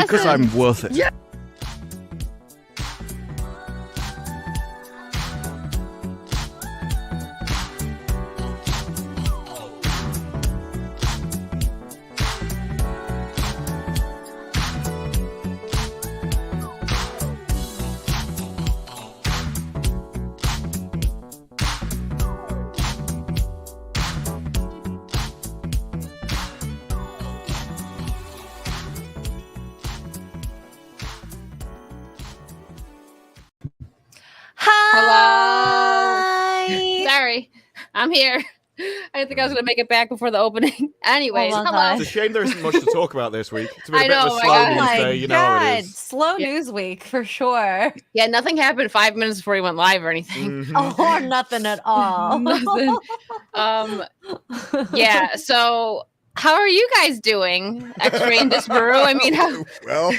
Because I'm worth it. Yeah. Hello. Sorry, I'm here. I didn't think I was going to make it back before the opening. Anyways, Oh my hello. It's a shame there isn't much to talk about this week. It's been a I bit of know, a my slow God. news day, you know how it is. Slow news week for sure. Yeah, nothing happened 5 minutes before he went live or anything. Mhm. Or nothing at all. Nothing. Yeah, so how are you guys doing? Xray and Disparu? I mean, Well,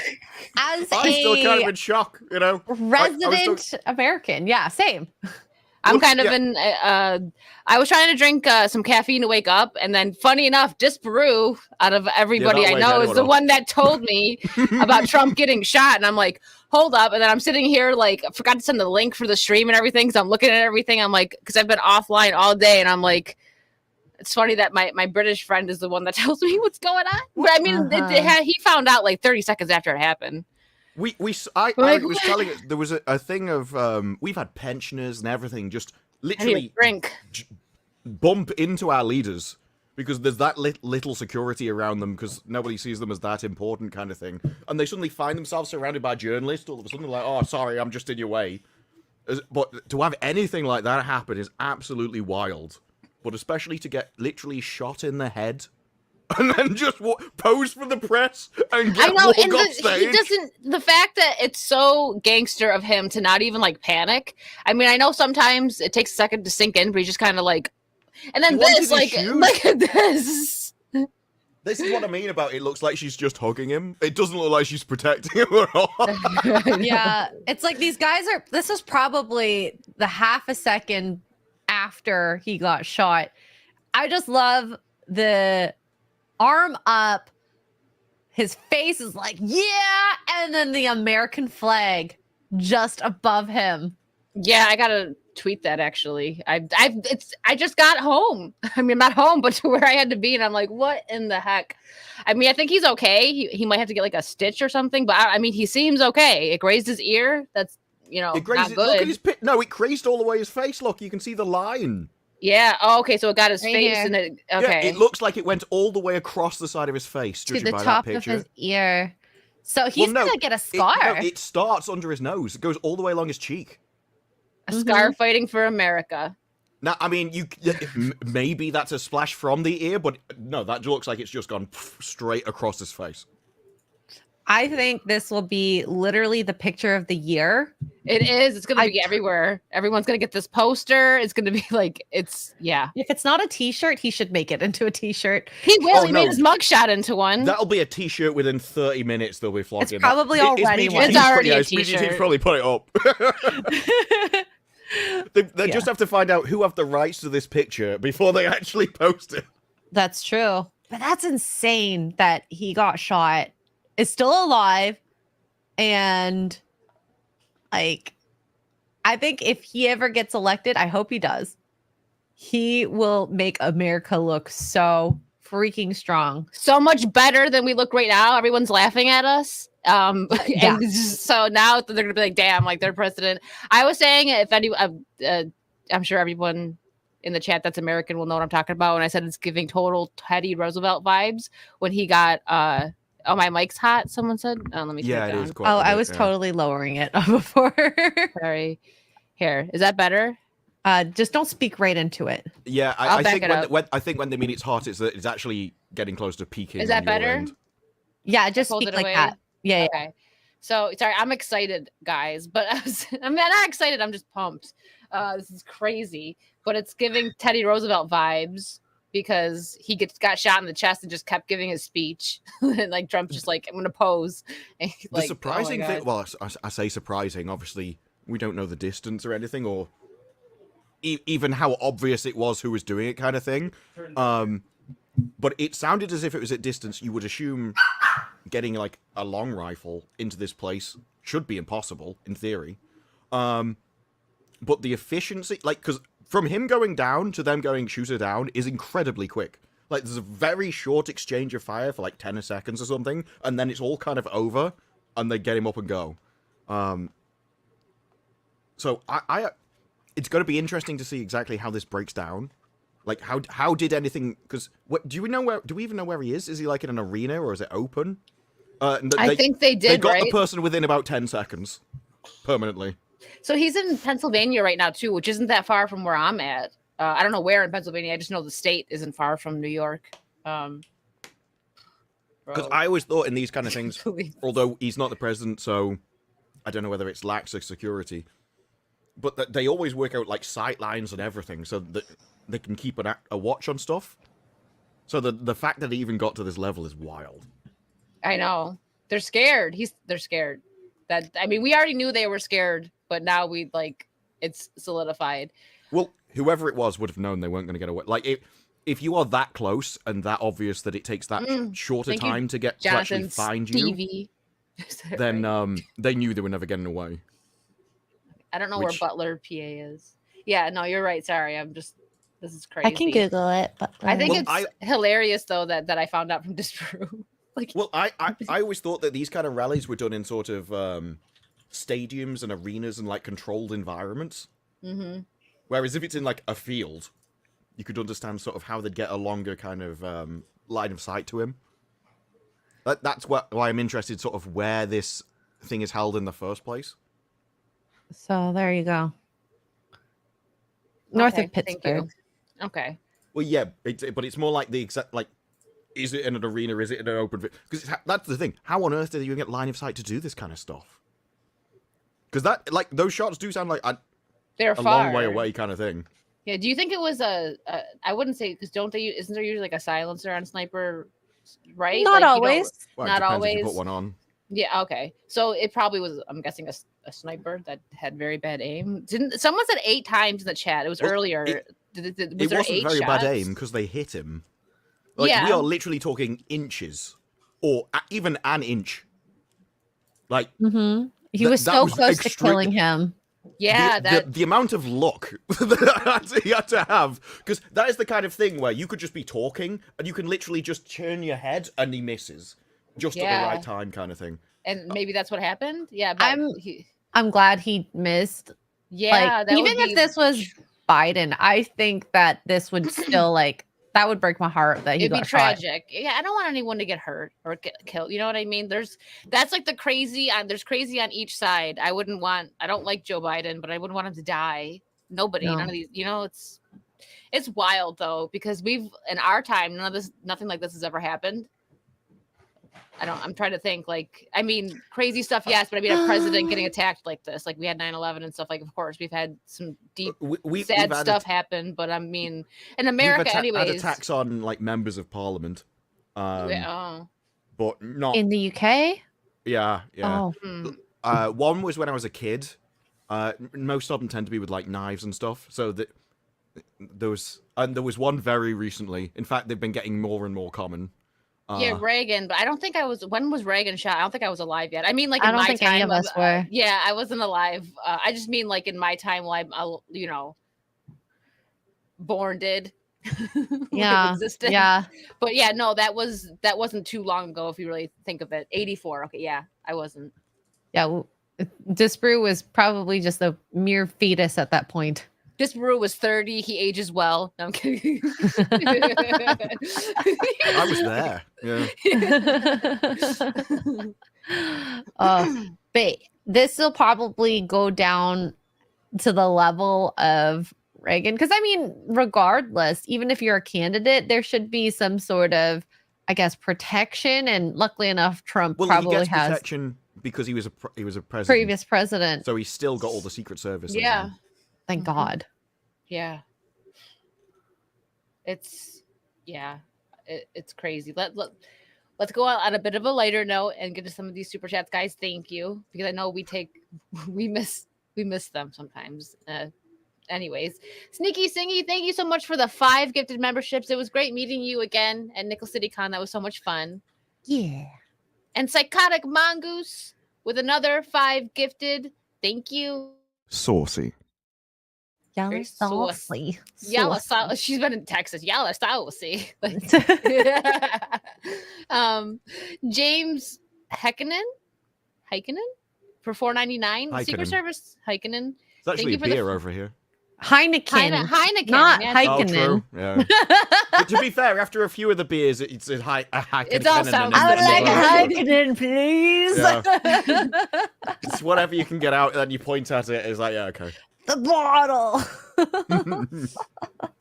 As I'm still kind of a in shock, you know. resident American, yeah, same. I'm Well, kind of yeah. in. I was trying to drink some caffeine to wake up, and then, funny enough, Disparu, out of everybody I wakes know, is anyone the up. one that told me about Trump getting shot. And I'm like, hold up. And then I'm sitting here, like, I forgot to send the link for the stream and everything. So I'm looking at everything. I'm like, because I've been offline all day, and I'm like, it's funny that my British friend is the one that tells me what's going on. But I mean, he found out like 30 seconds after it happened. I Like, was telling it, there was a thing of, we've had pensioners and everything just I need a literally drink. bump into our leaders because there's that little security around them because nobody sees them as that important kind of thing. And they suddenly find themselves surrounded by journalists. All of a sudden, they're like, oh, sorry, I'm just in your way. But to have anything like that happen is absolutely wild. But especially to get literally shot in the head and then just pose for the press and get I know, walk and off he stage. doesn't. The fact that it's so gangster of him to not even like panic. I mean, I know sometimes it takes a second to sink in, but he's just kind of like, and then He wanted this, his like, shoes. look at this. This is what I mean about it looks like she's just hugging him. It doesn't look like she's protecting him at all. Yeah, it's like these guys are. This was probably the half a second after he got shot. I just love the arm up. His face is like, yeah, and then the American flag just above him. Yeah, I gotta tweet that actually. I just got home. I mean, not home, but to where I had to be, and I'm like, what in the heck? I mean, I think he's okay. He might have to get like a stitch or something, but I mean, he seems okay. It grazed his ear. That's not Look good. at his no, it crazed all the way his face. Look, you can see the line. Yeah. Oh, okay. So it got his Right face here. and it. Yeah, Okay. it looks like it went all the way across the side of his face, To judging the by top that of picture. his ear. So he's no, gonna get a scar. It starts under his nose. It goes all the way along his cheek. A scar fighting for America. Now, I mean, maybe that's a splash from the ear, but no, that looks like it's just gone straight across his face. I think this will be literally the picture of the year. It is. It's gonna be everywhere. Everyone's gonna get this poster. It's gonna be like yeah. If it's not a t-shirt, he should make it into a t-shirt. He will. Oh, he no. made his mugshot into one. That'll be a t-shirt within 30 minutes. They'll be flocking. It's probably already one. It's already a his media team's t-shirt. probably put it up. They just have to find out who have the rights to this picture before they actually post it. That's true. But that's insane that he got shot, is still alive, and like, I think if he ever gets elected, I hope he does, he will make America look so freaking strong. So much better than we look right now. Everyone's laughing at us. Yeah. And so now they're gonna be like, damn, like they're president. I was saying if any, I'm sure everyone in the chat that's American will know what I'm talking about when I said it's giving total Teddy Roosevelt vibes when he got oh, my mic's hot, someone said. Oh, let me Yeah, turn it it is down. quite Oh, a I bit, was yeah. totally lowering it before. Sorry. Here, is that better? Just don't speak right into it. Yeah, I'll I back think it up. when I think when they mean it's hot, it's actually getting close to peaking. Is on that your better? end. Yeah, just Hold speak it like away? that. Yeah, yeah. Okay. So sorry, I'm excited, guys, but I'm not excited. I'm just pumped. This is crazy, but it's giving Teddy Roosevelt vibes because he got shot in the chest and just kept giving his speech, and like Trump just like, I'm gonna pose. And, The like, surprising oh my thing, God. well, I say surprising. Obviously, we don't know the distance or anything, or even how obvious it was who was doing it, kind of thing. But it sounded as if it was at distance. You would assume getting like a long rifle into this place should be impossible in theory. But the efficiency, like, because from him going down to them going shooter down is incredibly quick. Like, there's a very short exchange of fire for like 10 seconds or something, and then it's all kind of over, and they get him up and go. So it's going to be interesting to see exactly how this breaks down. Like, how did anything? Because do we even know where he is? Is he like in an arena or is it open? I think they did. They got right? the person within about 10 seconds, permanently. So he's in Pennsylvania right now too, which isn't that far from where I'm at. I don't know where in Pennsylvania. I just know the state isn't far from New York. Because I always thought in these kind of things, although he's not the president, so I don't know whether it's lax of security, but that they always work out like sight lines and everything so that they can keep a watch on stuff. So the fact that he even got to this level is wild. I know. They're scared. They're scared. We already knew they were scared, but now it's solidified. Well, whoever it was would have known they weren't going to get away. Like, if you are that close and that obvious that it takes that shorter time to actually find you, then they knew they were never getting away. I don't know where Butler, PA is. Yeah, no, you're right. Sorry, this is crazy. I can Google it, but I think it's hilarious though that I found out from Disparu. I always thought that these kind of rallies were done in sort of stadiums and arenas and like controlled environments. Mm-hmm. Whereas if it's in like a field, you could understand sort of how they'd get a longer kind of line of sight to him. That's why I'm interested, sort of where this thing is held in the first place. So there you go. North of Pittsburgh. Okay. Well, yeah, but it's more like the exact like. Is it in an arena? Is it in an open? Because that's the thing. How on earth did you get line of sight to do this kind of stuff? Because that, like, those shots do sound like they're a far. long way away kind of thing. Yeah. Do you think it was I wouldn't say, because isn't there usually like a silencer on sniper, right? Not always. Well, not always. If you put one on. Yeah. Okay. So it probably was. I'm guessing a sniper that had very bad aim. Someone said 8 times in the chat? It was earlier. It wasn't very bad aim because they hit him. Like, we are literally talking inches, or even an inch. Like, he was so close to killing him. Yeah, the amount of luck that he had to have, because that is the kind of thing where you could just be talking and you can literally just turn your head and he misses just at the right time, kind of thing. And maybe that's what happened. Yeah, but I'm glad he missed. Yeah, like, even if this was Biden, I think that this would still that would break my heart that he got shot. It'd be tragic. Yeah, I don't want anyone to get hurt or get killed. You know what I mean? That's like the crazy. There's crazy on each side. I don't like Joe Biden, but I wouldn't want him to die. Nobody, none of these. You know, it's wild though, because in our time, nothing like this has ever happened. I'm trying to think, crazy stuff, yes, but a president getting attacked like this, like we had 9/11 and stuff, of course, we've had some deep, sad stuff happen, but in America, anyways. Had attacks on, members of parliament. But not... In the UK? Yeah. Oh. One was when I was a kid. Most of them tend to be with, knives and stuff, so that there was one very recently. In fact, they've been getting more and more common. Yeah, Reagan, but I don't think I was. When was Reagan shot? I don't think I was alive yet. I mean, I don't think any of us were. Yeah, I wasn't alive. I just mean, in my time, born did. Yeah, existed. Yeah. But yeah, no, that wasn't too long ago. If you really think of it, 84. Okay, yeah, I wasn't. Yeah, Disparu was probably just a mere fetus at that point. Disparu was 30. He ages well. No, I'm kidding. I was there. Yeah. But this will probably go down to the level of Reagan. Because, regardless, even if you're a candidate, there should be some sort of, protection. And luckily enough, Trump probably he gets has protection because he was a president. Previous president. So he's still got all the Secret Service. Yeah. Thank God. Yeah. It's crazy. Let's go out on a bit of a lighter note and get to some of these super chats, guys. Thank you, because I know we miss them sometimes. anyways, Sneaky Singy, thank you so much for the 5 gifted memberships. It was great meeting you again at Nickel City Con. That was so much fun. Yeah. And Psychotic Mongoose with another 5 gifted. Thank you. Saucy. Yalla saucy. Yalla saucy. She's been in Texas. Yalla saucy. James Heikkinen for $4.99. Secret Service Heikkinen. It's actually a beer over here. Heineken. Heineken. Not yeah. Heikkinen. Oh, true. Yeah. But to be fair, after a few of the beers, it's a Heineken. It all sounds I would like good. a Heineken, please. Yeah. It's whatever you can get out, and then you point at it. It's like, yeah, okay. The bottle.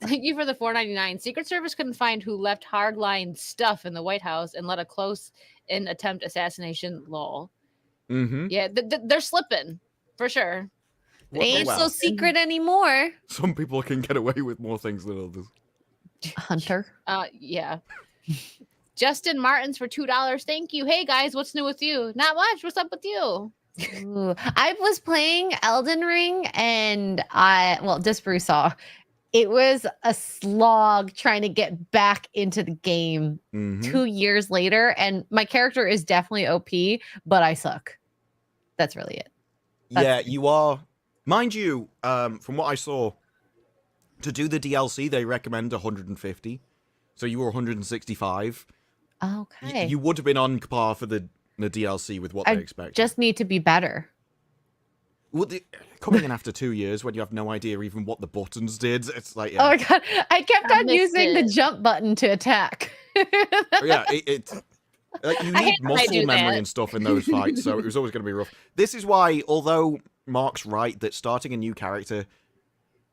Thank you for the $4.99. Secret Service couldn't find who left hardline stuff in the White House and led a close-in attempt assassination. Lol. Mm-hmm. Yeah, they're slipping for sure. They ain't so secret anymore. Some people can get away with more things than others. Hunter. Yeah. Justin Martins for $2. Thank you. Hey guys, what's new with you? Not much. What's up with you? Ooh, I was playing Elden Ring and Disparu saw. It was a slog trying to get back into the game 2 years later. And my character is definitely OP, but I suck. That's really it. Yeah, you are. Mind you, from what I saw, to do the DLC, they recommend 150. So you were 165. Okay. You would have been on par for the DLC with what they expect. Just need to be better. Well, coming in after 2 years when you have no idea even what the buttons did, it's like, Oh my god, I kept on using the it. jump button to attack. yeah, you I need hate when I muscle do memory that. and stuff in those fights, so it was always going to be rough. This is why, although Mark's right that starting a new character,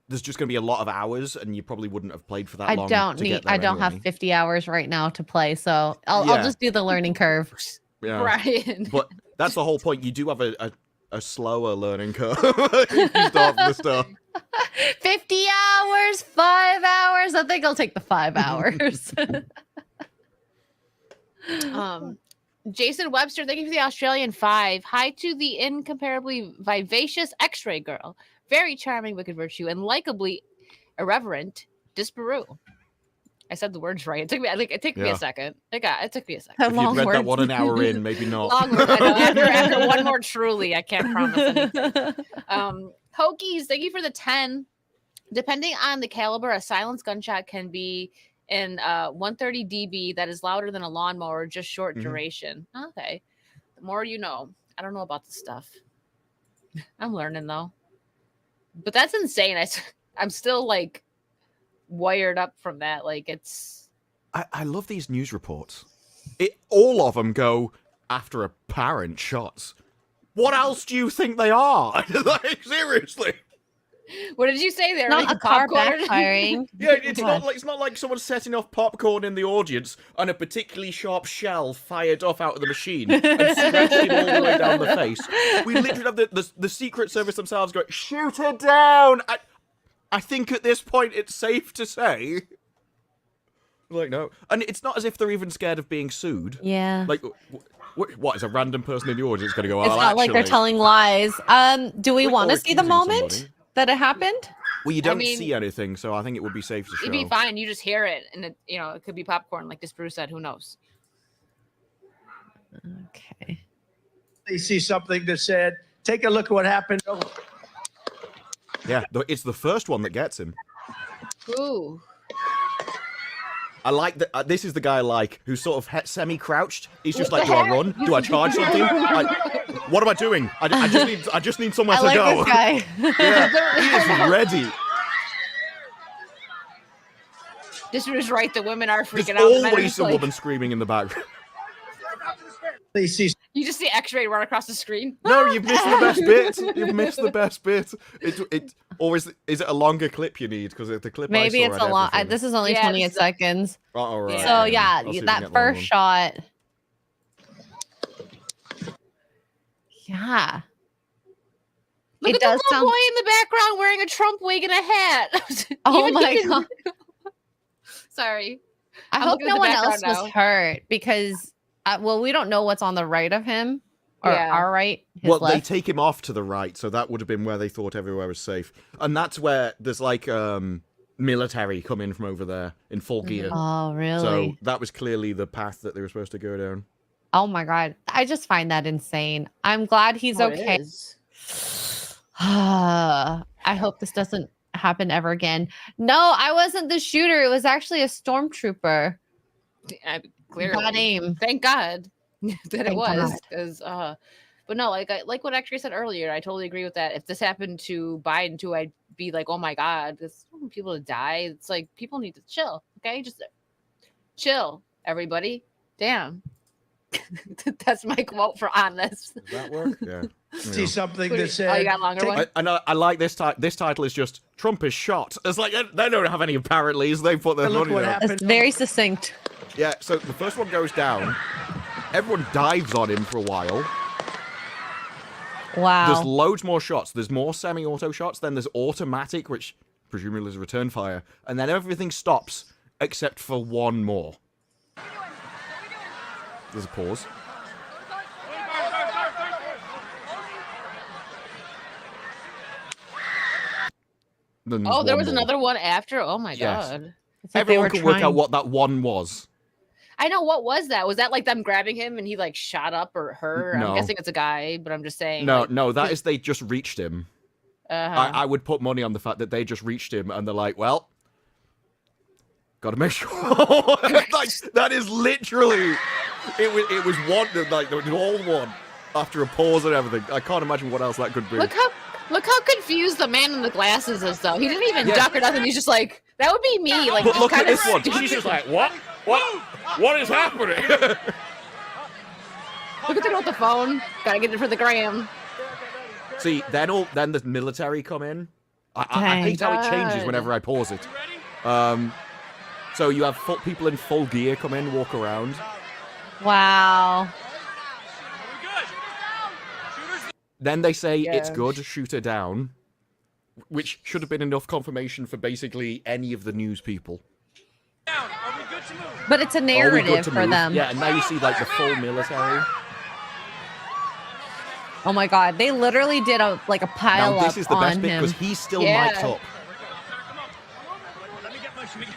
there's just going to be a lot of hours, and you probably wouldn't have played for that long. I don't have 50 hours right now to play, so I'll just do the learning curve. Yeah. Brian. But that's the whole point. You do have a slower learning curve. You start from the start. 50 hours, 5 hours. I think I'll take the 5 hours. Jason Webster, thank you for the Australian 5. Hi to the incomparably vivacious Xray girl. Very charming, wicked virtue, and likably irreverent Disparu. I said the words right. It took me me a second. It took me a second. If you'd read that one an hour in, maybe not. Long word, I know. After one more truly, I can't promise anything. Hokies, thank you for the 10. Depending on the caliber, a silenced gunshot can be in 130 dB that is louder than a lawnmower, just short duration. Okay. The more you know. I don't know about this stuff. I'm learning though. But that's insane. I'm still like wired up from that. Like it's I love these news reports. All of them go after apparent shots. What else do you think they are? Like, seriously. What did you say there? Not Like a car popcorn? backfiring. Yeah, it's not like someone setting off popcorn in the audience and a particularly sharp shell fired off out of the machine and stretched it all the way down the face. We literally have the Secret Service themselves going, shoot her down! I think at this point it's safe to say. Like, no. And it's not as if they're even scared of being sued. Yeah. Like, what is a random person in the audience going to go, It's not like they're telling lies. Do we want to see the accusing moment somebody. that it happened? Well, you don't see anything, so I think it would be safe to show. It'd be fine. You just hear it, and it could be popcorn, like Disparu said. Who knows? Okay. They see something that said, take a look at what happened. Oh. Yeah, it's the first one that gets him. Ooh. I like that. This is the guy who's sort of semi-crouched. He's just like, do I run? Do I charge something? What am I doing? I just need somewhere to go. This guy. Yeah, he is ready. Disparu's right. The women are freaking There's out. The men are always just a like- woman screaming in the background. They see You just see Xray run across the screen. No, you've missed the best bit. You've missed the best bit. Is it a longer clip you need? Because the clip Maybe I saw it's a had lot. everything. This is only Yeah, 28 seconds. All right. So yeah, I'll see if we can that get first one. shot. Yeah. Look It at the does little sound- boy in the background wearing a Trump wig and a hat. Oh Even my he can- god. Sorry. I I'm hope looking at no the one else background was hurt because, we don't know what's on the right of him. or Yeah. our right. His Well, left. they take him off to the right, so that would have been where they thought everywhere was safe. And that's where there's like military come in from over there in full gear. Oh, really? So that was clearly the path that they were supposed to go down. Oh my god, I just find that insane. I'm glad he's Oh, it okay. is. I hope this doesn't happen ever again. No, I wasn't the shooter. It was actually a stormtrooper. Clearly. Bad aim. Thank God that it Thank was. God. Because, but no, like what Xray said earlier, I totally agree with that. If this happened to Biden too, I'd be like, oh my God, because people to die. It's like people need to chill. Okay, just chill, everybody. Damn. That's my quote for on this. Does that work? Yeah. See something that Oh, you said, got a longer one? I like this title. This title is just Trump is shot. It's like they don't have any apparentlys. They put their look money what down. happened. That's very succinct. Yeah. So the first one goes down. Everyone dives on him for a while. Wow. There's loads more shots. There's more semi-auto shots. Then there's automatic, which presumably is return fire. And then everything stops except for one more. There's a pause. Then there's Oh, there one was more. another one after? Oh my Yes. God. It's like they Everyone were can work out trying- what that one was. I know, what was that? Was that like them grabbing him and he like shot up or her? No. I'm guessing it's a guy, but I'm just saying. No, like, no, that is they just reached him. uh-huh. I would put money on the fact that they just reached him and they're like, well, gotta make sure. Like, that is literally, it was one, like, there was all one after a pause and everything. I can't imagine what else that could be. Look how confused the man in the glasses is, though. He didn't even Yeah. duck or nothing. He's just like, that would be me. Like, But just look at kinda this one. stupid. He's just like, what? What is happening? Look at the with the phone. Gotta get it for the gram. See, then the military come in. I Dang. hate how it changes God. whenever I pause it. So you have people in full gear come in, walk around. Wow. Then they say it's Yeah. good, shoot her down, which should have been enough confirmation for basically any of the news people. But it's a Are we good narrative to for move? them. Yeah, and now you see like the full military. Oh my god, they literally did a pile Now up this is the best on bit him. because he's still Yeah. mic'd up. Let me get my shoes.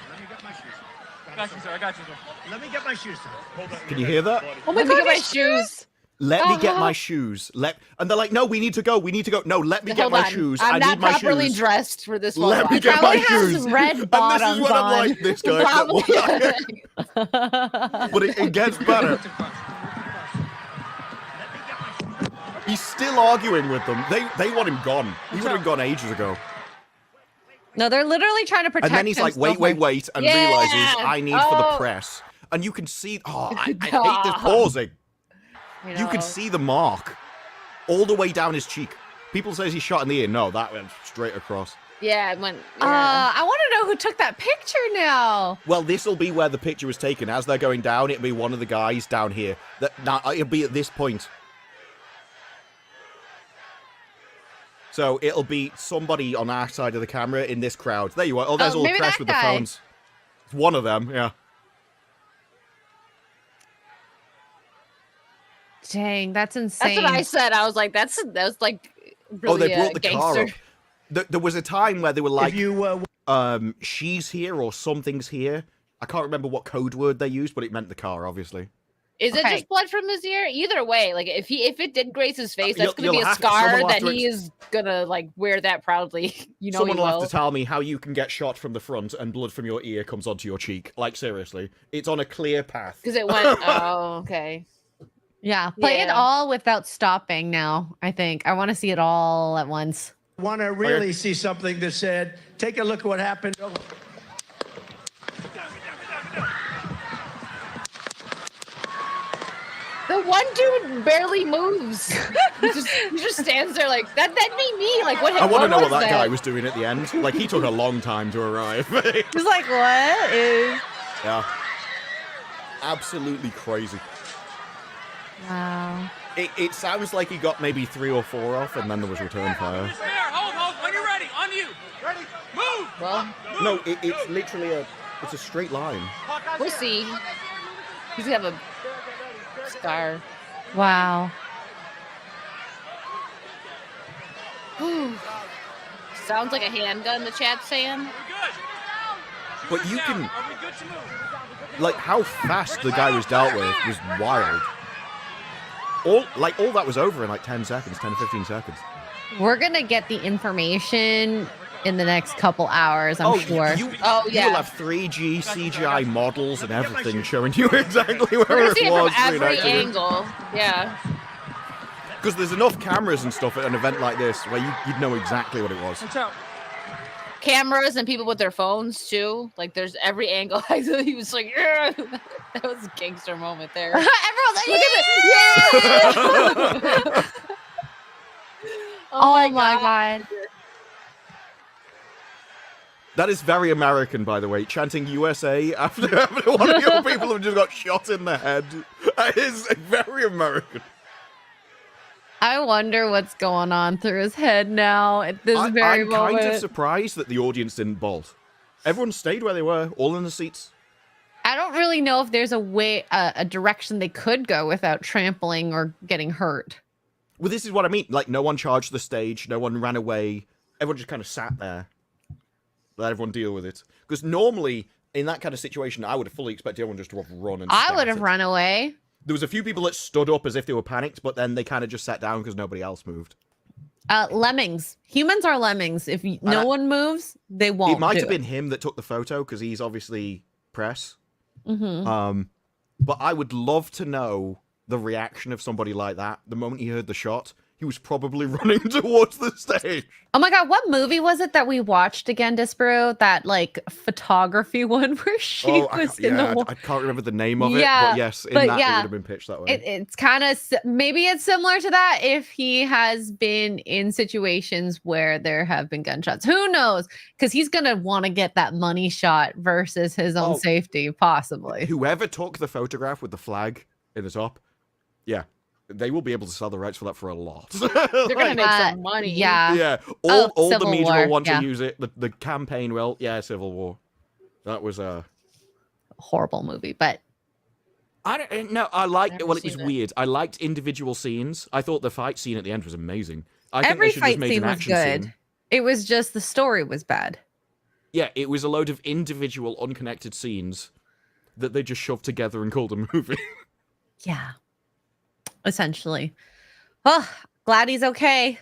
I got you, sir. I got you, sir. Let me get my shoes. Hold on. Can you hear that? Oh my God, my shoes. Let me get Uh-huh. my shoes. And they're like, no, we need to go. We need to go. No, let me get Hold my on. shoes. I'm I not need my properly shoes. dressed for this one. Let me He get my probably has shoes. red And this is bottoms what I'm on. like, this guy. But it gets better. He's still arguing with them. They want him gone. He would have been gone ages ago. No, they're literally trying to protect And then he's like, himself. wait, and Yeah. realizes I need for the Oh. press. And you can see, I hate this pausing. You can see the mark all the way down his cheek. People say he's shot in the ear. No, that went straight across. Yeah, it went. Yeah. I want to know who took that picture now. Well, this will be where the picture was taken. As they're going down, it'll be one of the guys down here. Now it'll be at this point. So it'll be somebody on our side of the camera in this crowd. There you are. Oh, there's all the maybe press that with the guy. phones. It's one of them, yeah. Dang, that's insane. That's what I said. I was like, that was like really Oh, they brought the car gangster. up. There was a time where they were like, If you she's here or something's here. I can't remember what code word they used, but it meant the car, obviously. Is it Okay. just blood from his ear? Either way, like if it did graze his face, that's gonna be you'll a have to- scar someone will have that to he is gonna like wear that proudly. You know Someone he will will. have to tell me how you can get shot from the front and blood from your ear comes onto your cheek. Like, seriously. It's on a clear path. Because it went. Oh, okay. Yeah, play it Yeah. all without stopping now, I think. I want to see it all at once. want to really see something that said, take a look at what happened. The one dude barely moves. he just stands there like that. That'd be me. Like what? I want to know what was that guy was doing at the end. Like, he took a long time to arrive. He's like, what is... Yeah. Absolutely crazy. Wow. It sounds like he got maybe 3 or 4 off, and then there was return fire. There, hold, when you're ready, on you. Ready, move. Well, No, it's literally it's a straight line. we'll see. He's gonna have a scar. Wow. Sounds like a handgun, the chat's saying. We're good. But you can, Are we good to move? like, how fast the guy was dealt with was wild. All that was over in like 10 seconds, 10 to 15 seconds. We're gonna get the information in the next couple hours, I'm sure. You Oh, will yeah. have 3G CGI models and everything showing you exactly We're where gonna see it it from was. every angle. Yeah. Because there's enough cameras and stuff at an event like this where you'd know exactly what it was. Watch out. Cameras and people with their phones too. Like there's every angle. He was like, yeah. That was a gangster moment there. Everyone's like, Yeah! oh my god. That is very American, by the way, chanting USA after one of your people have just got shot in the head. That is very American. I wonder what's going on through his head now at this very I'm moment. kind of surprised that the audience didn't bolt. Everyone stayed where they were, all in the seats. I don't really know if there's a way, a direction they could go without trampling or getting hurt. Well, this is what I mean. Like, no one charged the stage, no one ran away. Everyone just kind of sat there. Let everyone deal with it. Because normally, in that kind of situation, I would have fully expected everyone just to have run and I would have scattered. run away. There was a few people that stood up as if they were panicked, but then they kind of just sat down because nobody else moved. Lemmings. Humans are lemmings. If no one moves, they won't. It might do have been him that took the photo because he's obviously press. Mm-hmm. But I would love to know the reaction of somebody like that. The moment he heard the shot, he was probably running towards the stage. Oh my god, what movie was it that we watched again, Disparu? That like photography one where she was in the wall. I can't remember the name of it, Yeah, but yes, in but that it yeah, would have been pitched that way. It's kind of maybe it's similar to that if he has been in situations where there have been gunshots. Who knows? Because he's gonna want to get that money shot versus his own safety, possibly. Whoever took the photograph with the flag in the top, yeah, they will be able to sell the rights for that for a lot. They're gonna make some money. Yeah. Yeah, all the Civil media War, will want yeah. to use it. The campaign will, yeah, Civil War. That was Horrible movie, but I don't know. I like. Never Well, it was seen it. weird. I liked individual scenes. I thought the fight scene at the end was amazing. I think every they should just fight made scene an was action good. scene. It was just the story was bad. Yeah, it was a load of individual, unconnected scenes that they just shoved together and called a movie. Yeah. Essentially. Oh, glad he's okay.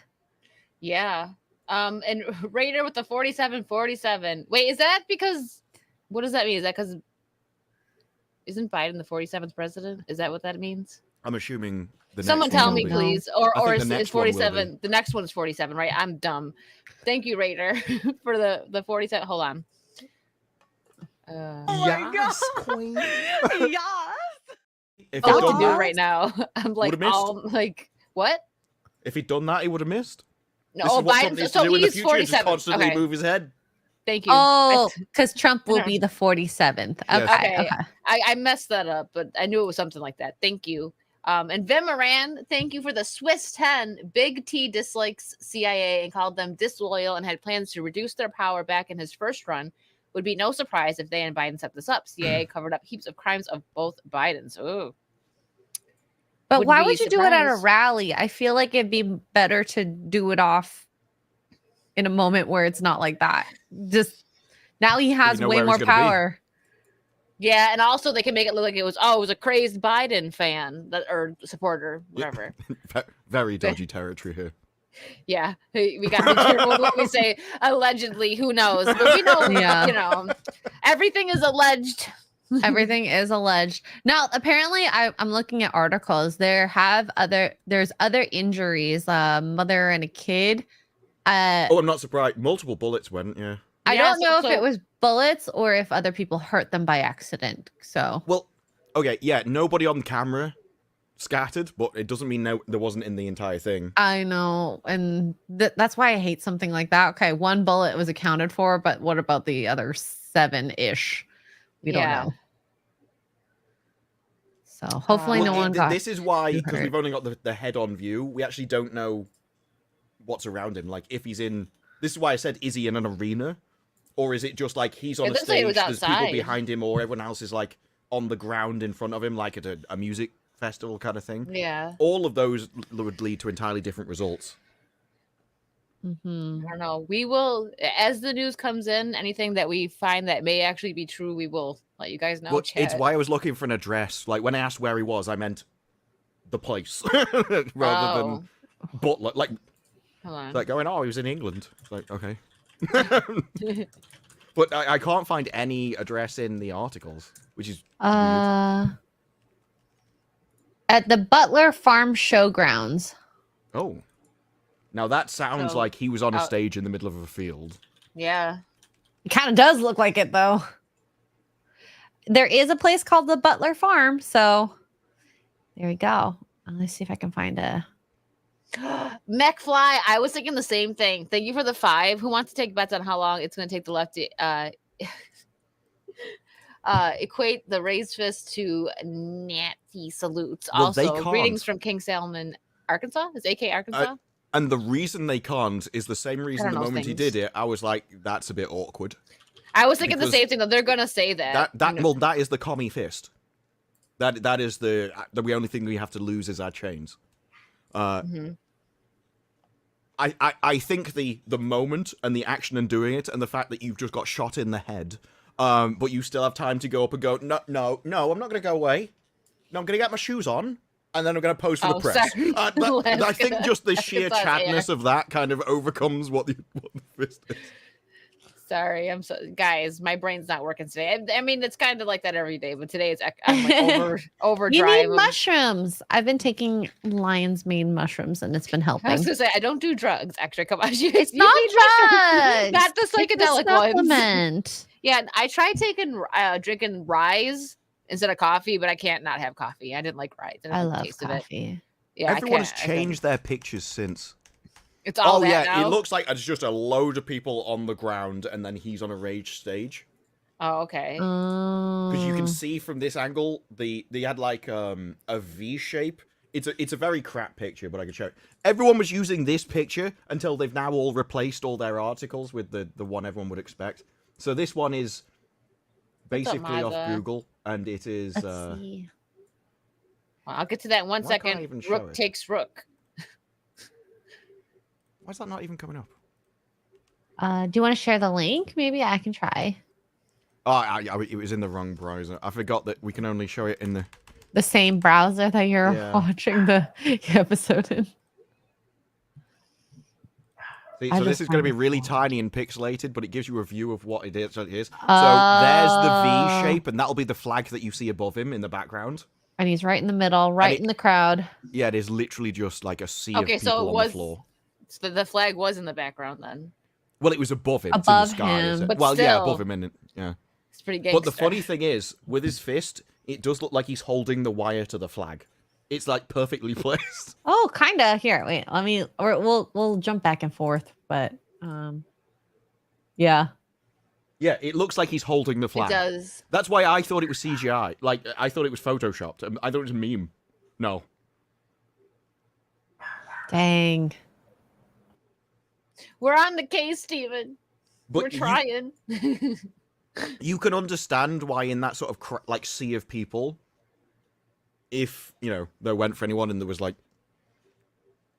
Yeah. And Raider with the 47-47. Wait, is that because what does that mean? Is that because isn't Biden the 47th president? Is that what that means? I'm assuming the Someone next one tell will me, be. please. I Or think the is next one will be. 47? The next one is 47, right? I'm dumb. Thank you, Raider, for the 47. Hold on. Yes, queen. Yeah. If All he'd I done can do that, right now. I'm like, Would've missed. all like, what? if he'd done that, he would have missed. No, This is what Trump Biden. needs So to do in the he's future. Just 47. constantly Okay. move his head. Thank you. Oh, because Trump will know. be the 47th. Yes. Okay. Okay. I messed that up, but I knew it was something like that. Thank you. And Vim Moran, thank you for the Swiss 10. Big T dislikes CIA and called them disloyal and had plans to reduce their power back in his first run. Would be no surprise if they and Biden set this up. CIA covered up heaps of crimes of both Bidens. Oh, But Wouldn't why be would you do it at a surprised. rally? I feel like it'd be better to do it off in a moment where it's not like that. Just now he has know way where more he's gonna be. power. yeah, and also they can make it look like it was a crazed Biden fan or supporter, whatever. Very dodgy territory here. Yeah, we got to be careful with what we say. Allegedly, who knows? But we know, Yeah. you know, everything is alleged. Everything is alleged. Now, apparently, I'm looking at articles. There's other injuries. Mother and a kid. Oh, I'm not surprised. Multiple bullets went, yeah. I Yeah, don't know so- if it was bullets or if other people hurt them by accident. So Well, okay, yeah, nobody on camera scattered, but it doesn't mean there wasn't in the entire thing. I know, and that's why I hate something like that. Okay, one bullet was accounted for, but what about the other 7-ish? We don't Yeah. know. So hopefully Well, no one got. This is why, too because hurt. we've only got the head-on view, we actually don't know what's around him. Like, if he's in... This is why I said, is he in an arena? Or is it just like he's on It a looks like it stage, was there's people outside. behind him, or everyone else is like on the ground in front of him, like at a music festival kind of thing? Yeah. All of those would lead to entirely different results. Mhm. I don't know. We will, as the news comes in, anything that we find that may actually be true, we will let you guys know. Well, it's Chat. why I was looking for an address. Like when I asked where he was, I meant the place rather Oh. than Butler. Like Hold on. like going, oh, he was in England. It's like okay. But I can't find any address in the articles, which is weird. At the Butler Farm Showgrounds. Oh. Now that sounds So, like he was on a stage in the middle of a field. Yeah. It kind of does look like it, though. There is a place called the Butler Farm, so there we go. Let's see if I can find a. McFly, I was thinking the same thing. Thank you for the 5. Who wants to take bets on how long it's going to take the lefty? Equate the raised fist to Nancy salutes. Well, they Also, greetings can't. from King Salmon, Arkansas. Is AK Arkansas? And the reason they can't is the same reason don't the know moment he things. did it, I was like, that's a bit awkward. I was thinking the because same thing. Though they're going to say that. Well, that is the commie fist. That is the only thing we have to lose is our chains. Mhm. I think the moment and the action and doing it and the fact that you've just got shot in the head, but you still have time to go up and go, no, I'm not going to go away. No, I'm going to get my shoes on, and then I'm going to pose for the press. Sorry. I think just the sheer Arkansas, chatness of that kind of overcomes what the fist is. Sorry, I'm so guys. My brain's not working today. I mean, it's kind of like that every day, but today I'm like overdrive. You need mushrooms. I've been taking lion's mane mushrooms, and it's been I helping. was gonna say I don't do drugs. Actually, come on, you need Not mushrooms, drugs. not the Take psychedelic ones. supplement. Yeah, I tried drinking Rise instead of coffee, but I can't not have coffee. I didn't like Rise. I love taste of it. coffee. Yeah, Everyone's I couldn't. changed their pictures since. It's all that yeah, now. it looks like it's just a load of people on the ground, and then he's on a rage stage. Oh, okay. Because you can Mm. see from this angle, they had like a V shape. It's a very crap picture, but I can show it. Everyone was using this picture until they've now all replaced all their articles with the one everyone would expect. So this one is basically off Maza? Google, and it is. Let's see. Well, I'll get to that in 1 Why can't I second. even show Rook it? takes Rook. Why is that not even coming up? Do you want to share the link? Maybe I can try. Oh, it was in the wrong browser. I forgot that we can only show it in The same browser that you're Yeah. watching the episode in. See, I so this just is going to be find it really so- tiny and pixelated, but it gives you a view of what it is. So there's the V shape, and that'll be the flag that you see above him in the background. And he's right in the middle, right in the crowd. Yeah, it is literally just like a sea Okay, of so people it on was- the floor. So the flag was in the background then. Well, it was above him. Above it's in the sky, is him. it? But Well, yeah, still. above him, and yeah. It's pretty gangster. But the funny thing is, with his fist, it does look like he's holding the wire to the flag. It's like perfectly placed. Oh, kind of. Here, wait. Let me. Or we'll jump back and forth, but yeah. Yeah, it looks like he's holding the It flag. does. That's why I thought it was CGI. Like, I thought it was photoshopped. I thought it was a meme. No. Dang. We're on the case, Steven. But We're trying. you can understand why in that sort of like sea of people, if there went for anyone and there was like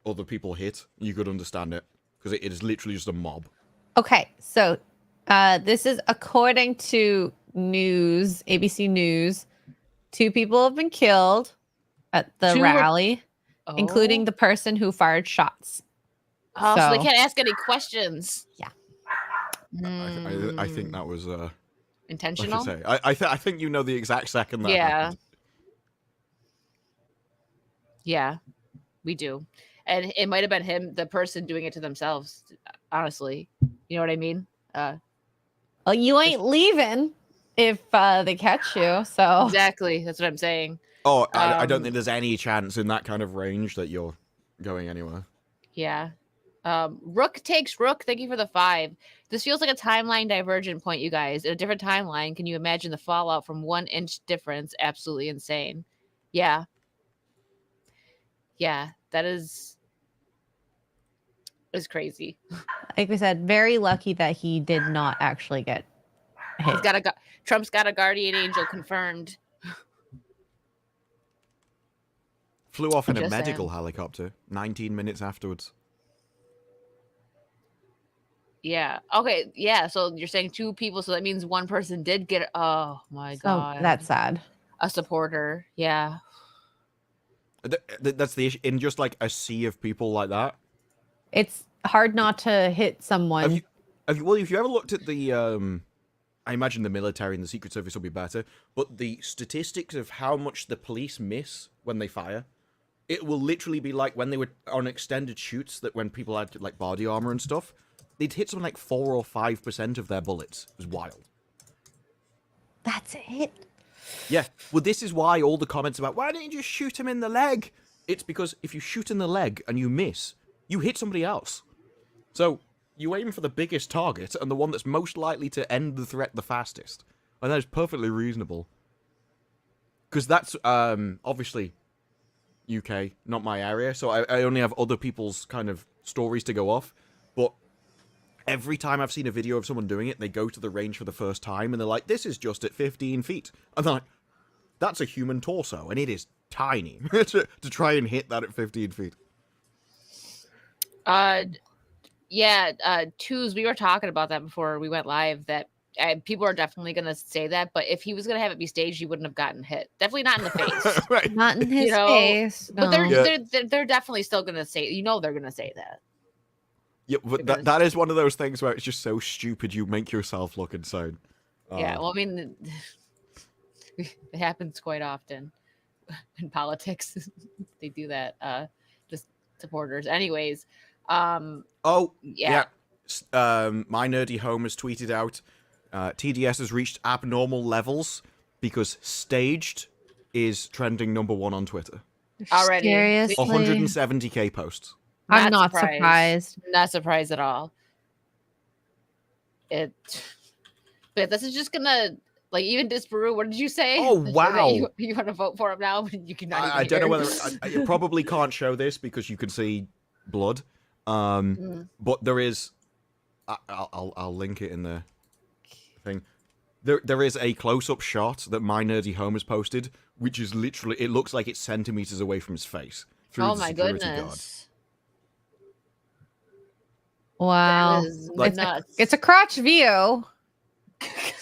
other people hit, you could understand it because it is literally just a mob. Okay, so this is according to news, ABC News. 2 people have been killed at the 2 were- rally, including Oh. the person who fired shots. Oh, so they so- can't ask any questions. Yeah. I think that was like I Intentional. say. I think you know the exact second that Yeah. happened. Yeah, we do. And it might have been him, the person doing it to themselves, honestly. You know what I mean? Well, you ain't leaving if they catch you. So Exactly. That's what I'm saying. Oh, I don't Um, think there's any chance in that kind of range that you're going anywhere. Yeah. Rook takes Rook. Thank you for the 5. This feels like a timeline divergent point, you guys. In a different timeline, can you imagine the fallout from 1-inch difference? Absolutely insane. Yeah. Yeah, that is crazy. like we said, very lucky that he did not actually get hit. He's got Trump's got a guardian angel confirmed. Flew off in a Just saying. medical helicopter 19 minutes afterwards. Yeah. Okay. Yeah. So you're saying 2 people, so that means 1 person did get it. Oh my So god. that's sad. A supporter. Yeah. That's the issue. In just like a sea of people like that. It's hard not to hit someone. Well, if you ever looked at the, I imagine the military and the Secret Service will be better, but the statistics of how much the police miss when they fire, it will literally be like when they were on extended shoots, that when people had like body armor and stuff, they'd hit something like 4 or 5% of their bullets. It was wild. That's it. Yeah, well, this is why all the comments about, why don't you just shoot him in the leg? It's because if you shoot in the leg and you miss, you hit somebody else. So you aim for the biggest target and the one that's most likely to end the threat the fastest. And that is perfectly reasonable. Because that's, obviously, UK, not my area, so I only have other people's kind of stories to go off. But every time I've seen a video of someone doing it, they go to the range for the first time, and they're like, this is just at 15 feet. And they're like, that's a human torso, and it is tiny to try and hit that at 15 feet. Twos, we were talking about that before we went live, that people are definitely going to say that, but if he was going to have it be staged, he wouldn't have gotten hit. Definitely not in the face. Right. Not in his face. But no. they're definitely still going to say, they're going to say that. Yeah, but that is one of those things where it's just so stupid you make yourself look insane. Yeah, well, I mean, it happens quite often in politics. They do that. Just supporters. Anyways. My nerdy home has tweeted out, TDS has reached abnormal levels because staged is trending #1 on Twitter. Already. Seriously? 170k posts. I'm not surprised. Not surprised at all. But this is just gonna, like, even Disparu, what did you say? Oh, wow. You want to vote for him now? You can not I don't know whether I probably can't show this because you can see blood. But there is, I'll link it in the thing. There is a close-up shot that my nerdy home has posted, which is literally, it looks like it's centimeters away from his face. Oh my goodness. Wow. Like, it's a crotch view.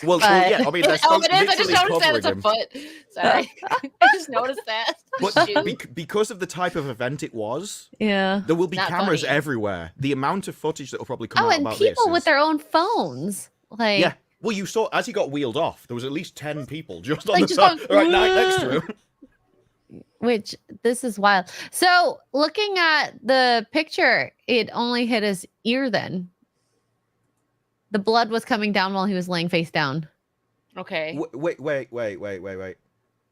Well, yeah, I mean, that's it is. I just noticed that covering it's a him. foot. Sorry. I just noticed that. But because of the type of event it was, Yeah. there will be Not cameras funny. everywhere. The amount of footage that will probably come Oh, out and about people this with is- their own phones. Like, Yeah. Well, you saw, as he got wheeled off, there was at least 10 people just on Like, the just side, going, right next to him. which this is wild. So looking at the picture, it only hit his ear then. The blood was coming down while he was laying face down. Okay. Wait.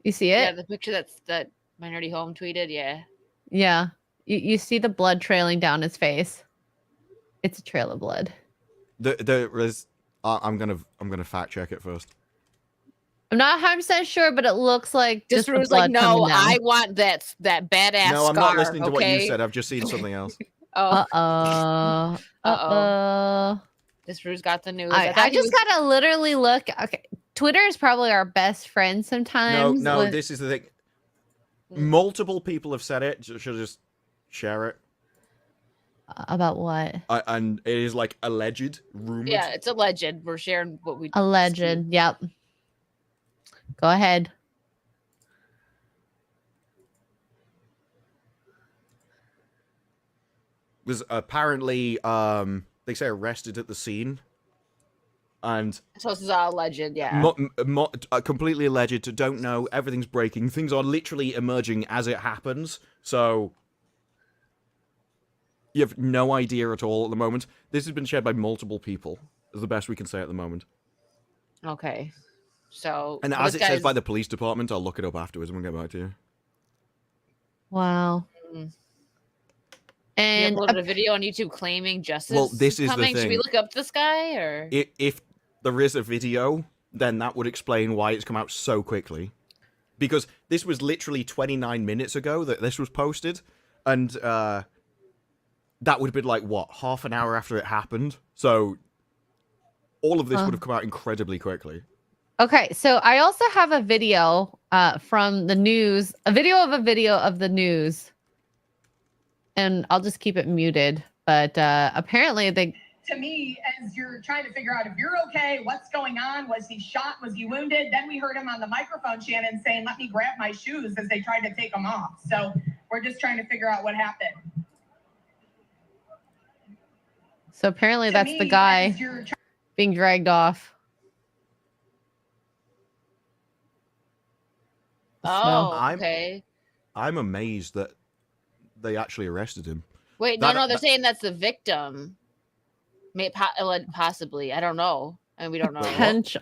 You see Yeah, it? the picture that my nerdy home tweeted. Yeah. Yeah. You see the blood trailing down his face. It's a trail of blood. There is. I'm gonna fact check it first. I'm not 100% sure, but it looks like just the Disparu's like, blood no, coming down. I want that badass No, I'm scar, not listening to what okay? you said. I've just seen something else. Oh, Uh-oh. Uh-oh. Disparu's got the news. I thought he just gotta literally look. Okay, Twitter is probably our best friend sometimes. No, when- this is the thing. Multiple people have said it. Should just share it. About what? And it is like alleged, rumored. Yeah, it's a legend. We're sharing what we. A legend. Yep. Go ahead. Was apparently, they say arrested at the scene. And So this is all legend. Yeah. completely alleged. Don't know. Everything's breaking. Things are literally emerging as it happens. So you have no idea at all at the moment. This has been shared by multiple people. Is the best we can say at the moment. Okay. So. And this as it says guy's- by the police department, I'll look it up afterwards and we'll get back to you. Wow. Mm. He And uploaded a video on YouTube claiming justice. Well, this is the coming. Should we thing. look up this guy or? If there is a video, then that would explain why it's come out so quickly. Because this was literally 29 minutes ago that this was posted. And that would have been like, what, half an hour after it happened? So all of this would have come out incredibly quickly. okay, so I also have a video from the news, a video of the news. And I'll just keep it muted. But apparently to me, as you're trying to figure out if you're okay, what's going on, was he shot, was he wounded? Then we heard him on the microphone, Shannon, saying, let me grab my shoes as they tried to take him off. So we're just trying to figure out what happened. So apparently To that's me, the guy as you're being dragged off. Oh, I'm- okay. I'm amazed that they actually arrested him. Wait, That- no, they're that- saying that's the victim. Possibly. I don't know. And we don't know. Wait, what? Potential.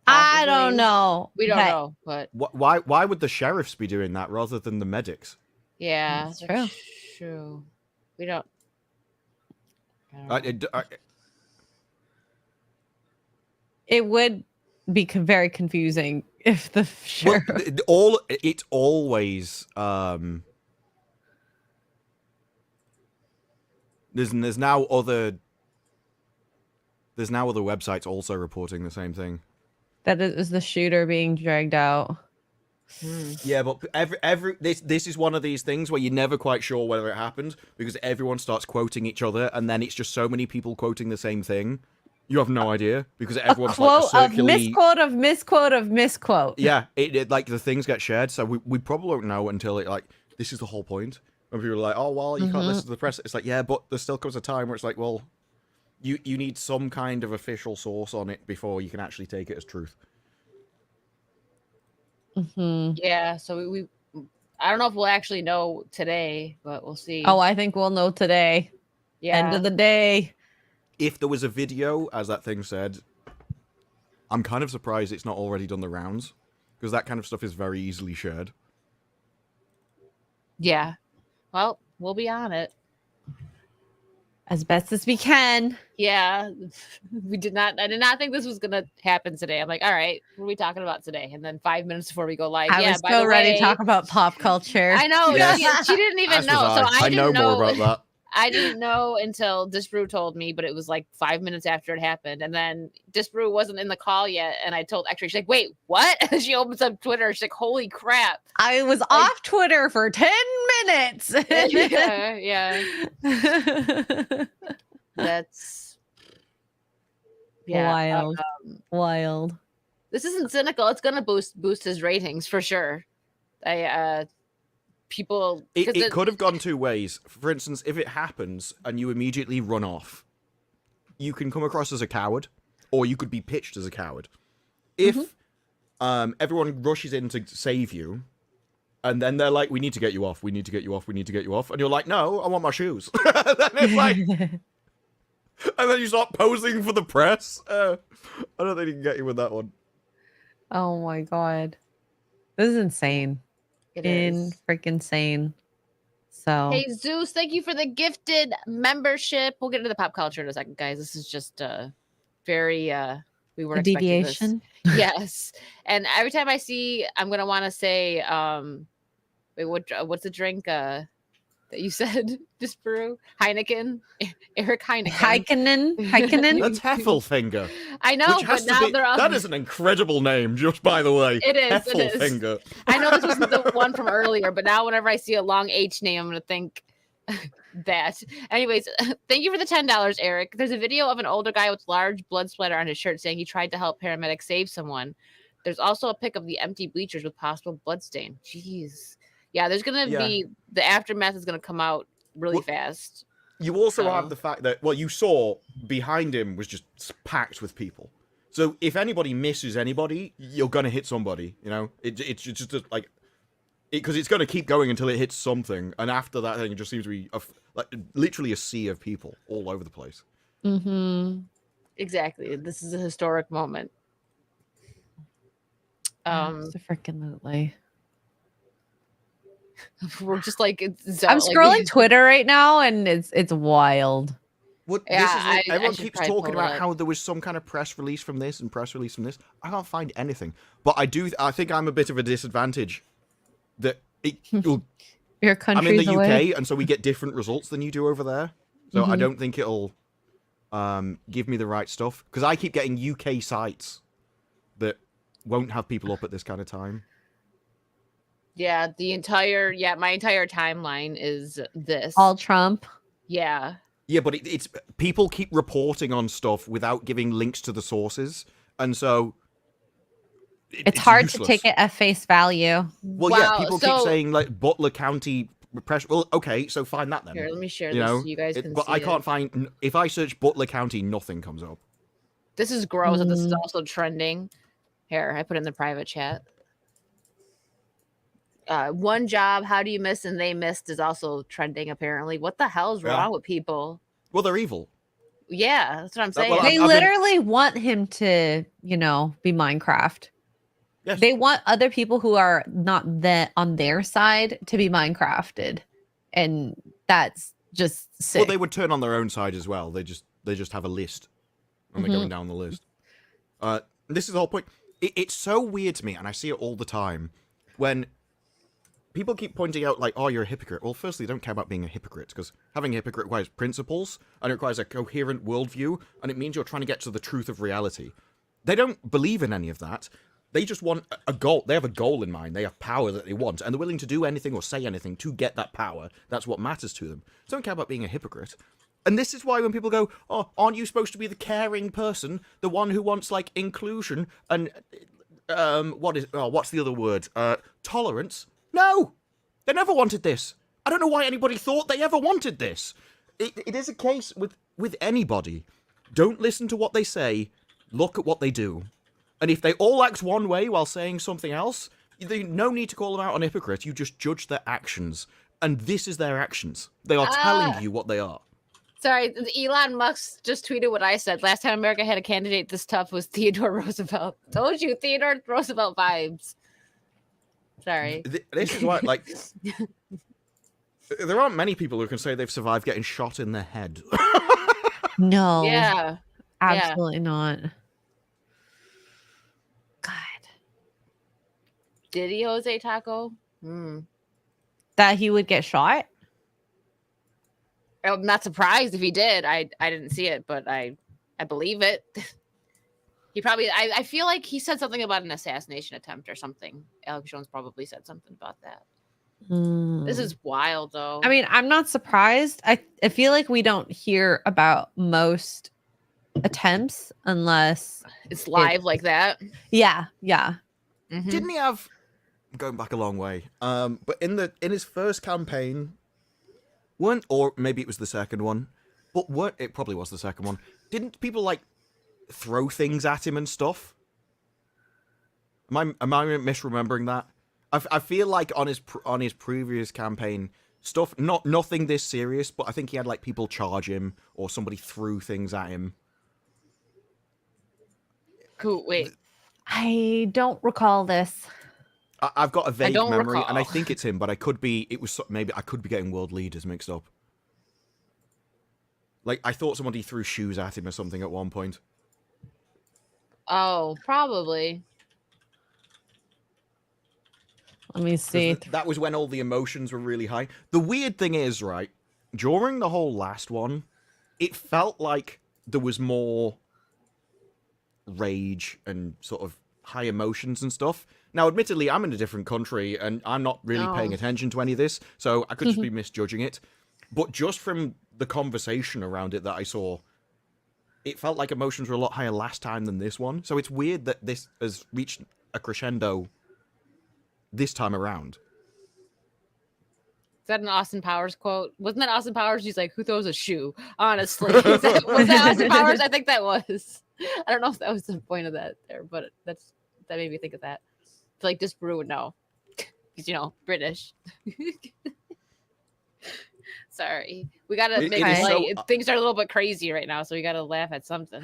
I don't Possibly. know. We don't but know, but Why would the sheriffs be doing that rather than the medics? yeah, That's true. True. We don't. It would be very confusing if the Well, sheriff. it's always there's now other websites also reporting the same thing. That it was the shooter being dragged out. Yeah, but this is one of these things where you're never quite sure whether it happened because everyone starts quoting each other, and then it's just so many people quoting the same thing. You have no idea because everyone's Quote like of misquote of misquote of misquote. Yeah, it like the things get shared, so we probably won't know until it like this is the whole point. When people are like, oh well, you can't listen to the press. It's like, yeah, but there still comes a time where it's like, well, you need some kind of official source on it before you can actually take it as truth. Yeah, so we I don't know if we'll actually know today, but we'll see. Oh, I think we'll know today. yeah. End of the day. If there was a video, as that thing said, I'm kind of surprised it's not already done the rounds because that kind of stuff is very easily shared. Yeah. Well, we'll be on it. As best as we can. Yeah. I did not think this was gonna happen today. I'm like, all right, what are we talking about today? And then 5 minutes before we go live. I was so ready to talk about pop culture. I know. Yes. She didn't even As know. was So I I know didn't more about that. I didn't know until Disparu told me, but it was like 5 minutes after it happened. And then Disparu wasn't in the call yet. And I told Xray, she's like, wait, what? And she opens up Twitter. She's like, holy crap. I was off Twitter for 10 minutes. yeah. That's Wild. Wild. This isn't cynical. It's gonna boost his ratings for sure. People It could have gone two ways. For instance, if it happens and you immediately run off, you can come across as a coward, or you could be pitched as a coward. If everyone rushes in to save you, and then they're like, we need to get you off, we need to get you off, we need to get you off, and you're like, no, I want my shoes. Then it's like, and then you start posing for the press. I don't think he can get you with that one. Oh my god. This is insane. It is. Freaking insane. So Hey Zeus, thank you for the gifted membership. We'll get into the pop culture in a second, guys. This is just very we weren't a expecting this. deviation. Yes. And every time I see, I'm gonna want to say wait, what's the drink that you said? Disparu? Heineken? Eric Heineken. Heikkinen. That's Heffelfinger. I know, Which has but to now be, they're all that is an incredible name, just by the way. It is, it is. Heffelfinger. I know this wasn't the one from earlier, but now whenever I see a long H name, I'm gonna think that. Anyways, thank you for the $10, Eric. There's a video of an older guy with large blood splatter on his shirt saying he tried to help paramedics save someone. There's also a pic of the empty bleachers with possible blood stain. Jeez. Yeah, there's gonna be the aftermath is gonna come out really fast. You also have the fact that you saw behind him was just packed with people. So if anybody misses anybody, you're gonna hit somebody. You know, it's just like because it's gonna keep going until it hits something, and after that thing, it just seems to be like literally a sea of people all over the place. Exactly. This is a historic moment. Freaking We're just like I'm scrolling Twitter right now, and it's wild. What Yeah, this is like, I everyone should keeps probably talking pull it about up. how there was some kind of press release from this and press release from this. I can't find anything, but I think I'm a bit of a disadvantage. That Your I'm in country's the away. UK, and so we get different results than you do over there. So I don't think it'll give me the right stuff because I keep getting UK sites that won't have people up at this kind of time. Yeah, my entire timeline is this. All Trump. Yeah. Yeah, but it's people keep reporting on stuff without giving links to the sources, and so It's hard useless. to take it at face value. Well, Wow, yeah, people keep so- saying like Butler County pressure. Well, okay, so find that then. Here, let me share You this know, so you guys can but see I it. can't find. If I search Butler County, nothing comes up. This is gross, and this is Mm. also trending. Here, I put it in the private chat. One job, how do you miss and they missed is also trending apparently. What the hell is Yeah. wrong with people? Well, they're evil. Yeah, that's what I'm saying. well, They I've been- literally want him to, be Minecraft. Yes. They want other people who are not on their side to be Minecrafted, and that's just sick. Well, they would turn on their own side as well. They just have a list, and they're going down the list. This is the whole point. It's so weird to me, and I see it all the time when people keep pointing out, like, oh, you're a hypocrite. Well, firstly, they don't care about being a hypocrite, because having a hypocrite requires principles, and it requires a coherent worldview, and it means you're trying to get to the truth of reality. They don't believe in any of that. They just want a goal. They have a goal in mind. They have power that they want, and they're willing to do anything or say anything to get that power. That's what matters to them. They don't care about being a hypocrite. And this is why when people go, oh, aren't you supposed to be the caring person, the one who wants, like, inclusion and, what's the other word? Tolerance? No! They never wanted this. I don't know why anybody thought they ever wanted this. It is a case with anybody. Don't listen to what they say. Look at what they do. And if they all act one way while saying something else, there's no need to call them out on hypocrite. You just judge their actions. And this is their actions. They are telling you what they are. Sorry, Elon Musk just tweeted what I said. Last time America had a candidate this tough was Theodore Roosevelt. Told you, Theodore Roosevelt vibes. Sorry. This is why, like, there aren't many people who can say they've survived getting shot in the head. No. Yeah. Absolutely not. God. Did he, Jose Taco? That he would get shot? I'm not surprised if he did. I didn't see it, but I believe it. He probably, I feel like he said something about an assassination attempt or something. Alex Jones probably said something about that. This is wild, though. I mean, I'm not surprised. I feel like we don't hear about most attempts unless it's live like that. Yeah. Mhm. Didn't he have, going back a long way, but in his first campaign, or maybe it was the second one, but it probably was the second one, didn't people, like, throw things at him and stuff? Am I misremembering that? I feel like on his previous campaign, stuff, nothing this serious, but I think he had, like, people charge him or somebody threw things at him. Cool. Wait. I don't recall this. I've got a vague don't memory, and I recall. think it's him, but maybe I could be getting world leaders mixed up. Like, I thought somebody threw shoes at him or something at one point. Oh, probably. Let me see. That was when all the emotions were really high. The weird thing is, right, during the whole last one, it felt like there was more rage and sort of high emotions and stuff. Now, admittedly, I'm in a different country, and I'm not really paying attention to any of this, so I could just be misjudging it. But just from the conversation around it that I saw, it felt like emotions were a lot higher last time than this one. So it's weird that this has reached a crescendo this time around. Is that an Austin Powers quote? Wasn't that Austin Powers? He's like, who throws a shoe? Honestly. Was that Austin Powers? I think that was. I don't know if that was the point of that there, but that made me think of that. I feel like Disparu would know. Because, British. Sorry. We got to make is light. so- Things are a little bit crazy right now, so we got to laugh at something.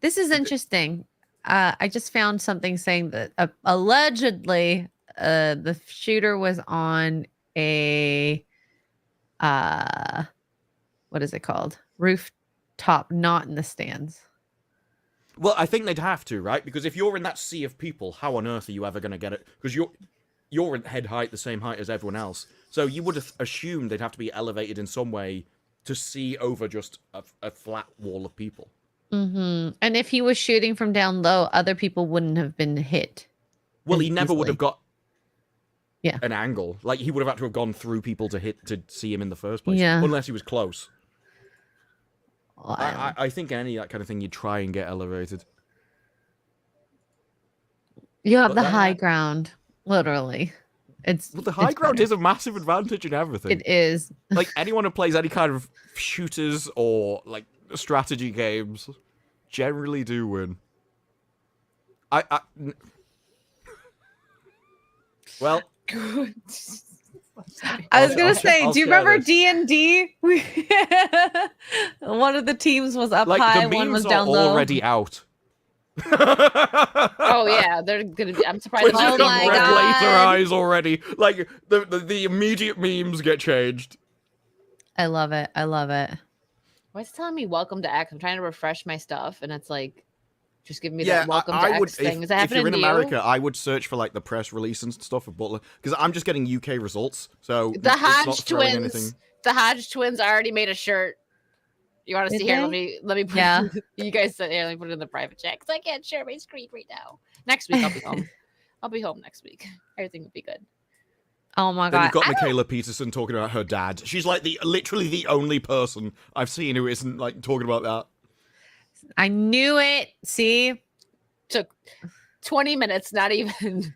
This is interesting. I just found something saying that allegedly the shooter was on a what is it called? Rooftop, not in the stands. Well, I think they'd have to, right? Because if you're in that sea of people, how on earth are you ever going to get it? Because you're at head height, the same height as everyone else. So you would have assumed they'd have to be elevated in some way to see over just a flat wall of people. Mm-hmm. And if he was shooting from down low, other people wouldn't have been hit. Well, he never would easily. have got Yeah. an angle. Like, he would have had to have gone through people to see him in the first place. Yeah. Unless he was close. I think any that kind of thing you try and get elevated. You have But the that- high ground, literally. Well, the high ground is a massive advantage in everything. It is. Like anyone who plays any kind of shooters or like strategy games generally do win. Well, I was gonna I'll say, I'll do you share remember this. D&D? One of the teams was up like high, the one was memes are down low. already out. Oh yeah, they're gonna be. I'm surprised. Which they're has Oh not got my more. red God. laser eyes already. Like the immediate memes get changed. I love it. I love it. Why is it telling me welcome to X? I'm trying to refresh my stuff, and it's like, just give me Yeah, that welcome I to would. X thing. Is that If happening you're in to you? America, I would search for like the press release and stuff of Butler because I'm just getting UK results. So The it's not Hodge throwing twins. anything. The Hodge twins already made a shirt. You want to Did see here? they? Let me put Yeah. you guys said here, let me put it in the private chat because I can't share my screen right now. Next week I'll be home. I'll be home next week. Everything will be good. Oh my Then god. you've got I don't- Michaela Peterson talking about her dad. She's like literally the only person I've seen who isn't like talking about that. I knew it. See? Took 20 minutes, not even.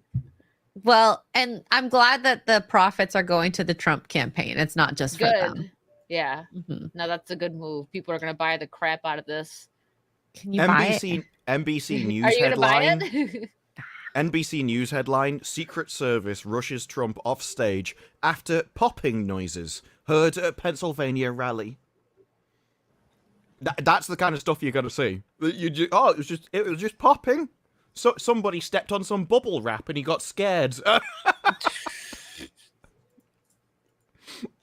Well, and I'm glad that the profits are going to the Trump campaign. It's not just for them. Good. Yeah. Mhm. No, that's a good move. People are gonna buy the crap out of this. Can you buy it? NBC News Are you gonna buy headline. it? NBC News headline: Secret Service rushes Trump off stage after popping noises heard at Pennsylvania rally. That's the kind of stuff you're gonna see. It was just popping. So somebody stepped on some bubble wrap and he got scared.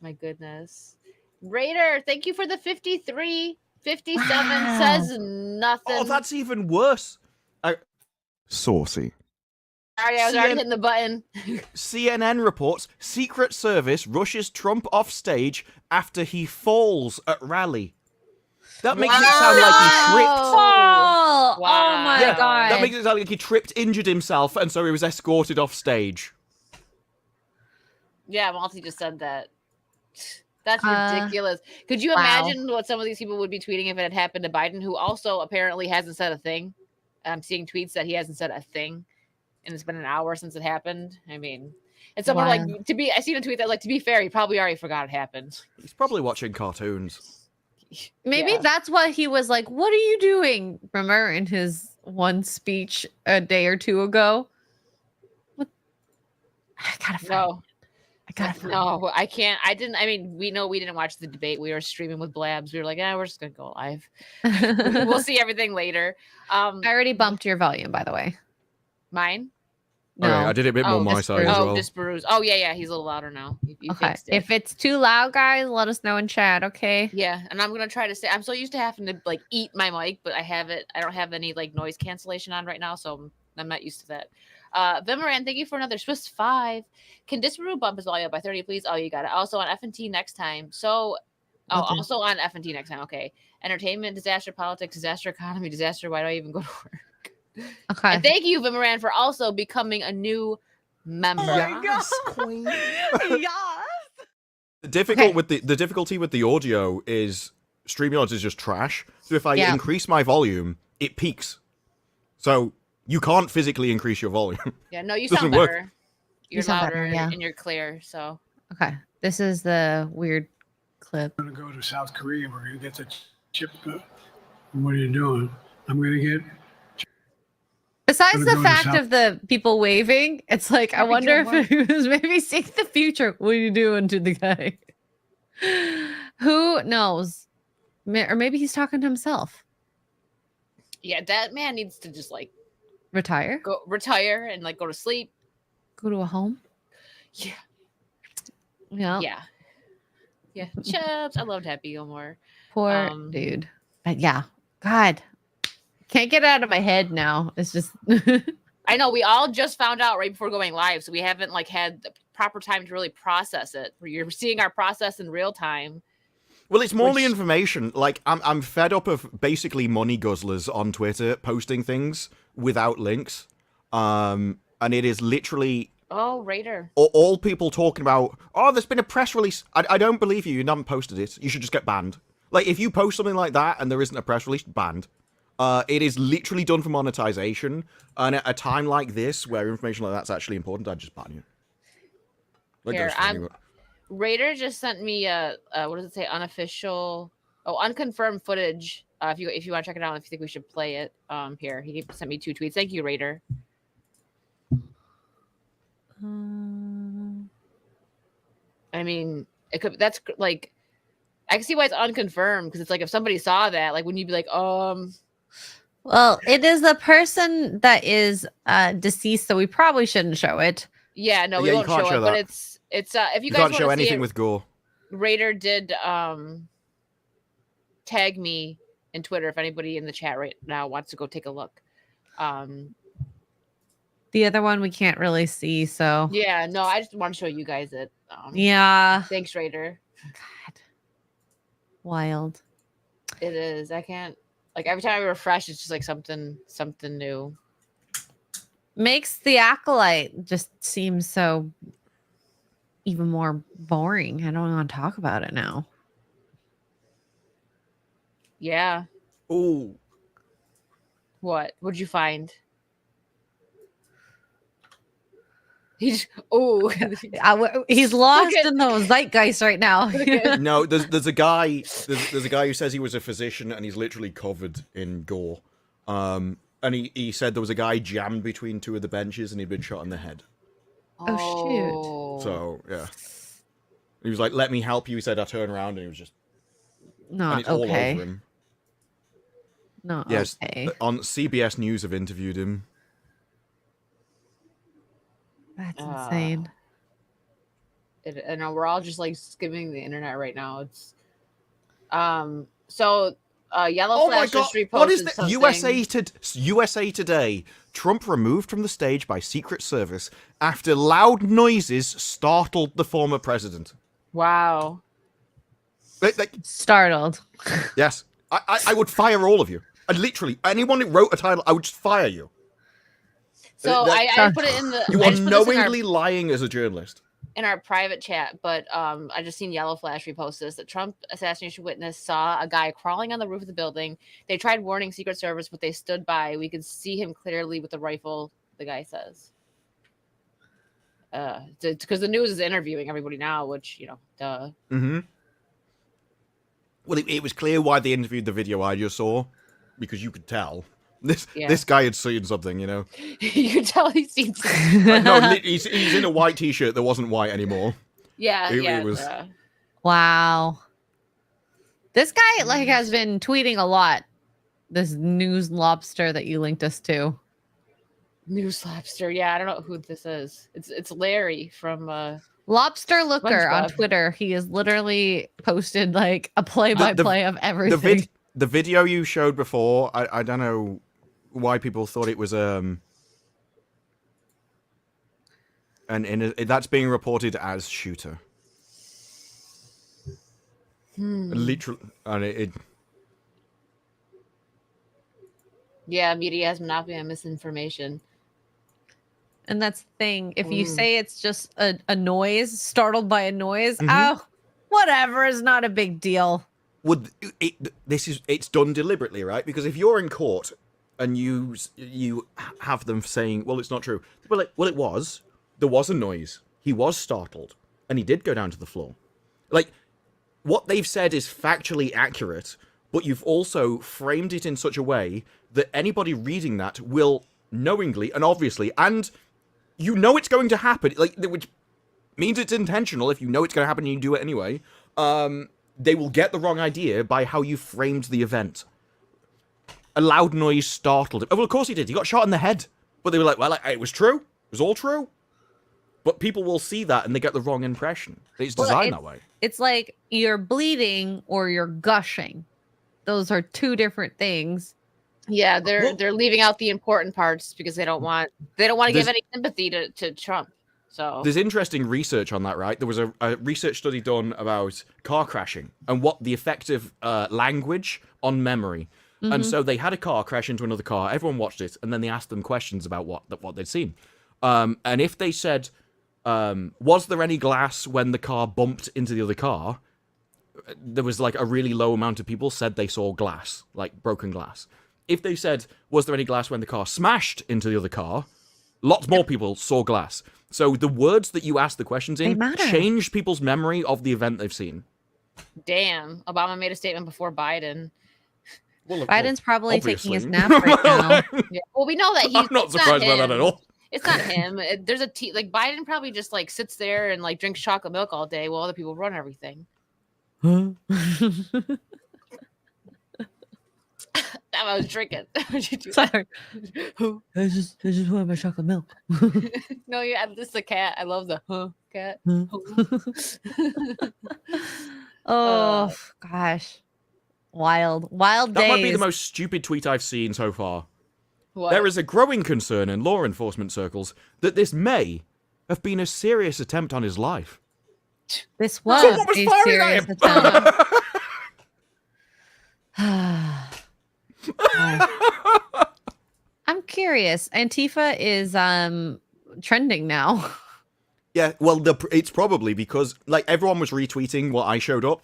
My goodness. Raider, thank you for the 53. 57 Wow. says nothing. Oh, that's even worse. Saucy. Sorry, I was already CN hitting the button. CNN reports Secret Service rushes Trump off stage after he falls at rally. That makes it sound like he tripped. Oh, Wow. oh my Yeah, god. that makes it sound like he tripped, injured himself, and so he was escorted off stage. Yeah, Malty just said that. That's Uh, ridiculous. Could you wow. imagine what some of these people would be tweeting if it had happened to Biden, who also apparently hasn't said a thing? I'm seeing tweets that he hasn't said a thing, and it's been an hour since it happened. I mean, and someone Wow. like I seen a tweet that like, to be fair, he probably already forgot it happened. He's probably watching cartoons. Maybe Yeah. that's what he was like. What are you doing? Remember in his one speech a day or two ago? What? I gotta find No, it. I gotta find it. no, I can't. I didn't. I mean, we know we didn't watch the debate. We were streaming with Blabs. We were like, we're just gonna go live. We'll see everything later. I already bumped your volume, by the way. Mine. No. Okay, I did it a bit more Oh, my side as Oh, well. Disparu's. Oh yeah, he's a little louder now. You Okay. fixed it. If it's too loud, guys, let us know in chat, okay? Yeah, and I'm gonna try to say I'm so used to having to like eat my mic, but I don't have any like noise cancellation on right now, so I'm not used to that. Vimaran, thank you for another Swiss 5. Can Disparu bump his volume up by 30, please? Oh, you got it. Also on F&T next time. So Okay. also on F&T next time. Okay. Entertainment, disaster, politics, disaster economy, disaster. Why do I even go to work? Okay. And thank you, Vimaran, for also becoming a new member. Yes, queen. yeah. The difficult Okay. with the difficulty with the audio is StreamYards is just trash. So if I Yeah. increase my volume, it peaks. So you can't physically increase your volume. Yeah, no, you Doesn't sound work. better. You're sound louder better, yeah. and you're clear. So Okay. This is the weird clip. I'm going to go to South Korea. We're going to get the chip. What are you doing? I'm going to get. Besides Gonna the go to fact South- of the people waving, it's like I wonder if he was maybe seeing the future. What are you doing to the guy? Who knows? Or maybe he's talking to himself. yeah, that man needs to just like Retire? go retire and like go to sleep. Go to a home? Yeah. Yeah. Yeah. Chubbs. I loved Happy Gilmore. Poor dude. But yeah. God. Can't get it out of my head now. It's just I know we all just found out right before going live, so we haven't like had the proper time to really process it. You're seeing our process in real time. Well, it's more the Which- information. Like I'm fed up of basically money guzzlers on Twitter posting things without links. And it is literally Oh, Raider. all people talking about. Oh, there's been a press release. I don't believe you. You haven't posted it. You should just get banned. Like, if you post something like that and there isn't a press release, banned. It is literally done for monetization, and at a time like this, where information like that's actually important, I'd just ban you. That Here, goes for anyone. Raider just sent me what does it say? Unconfirmed footage. If you want to check it out, if you think we should play it, here he sent me 2 tweets. Thank you, Raider. I mean, it could. That's like, I can see why it's unconfirmed, because it's like if somebody saw that, like, wouldn't you be like, Well, it is the person that is deceased, so we probably shouldn't show it. Yeah, no, we Yeah, you won't can't show show it. But that. it's if you You guys can't want show to see anything it, with gore. Raider did tag me in Twitter if anybody in the chat right now wants to go take a look. The other one we can't really see, so Yeah, no, I just want to show you guys it. yeah. Thanks, Raider. God. Wild. It is. I can't, like, every time I refresh, it's just like something new. Makes the Acolyte just seem so even more boring. I don't want to talk about it now. Yeah. Oh, What'd you find? He's He's lost in the zeitgeist right now. no, there's a guy who says he was a physician and he's literally covered in gore. And he said there was a guy jammed between 2 of the benches and he'd been shot in the head. Oh, shoot. So yeah, he was like, "Let me help you." He said, "I turn around," and he was just and Not it's all over okay. him. Not Yes, okay. on CBS News have interviewed him. That's insane. And we're all just like skimming the internet right now. It's so Yellow Oh my Flash god! just reposted What is that? something. USA Today. Trump removed from the stage by Secret Service after loud noises startled the former president. Wow. Startled. Yes, I would fire all of you. I'd literally, anyone who wrote a title, I would just fire you. So I put it in the. You I are just put this in our- knowingly lying as a journalist. in our private chat, but I just seen Yellow Flash repost this. The Trump assassination witness saw a guy crawling on the roof of the building. They tried warning Secret Service, but they stood by. We could see him clearly with the rifle, the guy says. Because the news is interviewing everybody now, which, duh. Mm-hmm. Well, it was clear why they interviewed the video I just saw, because you could tell. This guy had seen something, You could tell he's seen something. No, he's in a white t-shirt that wasn't white anymore. Yeah, It was... Wow. This guy has been tweeting a lot. This news lobster that you linked us to. News lobster. Yeah, I don't know who this is. It's Larry from Lobster Looker on SpongeBob. Twitter. He has literally posted like a play-by-play of everything. The video you showed before, I don't know why people thought it was and that's being reported as shooter. Literally, and Yeah, media has monopoly on misinformation. And that's the thing. If you say it's just a noise, startled by a noise, oh, whatever, is not a big deal. It's done deliberately, right? Because if you're in court and you have them saying, well, it's not true. Well, it was. There was a noise. He was startled, and he did go down to the floor. Like, what they've said is factually accurate, but you've also framed it in such a way that anybody reading that will knowingly and obviously, and it's going to happen, like, which means it's intentional if you know it's going to happen and you do it anyway, they will get the wrong idea by how you framed the event. A loud noise startled him. Oh, well, of course he did. He got shot in the head. But they were like, well, it was true. It was all true. But people will see that and they get the wrong impression. It's designed that way. It's like you're bleeding or you're gushing. Those are two different things. Yeah, they're leaving out the important parts because they don't want to give any sympathy to Trump. So there's interesting research on that, right? There was a research study done about car crashing and what the effect of language on memory. And so they had a car crash into another car. Everyone watched it, and then they asked them questions about what they'd seen. And if they said, "Was there any glass when the car bumped into the other car?" there was like a really low amount of people said they saw glass, like broken glass. If they said, was there any glass when the car smashed into the other car, lots more people saw glass. So the words that you ask the questions in change people's memory of the event they've seen. Damn, Obama made a statement before Biden. Well, Biden's probably obviously. taking his nap right now. Yeah. Well, we know that he's I'm not surprised by that at all. It's not him. There's like Biden probably just like sits there and like drinks chocolate milk all day while other people run everything. I was drinking. What'd you do? Sorry. I just want my chocolate milk. No, yeah, this is a cat. I love the cat. Oh gosh. Wild days. That might be the most stupid tweet I've seen so far. What? There is a growing concern in law enforcement circles that this may have been a serious attempt on his life. This was Someone was a firing at serious him. attempt. I'm curious. Antifa is trending now. Yeah, well, it's probably because like everyone was retweeting what I showed up,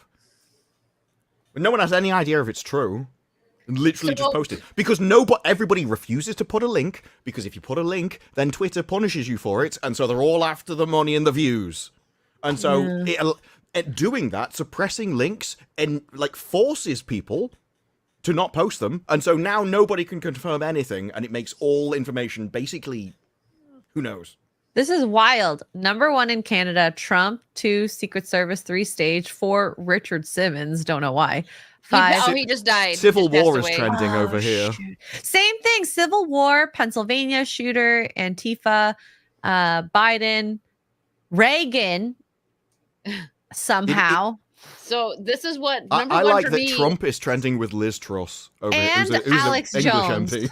but no one has any idea if it's true. Literally just posted because everybody refuses to put a link, because if you put a link, then Twitter punishes you for it, and so they're all after the money and the views, and so doing that, suppressing links, and like forces people to not post them, and so now nobody can confirm anything, and it makes all information basically, who knows. This is wild. Number 1 in Canada, Trump. 2, Secret Service. 3, stage. 4, Richard Simmons. Don't know why. 5. He just died. Civil He just war passed is away. trending over here. Shoot. Same thing. Civil War, Pennsylvania shooter, Antifa, Biden, Reagan. Somehow. So this is what I number one like for that me. Trump is trending with Liz Truss over here, And who's Alex an English Jones. MP.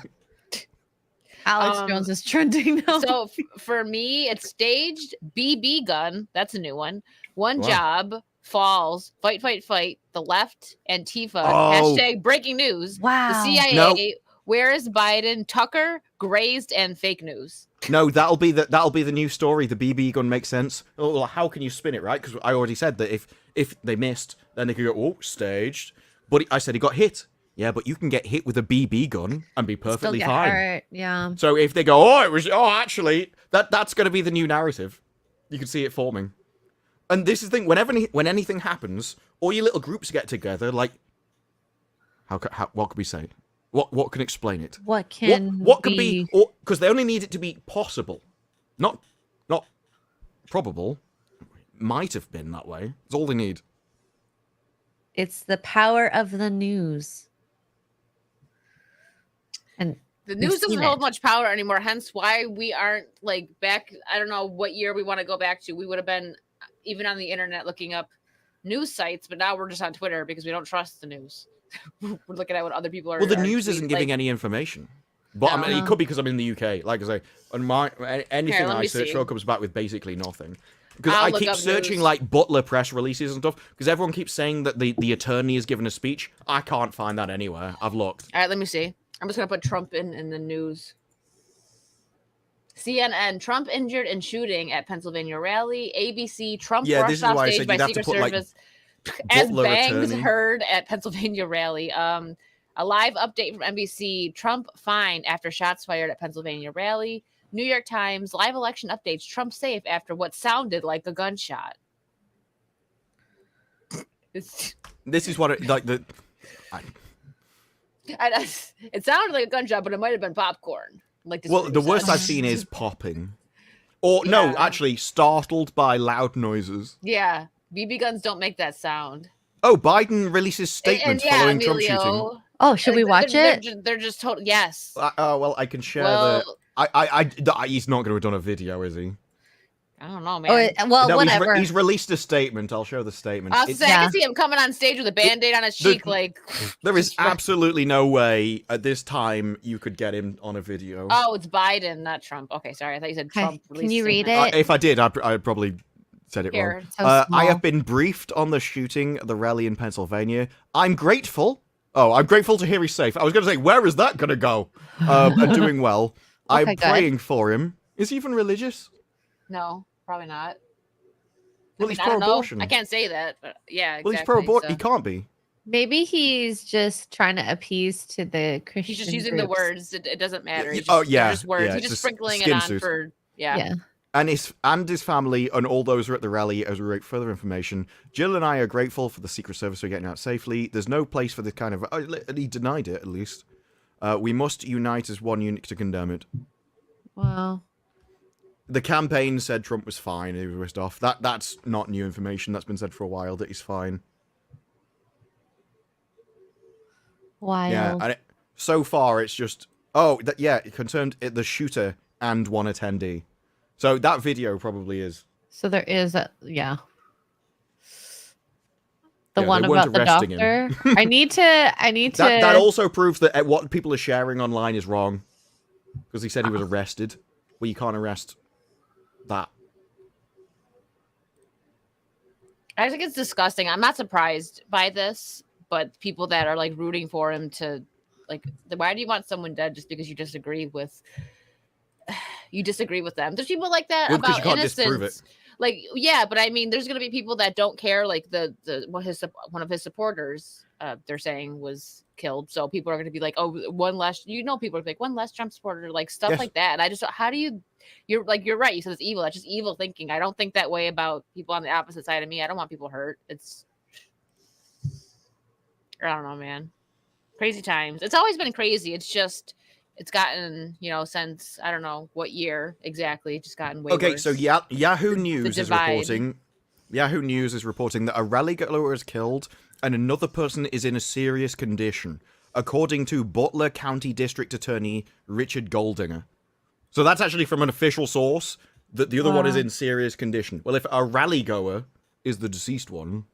Alex Jones is trending now. So for me, it's staged. BB gun. That's a new one. One Wow. job. Falls. Fight, fight, fight. The left. Antifa. Oh. Hashtag breaking news. Wow. The CIA. No. Where is Biden? Tucker. Grazed and fake news. No, that'll be the new story. The BB gun makes sense. Oh, well, how can you spin it, right? Because I already said that if they missed, then they could go, oh, staged. But I said he got hit. Yeah, but you can get hit with a BB gun and be perfectly Still get fine. hurt. Yeah. So if they go, actually, that's going to be the new narrative. You can see it forming. And this is the thing, when anything happens, all your little groups get together, like, what could we say? What can explain it? What can what can be, because they only need it to be possible, not probable. Might have been that way. That's all they need. It's the power of the news. And The we've news doesn't seen hold it. much power anymore. Hence why we aren't like back. I don't know what year we want to go back to. We would have been even on the internet looking up news sites, but now we're just on Twitter because we don't trust the news. We're looking at what other people are. Well, the are news tweeting, isn't giving like, any information. But I mean, it could be because I'm in the UK. Like I say, on anything let I me search see. for comes back with basically nothing. Because I'll I look keep up searching news. like Butler press releases and stuff. Because everyone keeps saying that the attorney has given a speech. I can't find that anywhere. I've looked. All right, let me see. I'm just gonna put Trump in the news. CNN: Trump injured in shooting at Pennsylvania rally. ABC: Trump Yeah, rushed this is off why I stage said by you'd have to Secret put, like, Service as Butler bangs attorney. heard at Pennsylvania rally. A live update from NBC: Trump fined after shots fired at Pennsylvania rally. New York Times: live election updates. Trump safe after what sounded like a gunshot. This is what it, like the. It sounded like a gunshot, but it might have been popcorn. Like this Well, really the worst said. I've seen is popping. Or no, Yeah. actually, startled by loud noises. Yeah, BB guns don't make that sound. Oh, Biden releases statements following Trump shooting. Emilio, oh, should we watch it? They're just total. Yes. Well, I can share Well, he's not going to have done a video, is he? I don't know, man. Well, No, whatever. he's released a statement. I'll show the statement. I It's- Yeah. can see him coming on stage with a band-aid on his cheek, like. There is absolutely no way at this time you could get him on a video. Oh, it's Biden, not Trump. Okay, sorry. I thought you said Okay, Trump. can you read statement. it? If I did, I'd probably said it Here. wrong. So I small. have been briefed on the shooting at the rally in Pennsylvania. I'm grateful. Oh, I'm grateful to hear he's safe. I was going to say, where is that going to go? And doing well. I'm Okay, good. praying for him. Is he even religious? No, probably not. Well, I he's mean, I don't know. pro-abortion. I can't say that, but yeah, Well, exactly. he's pro-abortion. so- He can't be. Maybe he's just trying to appease to the Christian. He's just using the groups. words. It doesn't matter. He's Oh, just, yeah, they're just words. yeah, He's just it's a sprinkling it skin on suit. for Yeah. And his family and all those who are at the rally as we wait further information. Jill and I are grateful for the Secret Service for getting out safely. There's no place for this kind of... he denied it, at least. We must unite as one unit to condemn it. Wow. The campaign said Trump was fine. He was whisked off. That's not new information. That's been said for a while, that he's fine. Wild. Yeah, and so far it's just... Oh, it concerned the shooter and one attendee. So that video probably is. So there is a The Yeah, one they weren't about the arresting him. doctor. I need to. That also proves that what people are sharing online is wrong. Because he said he was arrested. Well, you can't arrest that. I think it's disgusting. I'm not surprised by this, but people that are like rooting for him to like, why do you want someone dead just because you disagree with them? There's people like that Well, because about you can't disprove innocence. it. Like, yeah, but I mean, there's gonna be people that don't care. Like one of his supporters, they're saying was killed. So people are gonna be like, oh, one less. People are like one less Trump supporter, like stuff Yes. like that. And I just, how do you? You're right. You said it's evil. That's just evil thinking. I don't think that way about people on the opposite side of me. I don't want people hurt. I don't know, man. Crazy times. It's always been crazy. It's just, it's gotten, since I don't know what year exactly. It's just gotten way Okay, worse. so Yahoo News is divide. reporting. Yahoo News is reporting that a rally goer is killed and another person is in a serious condition, according to Butler County District Attorney Richard Goldinger. So that's actually from an official source that the other one is in serious condition. Well, if a rally goer is the deceased one,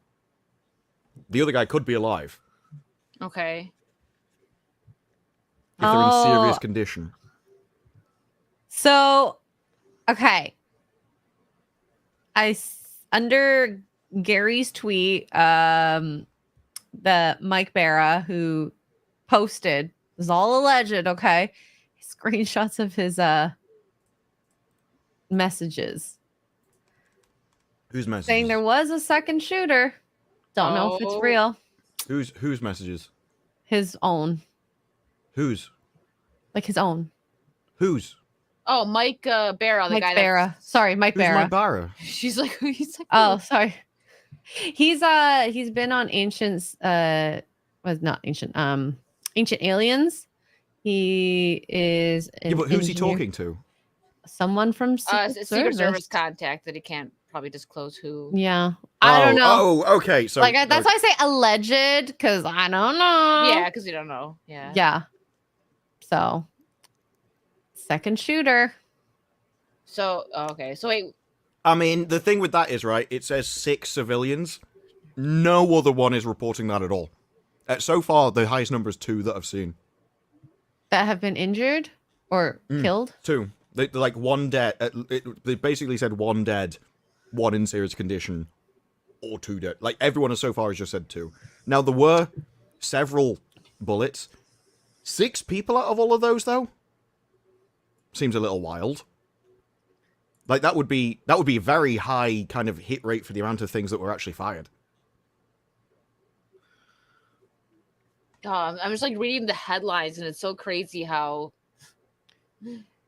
the other guy could be alive Okay. if they're in serious condition. So, okay. Under Gary's tweet, the Mike Barra who posted, it was all alleged, okay? Screenshots of his messages. Whose messages? Saying there was a second shooter. Don't know if it's Oh. real. Whose messages? His own. Whose? Like his own. Whose? Oh, Mike Barra, the Mike guy Barra. Sorry, Mike Who's Barra. Mike Barra? He's like, Oh, sorry. He's been on Ancients not ancient Ancient Aliens. He is Yeah, but who's he talking to? Someone from Secret Service contact that he can't probably disclose who. Yeah. I don't know. Oh, okay. So Like that's why I say alleged, because I don't know. Yeah, because you don't know. Yeah. Yeah. So second shooter. So okay. So wait. I mean, the thing with that is, right, it says 6 civilians. No other one is reporting that at all. So far, the highest number is 2 that I've seen. That have been injured or killed? 2. They're like 1 dead. They basically said 1 dead, 1 in serious condition, or 2 dead. Like, everyone so far has just said 2. Now, there were several bullets. 6 people out of all of those, though? Seems a little wild. Like, that would be a very high kind of hit rate for the amount of things that were actually fired. I'm just like reading the headlines, and it's so crazy how.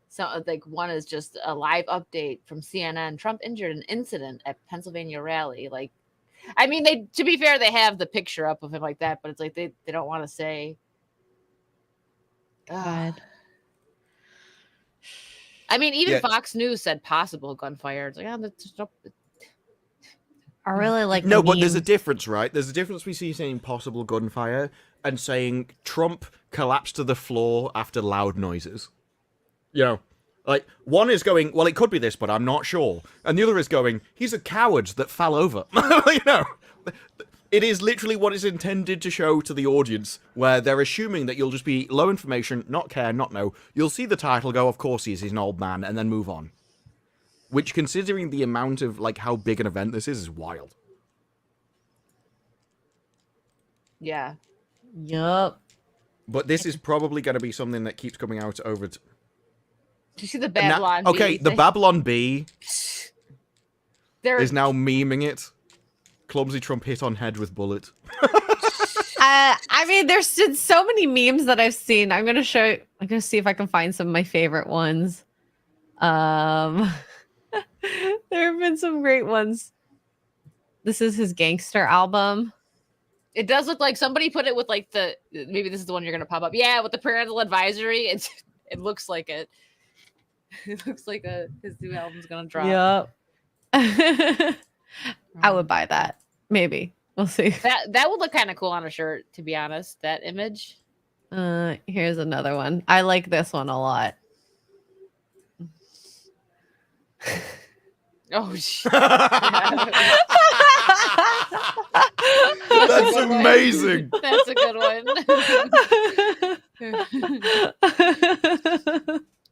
So, like, one is just a live update from CNN. Trump injured in incident at Pennsylvania rally. Like, I mean, to be fair, they have the picture up of him like that, but it's like they don't want to say. God. I mean, even Yeah. Fox News said possible gunfire. It's like, oh, that's no. I really like No, the but there's a memes. difference, right? There's a difference between saying possible gunfire and saying Trump collapsed to the floor after loud noises. You know, like, one is going, well, it could be this, but I'm not sure. And the other is going, he's a coward that fell over. You know, it is literally what it's intended to show to the audience, where they're assuming that you'll just be low information, not care, not know. You'll see the title, go, of course he's an old man, and then move on. Which, considering the amount of, like, how big an event this is wild. Yeah. Yup. But this is probably going to be something that keeps coming out over... Do you see the Babylon? Okay, Bee the thing? Babylon Bee. is now memeing it. Clumsy Trump hit on head with bullet. I mean, there's been so many memes that I've seen. I'm gonna see if I can find some of my favorite ones. There have been some great ones. This is his gangster album. It does look like somebody put it with like maybe this is the one you're gonna pop up. Yeah, with the parental advisory. It looks like it. It looks like his new album's gonna drop. Yep. I would buy that. Maybe. We'll see. That would look kind of cool on a shirt, to be honest. That image. Here's another one. I like this one a lot. Oh shit. That's amazing. That's a good one.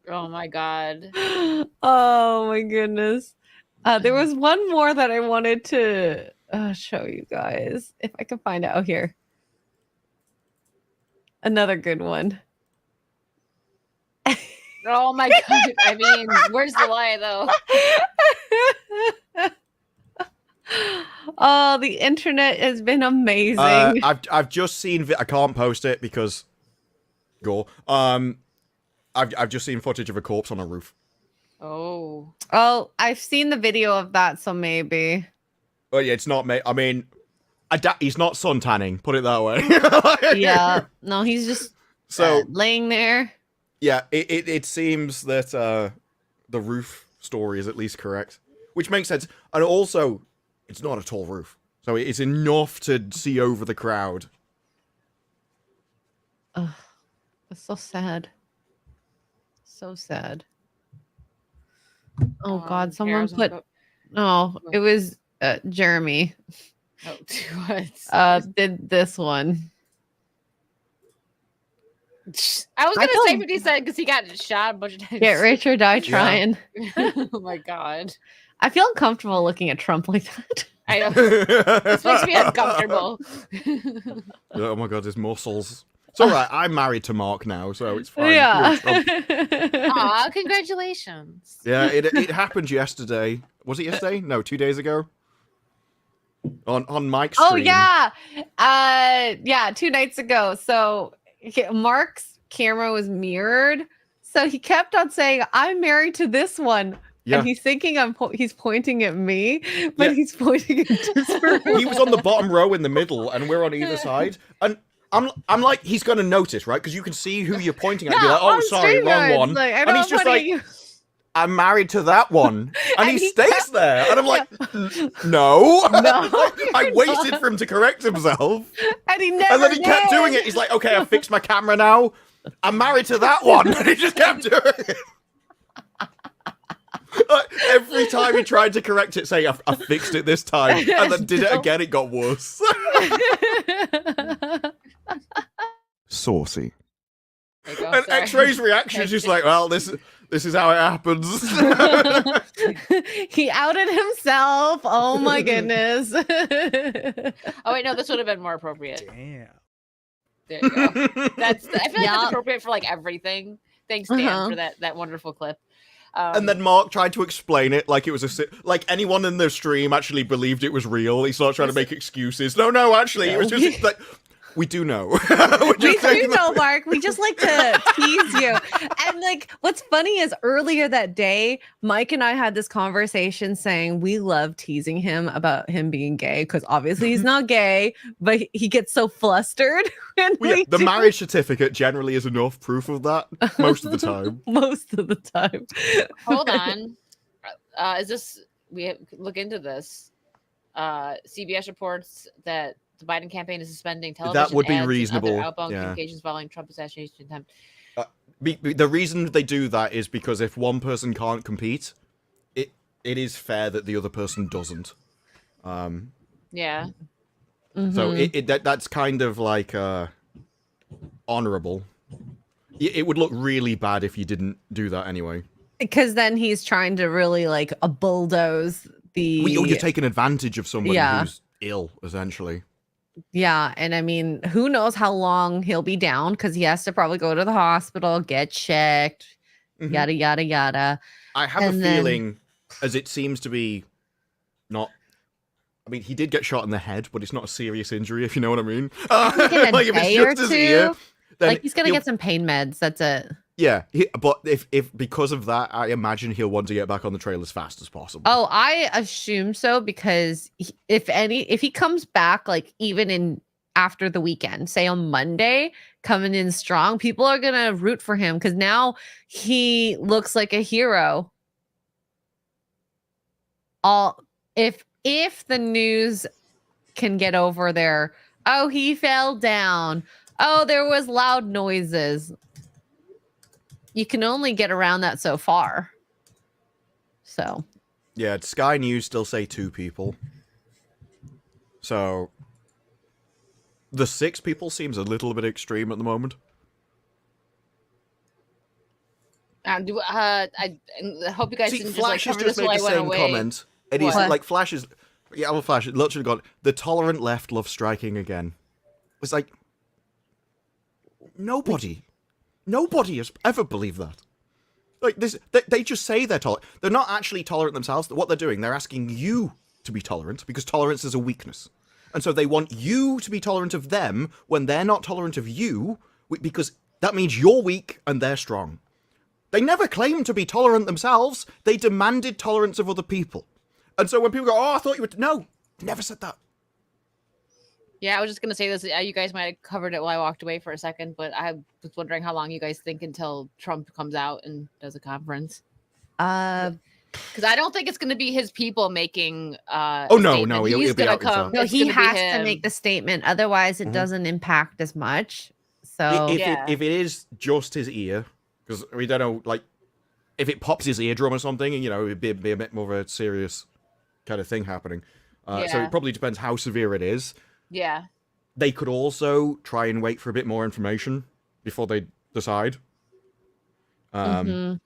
Oh my god. Oh my goodness. There was one more that I wanted to show you guys. If I can find it. Oh, here. Another good one. Oh my god. I mean, where's the lie though? Oh, the internet has been amazing. I've just seen I can't post it because gore. I've just seen footage of a corpse on a roof. Oh, I've seen the video of that, so maybe. Oh yeah, it's not me. I mean, he's not sun tanning. Put it that way. Yeah, no, he's just laying there. Yeah, it seems that the roof story is at least correct, which makes sense. And also, it's not a tall roof, so it's enough to see over the crowd. Ugh, it's so sad. So sad. Oh God, someone put. No, it was Jeremy. Oh, what? Did this one. I was gonna say what he said because he got shot a bunch of times. Get rich or die trying. Yeah. Oh my god. I feel uncomfortable looking at Trump like that. I know. This makes me uncomfortable. Oh my god, his muscles. It's alright, I'm married to Mark now, so it's fine. Yeah. Aw, congratulations. Yeah, it happened yesterday. Was it yesterday? No, 2 days ago. On Mike's stream. Oh yeah. Yeah, 2 nights ago. So Mark's camera was mirrored. So he kept on saying, I'm married to this one. Yeah. And he's thinking he's pointing at me, but he's pointing at Disparu. He was on the bottom row in the middle, and we're on either side. And I'm like, he's going to notice, right? Because you can see who you're pointing at. Yeah, and be like, oh, sorry, wrong one. Like, and he's just like, I'm married to that one. And he stays there. And I'm like, no. I waited for him to correct himself. And he never And then he kept doing it. He's like, okay, I fixed my camera now. I'm married to that one. And he just kept doing it. Every time he tried to correct it, saying, I fixed it this time. And then did it again, it got worse. Saucy. And Xray's reaction is just like, well, this is how it happens. He outed himself. Oh my goodness. Oh wait, no, this would have been more appropriate. Damn. There you go. I feel like that's appropriate for like everything. Thanks, Dan, for that wonderful clip. And then Mark tried to explain it like it was like anyone in the stream actually believed it was real. He started trying to make excuses. No, actually, it was just like, we do know. We do know, Mark. We just like to tease you. And like, what's funny is earlier that day, Mike and I had this conversation saying we love teasing him about him being gay because obviously he's not gay, but he gets so flustered. The marriage certificate generally is enough proof of that most of the time. Most of the time. Hold on. We look into this. CBS reports that the Biden campaign is suspending television that would be ads reasonable. And other outbound communications following Trump assassination attempt. The reason they do that is because if one person can't compete, it is fair that the other person doesn't. Yeah. So that's kind of like honorable. It would look really bad if you didn't do that anyway. Because then he's trying to really like bulldoze the. You're taking advantage of someone who's ill, essentially. Yeah, and I mean, who knows how long he'll be down because he has to probably go to the hospital, get checked, yada, yada, yada. I have a feeling, as it seems to be not. I mean, he did get shot in the head, but it's not a serious injury, if you know what I mean. In a Like if day it's or just his two, ear, then like he's gonna he'll- get some pain meds. That's it. Yeah, but if because of that, I imagine he'll want to get back on the trail as fast as possible. Oh, I assume so because if he comes back like even in after the weekend, say on Monday, coming in strong, people are gonna root for him because now he looks like a hero. If the news can get over there, oh, he fell down. Oh, there was loud noises. You can only get around that so far. So. Yeah, Sky News still say 2 people. So the 6 people seems a little bit extreme at the moment. I hope you guys See, didn't Flash just has like cover this just made while I the went same away. comment. And he's What? like, Flash is... Yeah, well, Flash literally gone, the tolerant left loves striking again. It's like... Nobody has ever believed that. Like, this, they just say they're tolerant. They're not actually tolerant themselves. What they're doing, they're asking you to be tolerant, because tolerance is a weakness. And so they want you to be tolerant of them when they're not tolerant of you, because that means you're weak and they're strong. They never claimed to be tolerant themselves. They demanded tolerance of other people. And so when people go, oh, I thought you would... No, they never said that. Yeah, I was just gonna say this. You guys might have covered it while I walked away for a second, but I was wondering how long you guys think until Trump comes out and does a conference. Because I don't think it's gonna be his people making. Oh no, he's he'll be gonna out himself. come. No, It's he gonna be has to him. make the statement. Otherwise, it Mhm. doesn't impact as much. So If it is just his ear, because we don't know, like, if it pops his eardrum or something, and, you know, it'd be a bit more of a serious kind of thing happening. So Yeah. it probably depends how severe it is. Yeah. They could also try and wait for a bit more information before they decide. mhm.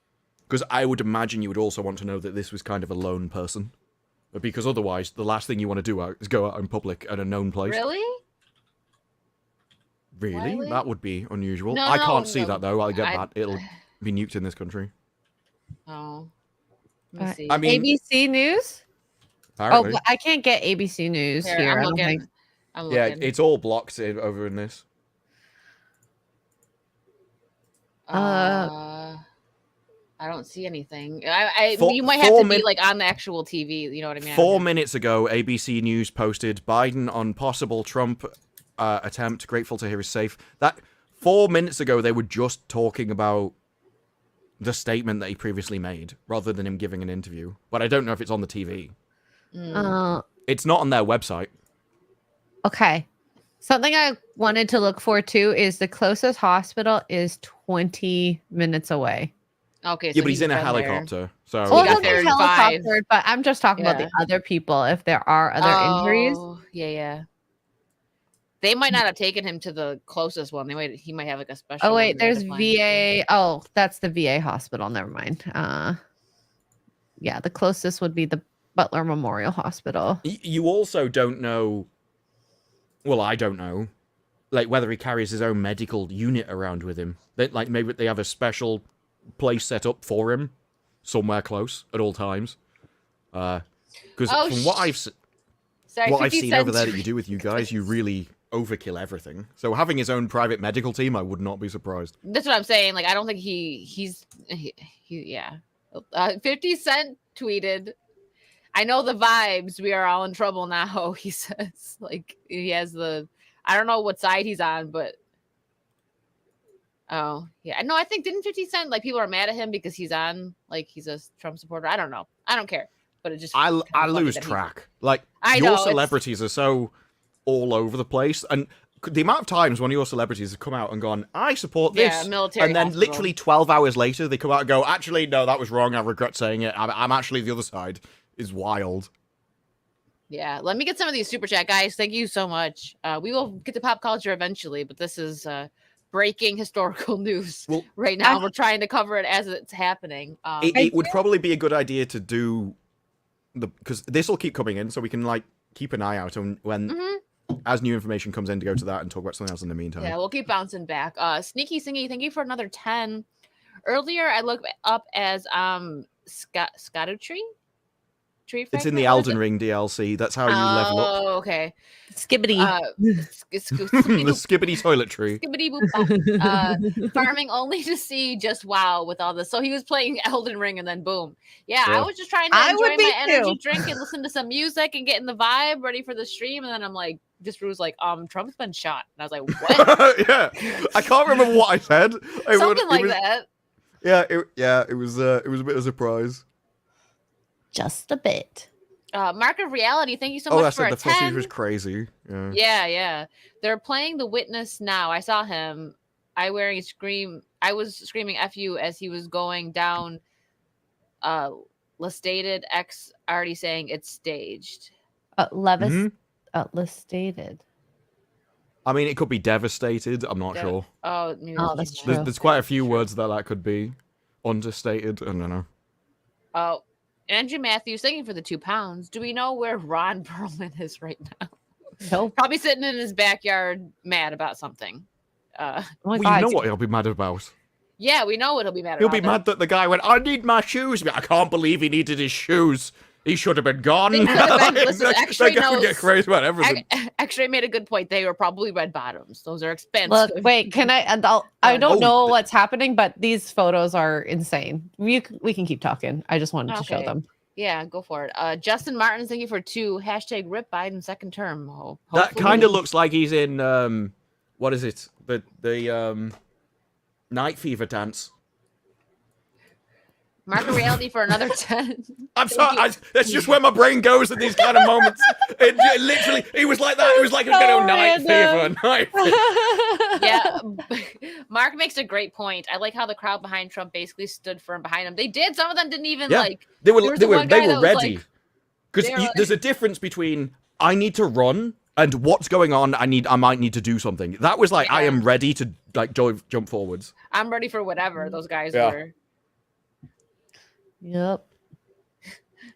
Because I would imagine you would also want to know that this was kind of a lone person. Because otherwise, the last thing you want to do is go out in public at a known place. Really? Really? Really? That would be unusual. No, I no, can't see no. that, though. I'll get I- that. It'll be nuked in this country. Oh. Let me see. I mean, ABC News. apparently. Oh, but I can't get ABC News Here, here. I'm I don't looking. think. I'm Yeah, looking. it's all blocked over in this. I don't see anything. You might have to be like on the actual TV. You know what I mean? 4 minutes ago, ABC News posted Biden on possible Trump attempt. Grateful to hear he's safe. That 4 minutes ago, they were just talking about the statement that he previously made, rather than him giving an interview. But I don't know if it's on the TV. It's not on their website. Okay. Something I wanted to look for too is the closest hospital is 20 minutes away. Okay. Yeah, but he's in a been there. helicopter, so Well, got he'll there get in 5. helicoptered, but I'm just talking about the Yeah. other people. If there are other injuries, Oh, yeah. They might not have taken him to the closest one. He might have like a special. oh one wait, they had there's to find. VA. Oh, that's the VA hospital. Never mind. Yeah, the closest would be the Butler Memorial Hospital. You also don't know. Well, I don't know, like whether he carries his own medical unit around with him. Like maybe they have a special place set up for him somewhere close at all times. Because Oh, from what I've Sorry, what I've 50 seen over cents. there that you do with you guys, you really overkill everything. So having his own private medical team, I would not be surprised. That's what I'm saying. Like, I don't think he's yeah. 50 Cent tweeted, "I know the vibes. We are all in trouble now." He says, like, he has the, I don't know what side he's on, but oh yeah, no, I think didn't 50 Cent, like, people are mad at him because he's on, like, he's a Trump supporter. I don't know. I don't care, but it just I kinda funny lose that he- track. Like I know, your it's- celebrities are so all over the place, and the amount of times one of your celebrities have come out and gone, "I support this," Yeah, military and then hospital. literally 12 hours later they come out and go, "Actually, no, that was wrong. I regret saying it. I'm actually the other side." Is wild. Yeah, let me get some of these super chat guys. Thank you so much. We will get to pop culture eventually, but this is breaking historical news Well, right now. We're trying to cover it as it's happening. It would probably be a good idea to do because this will keep coming in, so we can like keep an eye out on when as new information comes in to go to that and talk about something else in the meantime. Yeah, we'll keep bouncing back. Sneaky Singy, thank you for another 10. Earlier, I looked up as Casualty. tree It's fragment? in the What is Elden it? Ring DLC. That's how you level up. Oh, okay. Skibbity. The skibbity toilet tree. Skibbity boop bop. Farming only to see just wow with all this. So he was playing Elden Ring and then boom. Yeah, I Yeah. was just trying to I enjoy would be my energy too. drink and listen to some music and get in the vibe, ready for the stream. And then I'm like, Disparu's like, Trump's been shot. And I was like, what? Yeah, I can't remember what I said. Something like that. Yeah, it was a bit of a surprise. Just a bit. Mark of Reality, thank you so Oh, I much for said a the footage 10. was crazy. Yeah. Yeah. They're playing The Witness now. I saw him. I was screaming F you as he was going down. Listated X already saying it's staged. Levis. Mhm. Listated. I mean, it could be devastated. I'm not sure. Oh, maybe Oh, it's that's just- true. There's quite a few words that could be understated. I don't know. Oh, Andrew Matthews, thank you for the £2. Do we know where Ron Perlman is right now? Nope. Probably sitting in his backyard mad about something. Oh my Well, God. you know what he'll be mad about. Yeah, we know what he'll be mad He'll about. be mad that the guy went, I need my shoes. I can't believe he needed his shoes. He should have been gone. They could have been- listen, That Xray guy can get knows- crazy about everything. Xray made a good point. They were probably red bottoms. Those are expensive. Look, wait, can I? And I don't Oh, know what's happening, but these photos are insane. We can keep talking. I just wanted to show Okay. them. Yeah, go for it. Justin Martin, thank you for 2. # rip Biden second term. Oh, That hopefully- kind of looks like he's in, what is it? The Night Fever dance. Mark of Reality for another 10. I'm sorry, that's just where my brain goes at these kind of moments. It literally, he was like that. It was like, I'm So going to Night random. Fever. Night Fever. Yeah, Mark makes a great point. I like how the crowd behind Trump basically stood firm behind him. They did. Some of them didn't even Yeah. like. They there were was the one guy that was ready. like- Because they were like- there's a difference between I need to run and what's going on. I might need to do something. That was like I Yeah. am ready to like jump forwards. I'm ready for whatever those guys Yeah. were. Yep.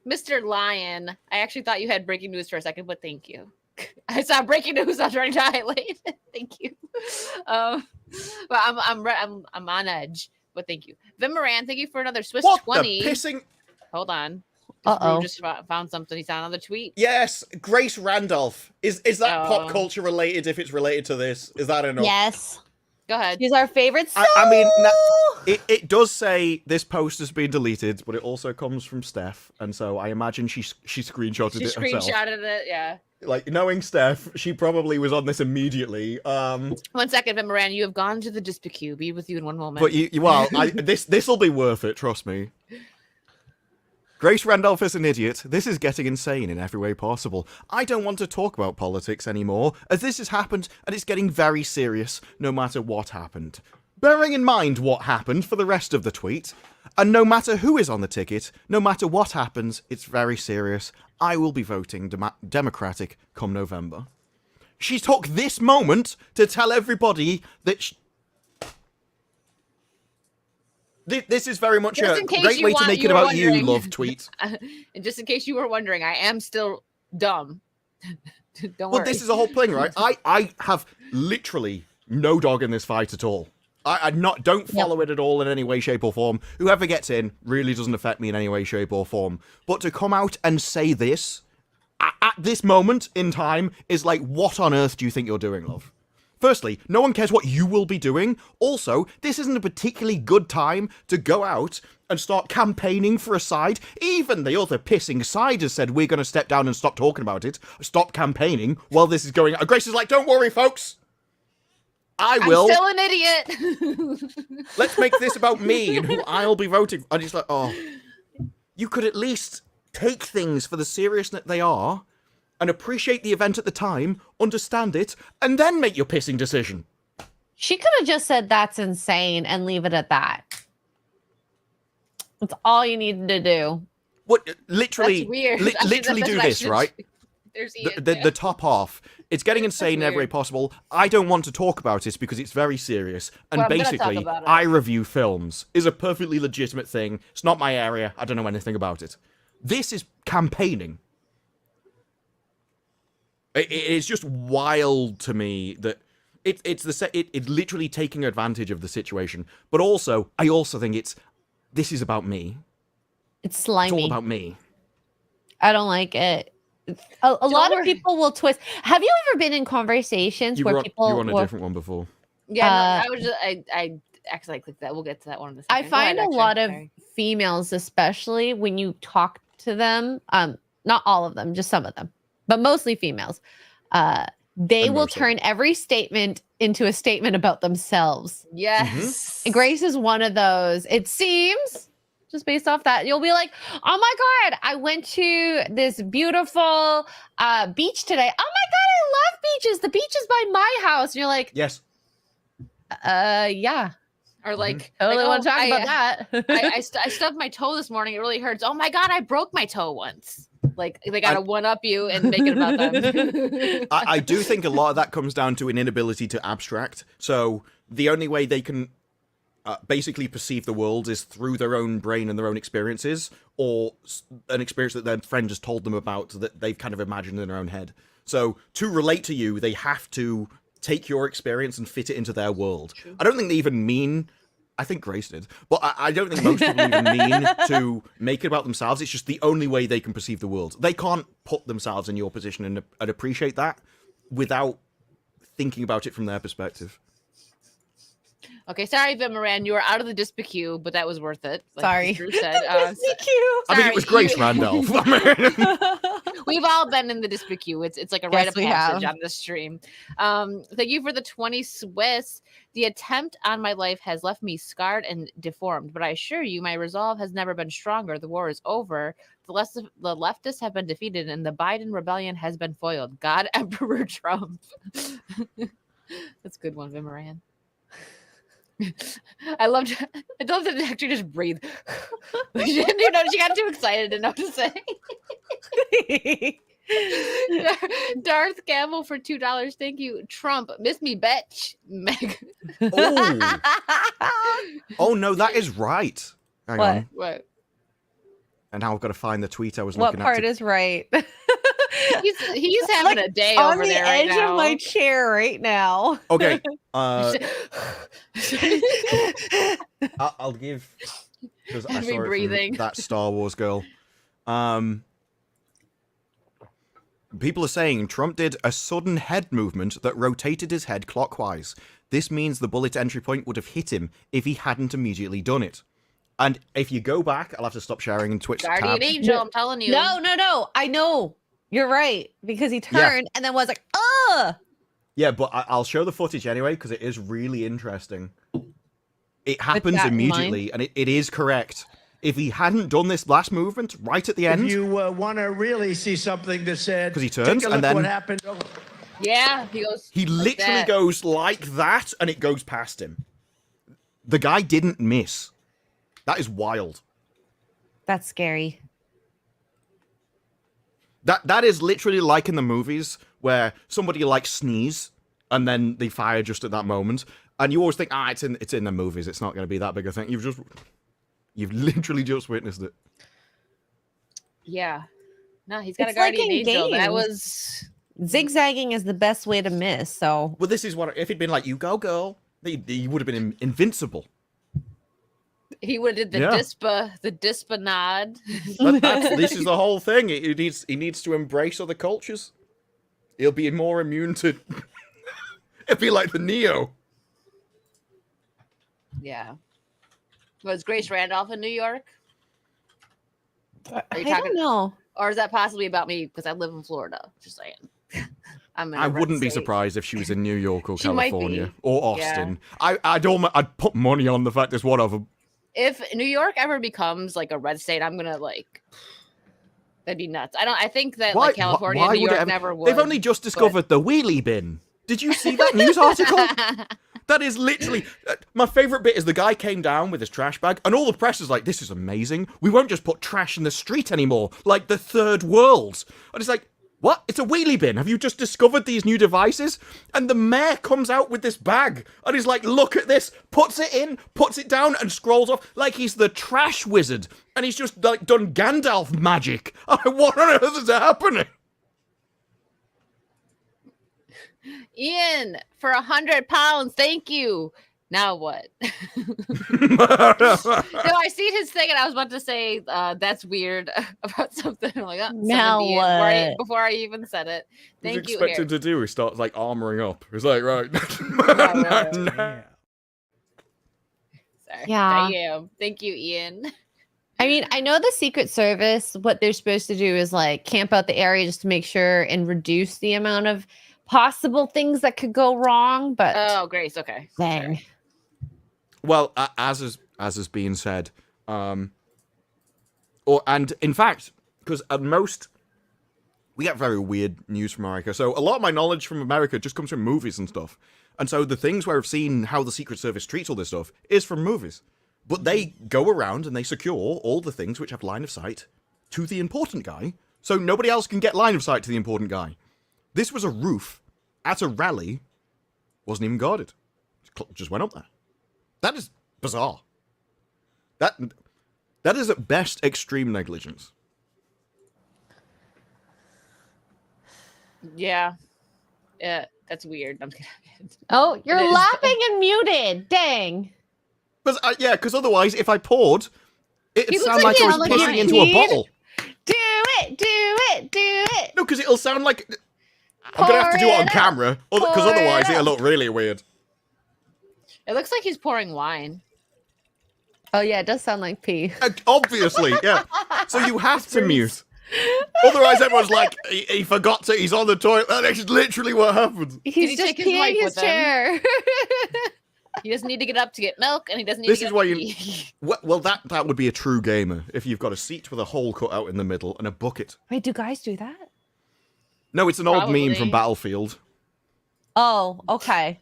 Mr. Lion, I actually thought you had breaking news for a second, but thank you. I saw breaking news. I was trying to highlight. Thank you. But I'm on edge. But thank you, Vim Moran. Thank you for another Swiss What 20. the pissing? Hold on. Uh-oh. Just found something. He found another tweet. Yes, Grace Randolph. Is that pop Oh. culture related? If it's related to this, is that enough? Yes. Go ahead. She's our favorite. I mean, soul! it does say this post has been deleted, but it also comes from Steph, and so I imagine she screenshotted She it herself. screenshotted it. Yeah. Like knowing Steph, she probably was on this immediately. 1 second, Vim Moran. You have gone to the Disparu. Be with you in 1 moment. But this will be worth it. Trust me. Grace Randolph is an idiot. This is getting insane in every way possible. I don't want to talk about politics anymore, as this has happened and it's getting very serious no matter what happened. Bearing in mind what happened for the rest of the tweet, and no matter who is on the ticket, no matter what happens, it's very serious. I will be voting Democratic come November. She took this moment to tell everybody that this is very much Just a in case great you way to want- make you it were about you, wondering. love tweet. And just in case you were wondering, I am still dumb. Don't Well, worry. this is a whole thing, right? I have literally no dog in this fight at all. I don't follow it at all in any way, shape, or form. Whoever gets in really doesn't affect me in any way, shape, or form. But to come out and say this at this moment in time is like, what on earth do you think you're doing, love? Firstly, no one cares what you will be doing. Also, this isn't a particularly good time to go out and start campaigning for a side. Even the other pissing side has said, we're going to step down and stop talking about it. Stop campaigning while this is going on. Grace is like, don't worry, folks. I'm will. still an idiot. Let's make this about me and who I'll be voting. And it's like, oh, you could at least take things for the seriousness they are and appreciate the event at the time, understand it, and then make your pissing decision. She could have just said that's insane and leave it at that. That's all you needed to do. What? Literally, That's weird. literally do this, right? There's Ian. The top half. It's getting insane in every way weird. possible. I don't want to talk about it because it's very serious. And Well, I'm gonna talk basically, about it. I review films is a perfectly legitimate thing. It's not my area. I don't know anything about it. This is campaigning. It's just wild to me that it's literally taking advantage of the situation. But also, I also think this is about me. It's It's slimy. all about me. I don't like it. A lot of people will twist. Have you ever been in conversations You where were people on a will, different one before. Yeah, no, I was just I accidentally clicked that. We'll get to that one in a second. I find Go ahead, a lot Xray. of Sorry. females, especially when you talk to them, not all of them, just some of them, but mostly females, they And will most of turn every statement into a statement about themselves. Yes. And Grace is one of those. It seems, just based off that, you'll be like, oh my God, I went to this beautiful beach today. Oh my God, I love beaches. The beach is by my house. And you're like, Yes. yeah. Or like, Totally like, want to talk I, about that. I stubbed my toe this morning. It really hurts. Oh my God, I broke my toe once. Like they gotta one up you and make it about them. I do think a lot of that comes down to an inability to abstract. So the only way they can basically perceive the world is through their own brain and their own experiences, or an experience that their friend just told them about that they've kind of imagined in their own head. So to relate to you, they have to take your experience and fit it into their world. True. I don't think they even mean... I think Grace did, but I don't think most people even mean to make it about themselves. It's just the only way they can perceive the world. They can't put themselves in your position and appreciate that without thinking about it from their perspective. Okay, sorry, Vimaran, you were out of the Disparu, but that was worth it. Like Sorry. Drew said. Disparu. I mean, it was Grace Randolph. We've all been in the Disparu. It's like a rite of we passage have. on the stream. Thank you for the 20 Swiss. The attempt on my life has left me scarred and deformed, but I assure you my resolve has never been stronger. The war is over. The leftists have been defeated, and the Biden rebellion has been foiled. God, Emperor Trump. That's a good one, Vimaran. I love that it actually just breathe. She got too excited to know to say. Darth Gamble for $2. Thank you. Trump, miss me, bitch. Meg. Oh no, that is right. Hang What? on. What? And now I've got to find the tweet I was What looking at. part is right? He's having a day on over the there right edge now. of my chair right now. Okay. I'll give... Because I saw it breathing. from that Star Wars girl. People are saying Trump did a sudden head movement that rotated his head clockwise. This means the bullet entry point would have hit him if he hadn't immediately done it. And if you go back, I'll have to stop sharing and Twitch Guardian tab. Angel, I'm telling you. No. I know. You're right. Because he turned and then was like, ugh. Yeah, but I'll show the footage anyway, because it is really interesting. It happens that in immediately, and it is correct. If he hadn't done this last movement right at the end... If you want to really see something that said, 'Cause he turns, take a and look then- what happened. Yeah, he goes. He like literally that. goes like that, and it goes past him. The guy didn't miss. That is wild. That's scary. That is literally like in the movies where somebody like sneeze and then they fire just at that moment, and you always think, it's in the movies. It's not going to be that big a thing. You've literally just witnessed it. Yeah. No, he's got It's a like Guardian in Angel. That games. was. Zigzagging is the best way to miss. So Well, this is what if he'd been like, "You go, girl," he would have been invincible. He would have did the dispa nod. But this is the whole thing. He needs to embrace other cultures. He'll be more immune to. It'd be like the Neo. Yeah. Was Grace Randolph in New York? I don't know. Or is that possibly about me because I live in Florida? Just saying. I wouldn't be surprised if she was in New York or She might California be. or Austin. I'd put money on the fact there's one of them. If New York ever becomes like a red state, I'm gonna like. That'd be nuts. I think that like California and New York never would. They've only just discovered the wheelie bin. Did you see that news article? That is literally... my favourite bit is the guy came down with his trash bag, and all the press is like, this is amazing. We won't just put trash in the street anymore, like the third world. And it's like, what? It's a wheelie bin. Have you just discovered these new devices? And the mayor comes out with this bag, and he's like, look at this, puts it in, puts it down, and scrolls off like he's the trash wizard. And he's just like done Gandalf magic. I'm like, what on earth is happening? Ian, for £100, thank you. Now what? No, I seen his thing and I was about to say that's weird about something. I'm like, oh, Now what? before I even said it. What's Thank you. expected to do? He starts like armoring up. He's like, right. Right. Sorry. Yeah. Thank you, Ian. I mean, I know the Secret Service, what they're supposed to do is like camp out the area just to make sure and reduce the amount of possible things that could go wrong. But Oh, Grace. Okay. dang. Sure. Well, as has been said, and in fact, because at most we get very weird news from America. So a lot of my knowledge from America just comes from movies and stuff. And so the things where I've seen how the Secret Service treats all this stuff is from movies. But they go around and they secure all the things which have line of sight to the important guy, so nobody else can get line of sight to the important guy. This was a roof at a rally, wasn't even guarded. Just went up there. That is bizarre. That is at best extreme negligence. Yeah. Yeah, that's weird. I'm kidding. Oh, It you're is. laughing and muted. Dang. Because otherwise, if I poured, it'd He looks sound like like I he was sounds like pissing he into a peed. bottle. Do it. Do it. Do it. No, because it'll sound like... I'm going to have to do it on camera, because Pour it otherwise up. it'll look really weird. It looks like he's pouring wine. Oh, yeah, it does sound like pee. Obviously, yeah. So you have to mute. Otherwise, everyone's like, he forgot to, he's on the toilet. That's literally what happened. He's he just take his mic peeing his with him? chair. He doesn't need to get up to get milk, and he doesn't need This to get is up why to you- pee. Well, that would be a true gamer, if you've got a seat with a hole cut out in the middle and a bucket. Wait, do guys do that? No, it's an old meme Probably. from Battlefield. Oh, okay.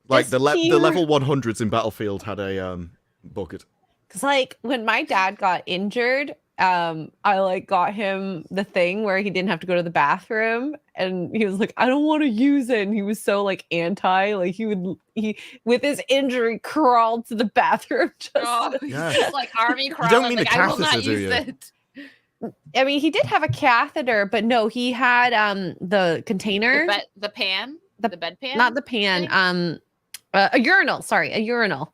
Like, This the here- level 100s in Battlefield had a bucket. Because, like, when my dad got injured, I, like, got him the thing where he didn't have to go to the bathroom. And he was like, I don't want to use it. And he was so, like, anti. Like, he with his injury, crawled to the bathroom. Just Oh, Yeah. he's like army crawl. don't mean like, the I will not catheter, do use you? it. I mean, he did have a catheter, but no, he had the container. The pan? The- The bed pan? Not the pan. thing? A urinal. Sorry, a urinal.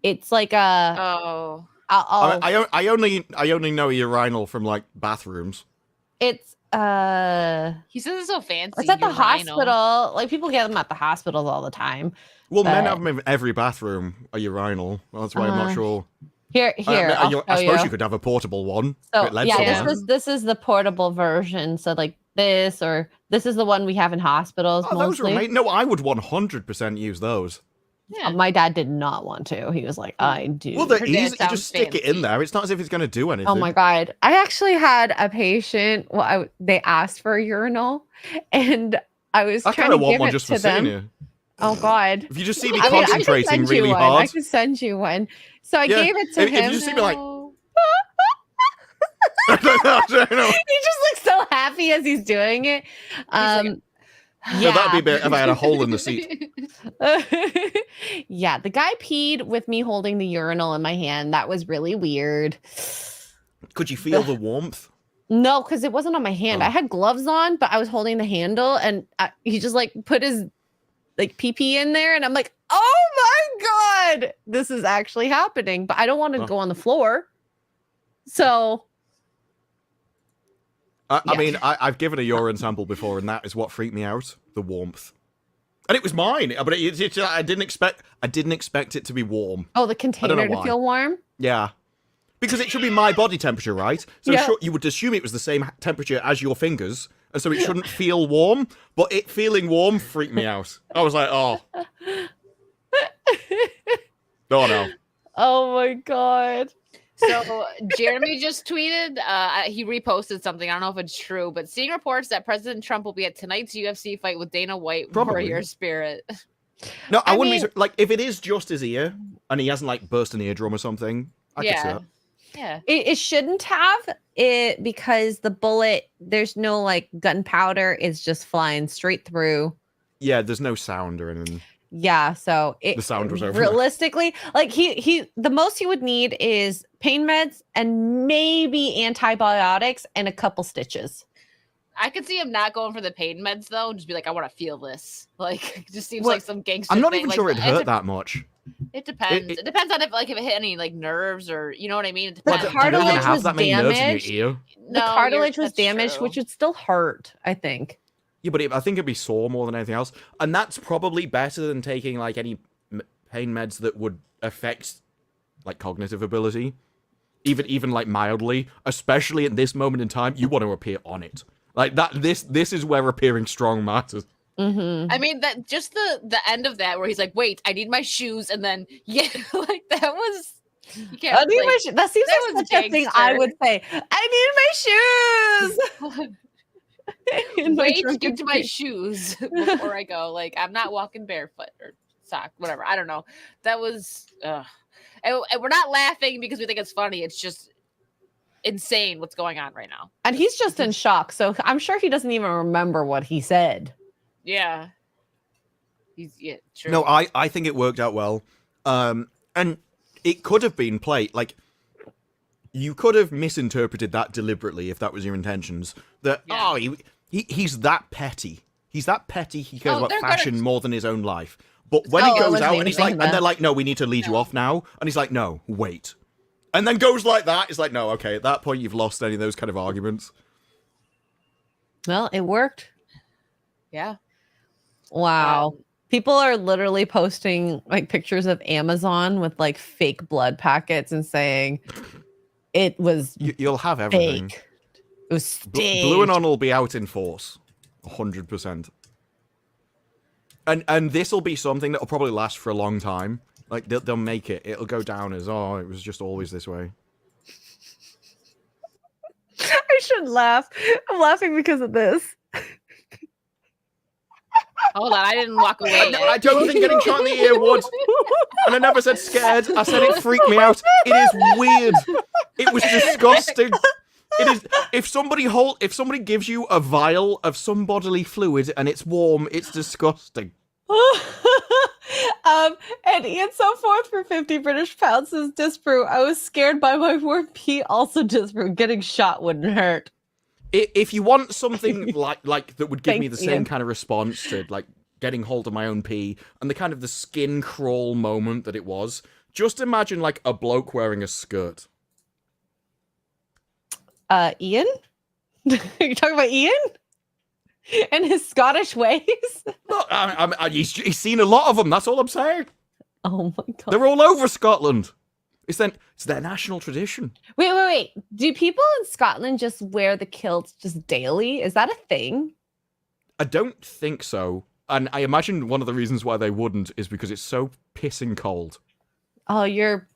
It's like a. Oh. I only know urinal from, like, bathrooms. It's He says it's so fancy. It's at the urinal. hospital. Like people get them at the hospitals all the time. Well, men But- have them in every bathroom, a urinal. That's why I'm not sure. Here, I I'll suppose show you could have a portable one. So It led yeah, somewhere. this is the portable version. So like this, or this is the one we have in hospitals Oh, those are mostly. amazing. No, I would 100% use those. Yeah. My dad did not want to. He was like, I do. Well, they're Her dad easy. You sounds just stick it in fancy. there. It's not as if it's going to do anything. Oh my god! I actually had a patient. Well, they asked for a urinal, and I was I trying kind to of want give one it just to for sitting them. here. Oh god! If you just see me I mean, I could concentrating send you really one. hard. I could send you one. So I Yeah, gave it to if you him. just see me like- No. I don't know. He just looks so happy as he's doing it. like, No, that'd be a bit if I had a hole in the seat. Yeah, the guy peed with me holding the urinal in my hand. That was really weird. Could you feel the warmth? No, because it wasn't on my hand. Oh. I had gloves on, but I was holding the handle, and he just like put his like pee in there, and I'm like, oh my god, this is actually happening. But I don't want to Oh. go on the floor. So I Yeah. mean, I've given a urine sample before, and that is what freaked me out: the warmth. And it was mine, but I didn't expect it to be warm. the container to why. feel warm. Yeah, because it should be my body temperature, right? So Yeah. sure, you would assume it was the same temperature as your fingers, and so it shouldn't feel warm. But it feeling warm freaked me out. I was like, oh no. Oh my god. So Jeremy just tweeted, he reposted something. I don't know if it's true, but seeing reports that President Trump will be at tonight's UFC fight with Dana White, Probably. Warrior Spirit. No, I I wouldn't mean- be like if it is just his ear and he hasn't like burst an eardrum or something. I could see Yeah. that. Yeah. It shouldn't have it because the bullet, there's no like gunpowder, it's just flying straight through. Yeah, there's no sound or anything. Yeah, so it The sound was over. realistically, like he the most he would need is pain meds and maybe antibiotics and a couple stitches. I could see him not going for the pain meds though, and just be like, I want to feel this. Like, it just seems Well, like some gangster. I'm not thing. even Like, sure it hurt that much. It depends. It- It depends on if it hit any like nerves or you know what I mean. It The depends. You don't even cartilage have was that many nerves in damaged. your ear. The No, cartilage was that's damaged, true. which would still hurt, I think. Yeah, but I think it'd be sore more than anything else, and that's probably better than taking like any pain meds that would affect like cognitive ability, even like mildly. Especially at this moment in time, you want to appear on it like that. This is where appearing strong matters. Mm-hmm. I mean that just the end of that where he's like, wait, I need my shoes, and then yeah, like that was. You can't. I need like, my that seems that like was such a thing I gangster. would say. I need my shoes. In my wait to drunken get to my state. shoes before I go. Like I'm not walking barefoot or sock, whatever. I don't know. That was. And we're not laughing because we think it's funny. It's just insane what's going on right now. And he's just in shock, so I'm sure he doesn't even remember what he said. Yeah. Yeah. True. No, I think it worked out well, and it could have been played like. You could have misinterpreted that deliberately if that was your intentions. That Yeah. he's that petty. He's that petty. He cares Oh, about they're fashion gonna- more than his own life. But when Oh, I he goes wasn't out even and he's like, thinking and they're that. like, no, we need to lead you No. off now, and he's like, no, wait, and then goes like that. It's like, no, okay, at that point you've lost any of those kind of arguments. Well, it worked. Yeah. Wow. Um, People are literally posting like pictures of Amazon with like fake blood packets and saying it was You'll have everything. fake. It was staged. Blue and On will be out in force, 100%. And this will be something that will probably last for a long time. Like they'll make it. It'll go down as it was just always this way. I shouldn't laugh. I'm laughing because of this. Hold on, I didn't walk away. No, I don't think getting shot in the ear would. And I never said scared. I said it freaked me out. It is weird. It was disgusting. It is. If somebody gives you a vial of some bodily fluid and it's warm, it's disgusting. And Ian so forth for 50 British pounds says Disparu. I was scared by my word P. Also Disparu. Getting shot wouldn't hurt. If you want something like that would give me Thanks, the same Ian. kind of response to like getting hold of my own pee and the kind of the skin crawl moment that it was, just imagine like a bloke wearing a skirt. Ian? Are you talking about Ian? And his Scottish ways? Look, he's seen a lot of them. That's all I'm saying. Oh my god. They're all over Scotland. It's their national tradition. Wait. Do people in Scotland just wear the kilts just daily? Is that a thing? I don't think so. And I imagine one of the reasons why they wouldn't is because it's so pissing cold. Oh, you're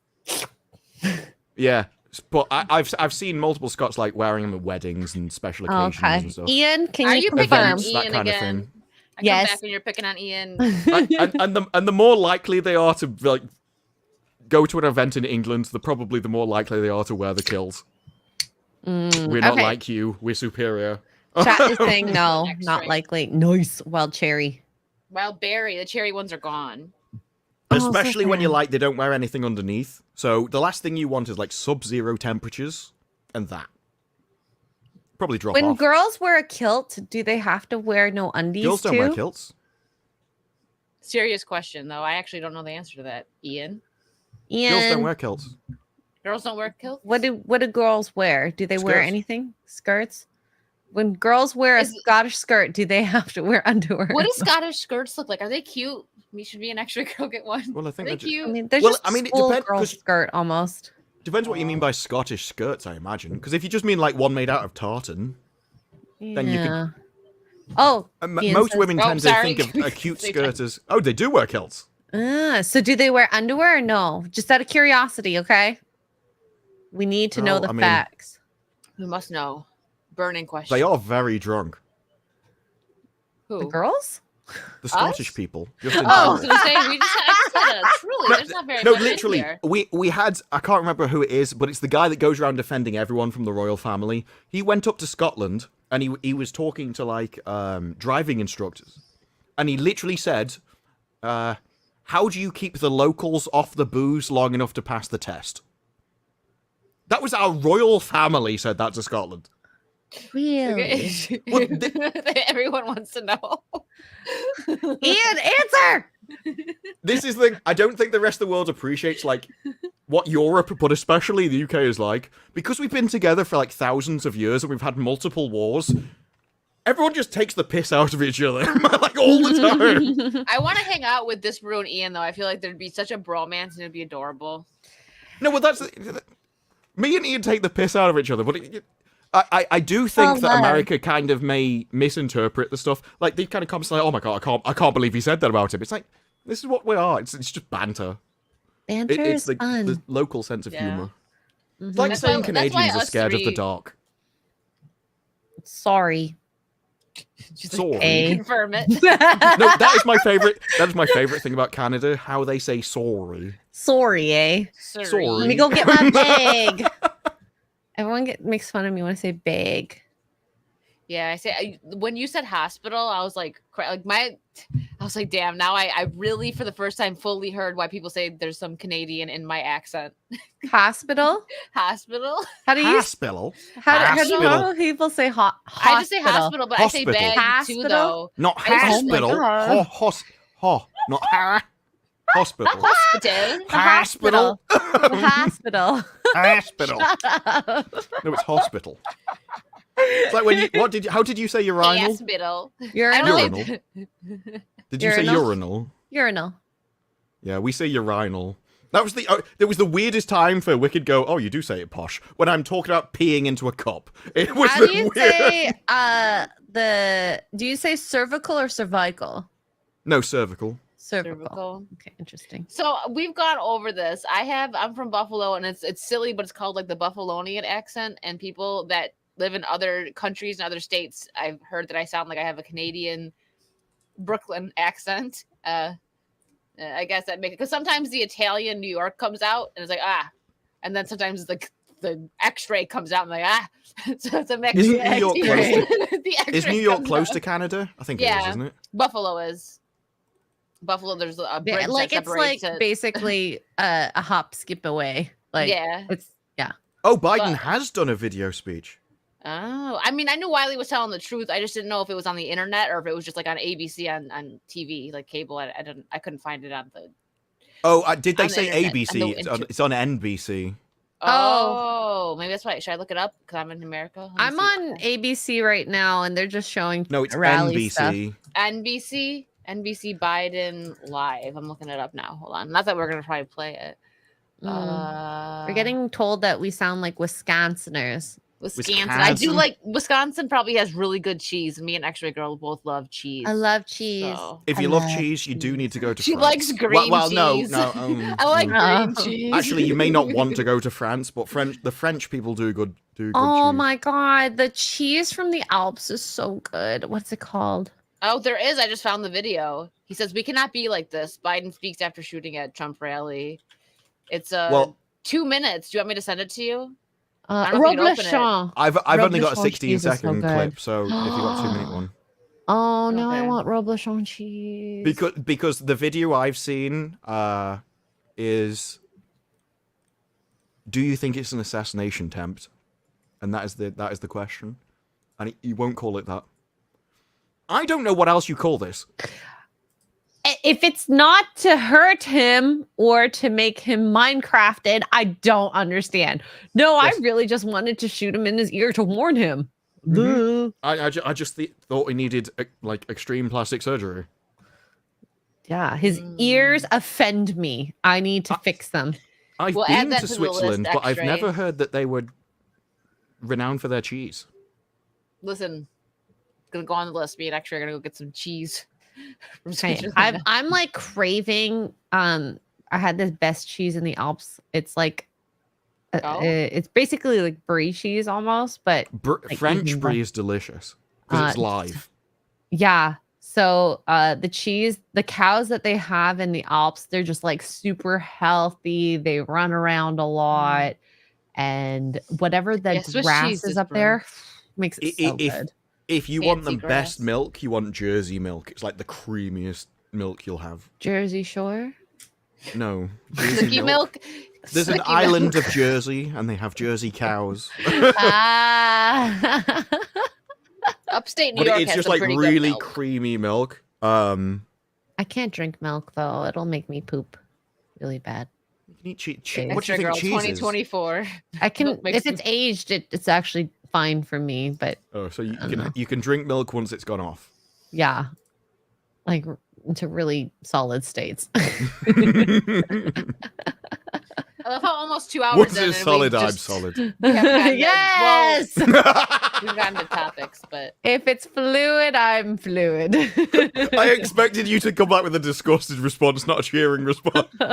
Yeah. But I've seen multiple Scots like wearing them at weddings and special occasions okay. and stuff. Ian, can Are you you picking confirm? on Events, that Ian kind of again? thing. I come Yes. back when you're picking on Ian. and the more likely they are to like go to an event in England, the more likely they are to wear the kills. We're not okay. like you. We're superior. Chat is saying no, Xray. not likely. Nice. Wild cherry. Wild berry, the cherry ones are gone. Especially when you're sad. like, they don't wear anything underneath. So the last thing you want is like sub-zero temperatures and that. Probably drop When off. girls wear a kilt, do they have to wear no undies Girls don't too? wear kilts. Serious question though. I actually don't know the answer to that. Ian, Ian, Girls don't wear kilts. girls don't wear kilts. what do girls wear? Do they wear Skirts. anything? Skirts? When girls wear a Is- Scottish skirt, do they have to wear underwear? What do Scottish skirts look like? Are they cute? We should be an extra girl get one. Well, I Are think they they're cute? I mean, they're Well, just I mean, it school depends, girl 'cause- skirt almost. Depends what you mean by Scottish skirts, I imagine. Because if you just mean like one made out of tartan, Then you Yeah. Oh, Ian most says- women Oh, tend to sorry. think of a cute Same skirt as, oh, they do wear kilts. so do they wear underwear or no? Just out of curiosity, okay? We need to know Well, the I mean- facts. We must know. Burning question. They are very drunk. Who? The girls? The Scottish people. Just in Oh, I was general. gonna say we just had a truly. There's not very No, much in literally, there. we had, I can't remember who it is, but it's the guy that goes around defending everyone from the royal family. He went up to Scotland and he was talking to like driving instructors, and he literally said, "How do you keep the locals off the booze long enough to pass the test?" That was our royal family said that to Scotland. Really? Okay. Everyone wants to know. Ian, answer! This is the thing. I don't think the rest of the world appreciates like what Europe, but especially the UK, is like. Because we've been together for like thousands of years and we've had multiple wars. Everyone just takes the piss out of each other, like all the time. I want to hang out with Disparu and Ian, though. I feel like there'd be such a bromance and it'd be adorable. No, well, that's me and Ian take the piss out of each other, but I do think that America kind of may misinterpret the stuff. Like these kind of comments, like, "Oh my god, I can't believe he said that about him." It's like this is what we are. It's just banter. Banter It's is the fun. local sense of humor. Mhm. It's like That's saying why Canadians are us scared of the three- dark. Sorry. Just Sorry. A. confirm it. No, that is my favorite. That is my favorite thing about Canada. How they say sorry. Sorry, eh? Sorry. Let me go get my bag. Everyone makes fun of me when I say bag. Yeah, when you said hospital, I was like, I was like, damn. Now I really, for the first time, fully heard why people say there's some Canadian in my accent. Hospital? Hospital. How do you Hospital. how do Hospital. people say hospital? I just say hospital, but I say Hospital. bag too, Hospital? though. Not I just- hospital. Oh my God. Not hospital. Hospital. Hospital. The hospital. Hospital. Shut up. No, it's hospital. It's like when you. How did you say urinal? Hospital. I Urinal. don't Urinal. say- Did you say Urinal. urinal? Urinal. Yeah, we say urinal. That was the weirdest time for Wicked go, "Oh, you do say it posh," when I'm talking about peeing into a cup. It was How the do you weird. say do you say cervical or cervical? No, cervical. Cervical. Okay, interesting. So we've gone over this. I'm from Buffalo, and it's silly, but it's called like the Buffalonian accent. And people that live in other countries and other states, I've heard that I sound like I have a Canadian Brooklyn accent. I guess that makes it, because sometimes the Italian New York comes out and it's like and then sometimes the Xray comes out and I'm like so it's a mix. Isn't New York close to, The is Xray New York comes close out. to Canada? I think it Yeah. is, isn't it? Buffalo is. Buffalo, there's a bridge Like that it's like separates it. basically a hop skip away. Like Yeah. it's Oh, Biden But- has done a video speech. Oh, I mean, I knew Wiley was telling the truth. I just didn't know if it was on the internet or if it was just like on ABC on TV, like cable. I couldn't find it on the. Oh, did they On the say internet, ABC? on the It's on NBC. Oh, maybe that's why. Should I look it up? Because I'm in America. Let me I'm see. on ABC right now and they're just showing No, it's rally stuff. NBC. NBC Biden live. I'm looking it up now. Hold on. Not that we're gonna try to play it. We're getting told that we sound like Wisconsiners. Wisconsin. I do Wisconsin? like Wisconsin. Probably has really good cheese. Me and Xray girl both love cheese. I love cheese. So- If I you love love cheese, you do need to go to She France. likes green well, cheese. no. I like Oh. green cheese. Actually, you may not want to go to France, but the French people do good Oh cheese. my god, the cheese from the Alps is so good. What's it called? Oh, there is. I just found the video. He says we cannot be like this. Biden speaks after shooting at Trump rally. It's 2 minutes. Do you want me to send it to you? I don't know if you can open it. Roblechon. I've only got a Roblechon 16 cheese is so second good. clip, so if you got a 2-minute one. Oh, now I Okay. want Roblechon cheese. Because the video I've seen is, do you think it's an assassination attempt? And that is the question. And you won't call it that. I don't know what else you call this. If it's not to hurt him or to make him Minecrafted, I don't understand. No, Yes. I really just wanted to shoot him in his ear to warn him. Mhm. I just thought he needed like extreme plastic surgery. Yeah, his ears offend me. I need to fix them. I've We'll add been that to to the list, Switzerland, but I've Xray. never heard that they were renowned for their cheese. Listen, gonna go on the list. Me and Xray are gonna go get some cheese. From Okay, Switzerland. I'm like craving. I had this best cheese in the Alps. It's like, Oh? it's basically like brie cheese almost, but like French even brie is delicious because it's Uh, live. yeah. So the cheese, the cows that they have in the Alps, they're just like super healthy. They run around a lot, and whatever the Yeah, Swiss grass cheese is is up there makes it so If good. if you want the Fancy best grass. milk, you want Jersey milk. It's like the creamiest milk you'll have. Jersey Shore. No, Silky milk. There's an Sticky island milk. of Jersey, and they have Jersey cows. Ah. Upstate New But York it's has just some like pretty good really milk. creamy milk. I can't drink milk though. It'll make me poop really bad. You can eat what do Extra you think Girl cheese is? 2024. I can Milk makes if it's aged, it's actually fine for me. But Oh, so I don't know. you can drink milk once it's gone off. yeah, like into really solid states. I love how almost 2 hours Once in, it's and solid, we've I'm just- solid. we haven't gotten to- Yes. well, we've gotten to topics, but If it's fluid, I'm fluid. I expected you to come back with a disgusted response, not a cheering response. No,